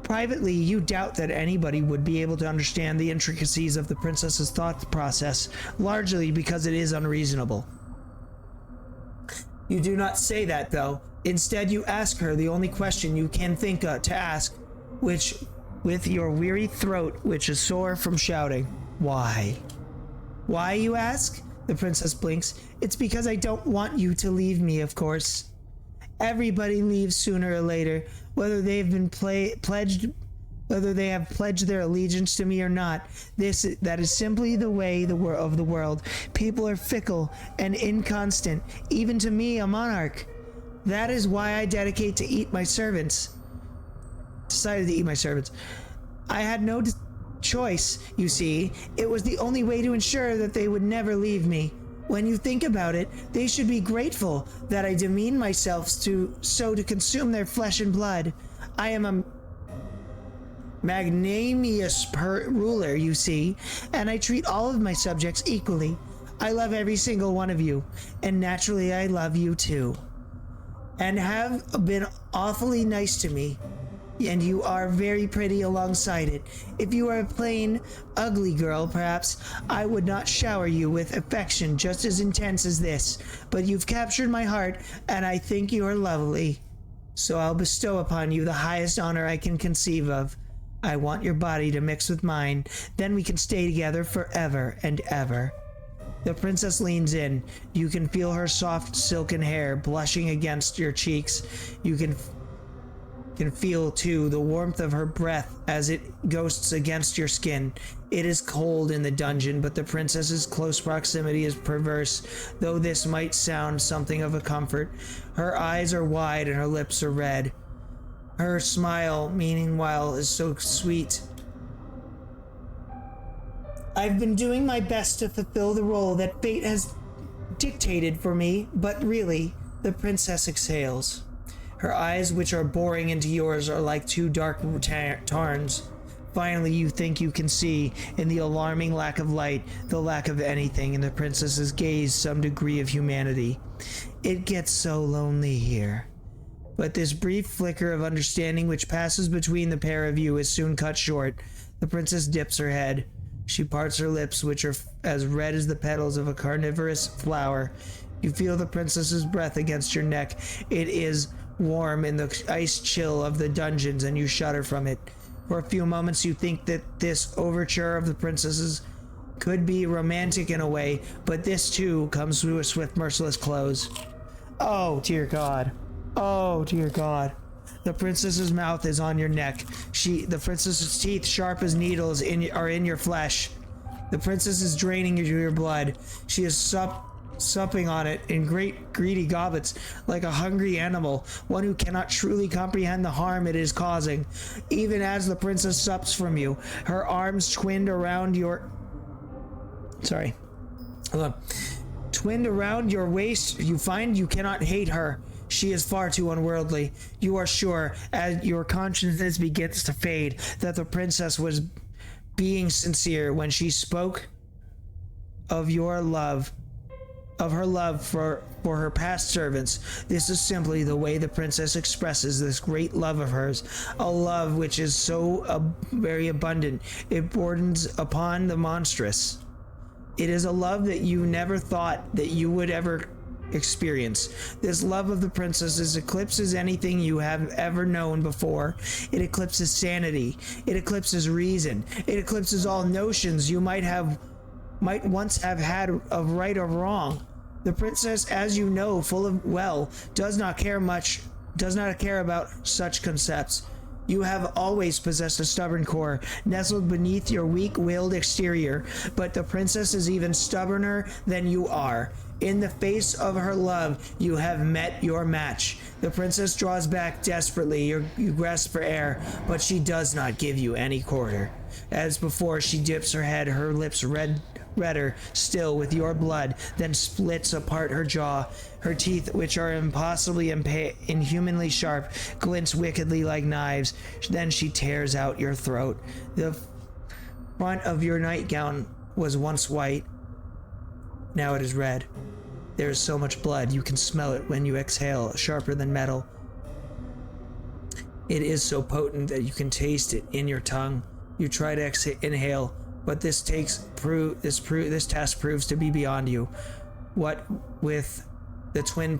Privately, you doubt that anybody would be able to understand the intricacies of the princess's thought process, largely because it is unreasonable. You do not say that, though. Instead, you ask her the only question you can think to ask, which, with your weary throat, which is sore from shouting. Why? Why, you ask? The princess blinks. It's because I don't want you to leave me, of course. Everybody leaves sooner or later, whether they have pledged their allegiance to me or not. That is simply the way of the world. People are fickle and inconstant, even to me, a monarch. That is why I decided to eat my servants. I had no choice, you see. It was the only way to ensure that they would never leave me. When you think about it, they should be grateful that I demean myself to consume their flesh and blood. I am a magnanimous ruler, you see, and I treat all of my subjects equally. I love every single one of you, and naturally I love you too. And have been awfully nice to me. And you are very pretty alongside it. If you were a plain, ugly girl, perhaps I would not shower you with affection just as intense as this. But you've captured my heart, and I think you are lovely. So I'll bestow upon you the highest honor I can conceive of. I want your body to mix with mine. Then we can stay together forever and ever. The princess leans in. You can feel her soft silken hair blushing against your cheeks. You can feel, too, the warmth of her breath as it ghosts against your skin. It is cold in the dungeon, but the princess's close proximity is perverse, though this might sound something of a comfort. Her eyes are wide and her lips are red. Her smile, meanwhile, is so sweet. I've been doing my best to fulfill the role that fate has dictated for me, but really, the princess exhales. Her eyes, which are boring into yours, are like two dark tarns. Finally, you think you can see, in the alarming lack of light, the lack of anything in the princess's gaze, some degree of humanity. It gets so lonely here. But this brief flicker of understanding which passes between the pair of you is soon cut short. The princess dips her head. She parts her lips, which are as red as the petals of a carnivorous flower. You feel the princess's breath against your neck. It is warm in the ice chill of the dungeons, and you shudder from it. For a few moments you think that this overture of the princess's could be romantic in a way, but this too comes to a swift, merciless close. Oh, dear God. Oh, dear God. The princess's mouth is on your neck. The princess's teeth, sharp as needles, are in your flesh. The princess is draining your blood. She is supping on it in great greedy goblets, like a hungry animal, one who cannot truly comprehend the harm it is causing. Even as the princess sups from you, her arms twinned around your... Sorry. Hold on. Twinned around your waist, you find you cannot hate her. She is far too unworldly. You are sure, as your consciousness begins to fade, that the princess was being sincere when she spoke of your love, of her love for her past servants. This is simply the way the princess expresses this great love of hers, a love which is so very abundant, it borders upon the monstrous. It is a love that you never thought that you would ever experience. This love of the princesses eclipses anything you have ever known before. It eclipses sanity. It eclipses reason. It eclipses all notions you might once have had of right or wrong. The princess, as you know full of well, does not care about such concepts. You have always possessed a stubborn core, nestled beneath your weak-willed exterior, but the princess is even stubborner than you are. In the face of her love, you have met your match. The princess draws back desperately. You grasp for air, but she does not give you any quarter. As before, she dips her head, her lips redder still with your blood, then splits apart her jaw. Her teeth, which are impossibly inhumanly sharp, glints wickedly like knives. Then she tears out your throat. The front of your nightgown was once white. Now it is red. There is so much blood, you can smell it when you exhale, sharper than metal. It is so potent that you can taste it in your tongue. You try to inhale, but this task proves to be beyond you. What with the twin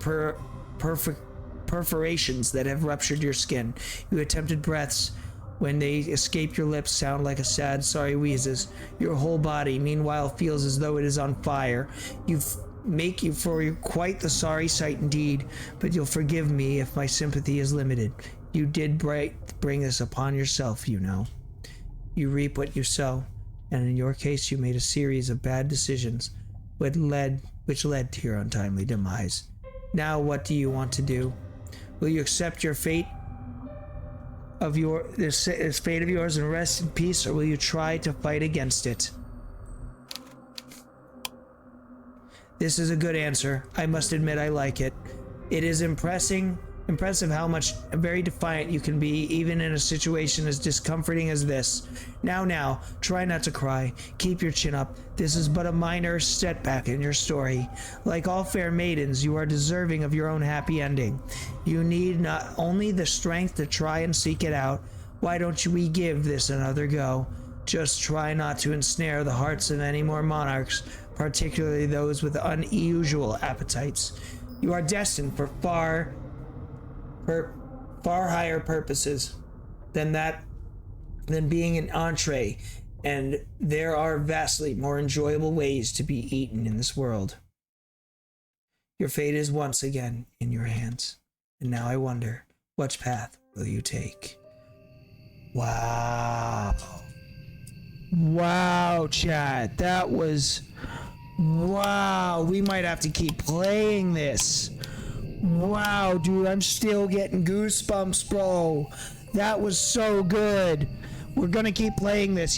perforations that have ruptured your skin, you attempted breaths. When they escape your lips, sound like a sad, sorry wheezes. Your whole body, meanwhile, feels as though it is on fire. Make you for quite the sorry sight indeed, but you'll forgive me if my sympathy is limited. You did bring this upon yourself, you know. You reap what you sow, and in your case, you made a series of bad decisions, which led to your untimely demise. Now, what do you want to do? Will you accept your fate? This fate of yours and rest in peace, or will you try to fight against it? This is a good answer. I must admit I like it. It is impressive how much very defiant you can be, even in a situation as discomforting as this. Now, try not to cry. Keep your chin up. This is but a minor setback in your story. Like all fair maidens, you are deserving of your own happy ending. You need not only the strength to try and seek it out. Why don't we give this another go? Just try not to ensnare the hearts of any more monarchs, particularly those with unusual appetites. You are destined for far higher purposes than being an entree, and there are vastly more enjoyable ways to be eaten in this world. Your fate is once again in your hands, and now I wonder, which path will you take? Wow, chat, that was... Wow, we might have to keep playing this. Wow, dude, I'm still getting goosebumps, bro. That was so good. We're gonna keep playing this.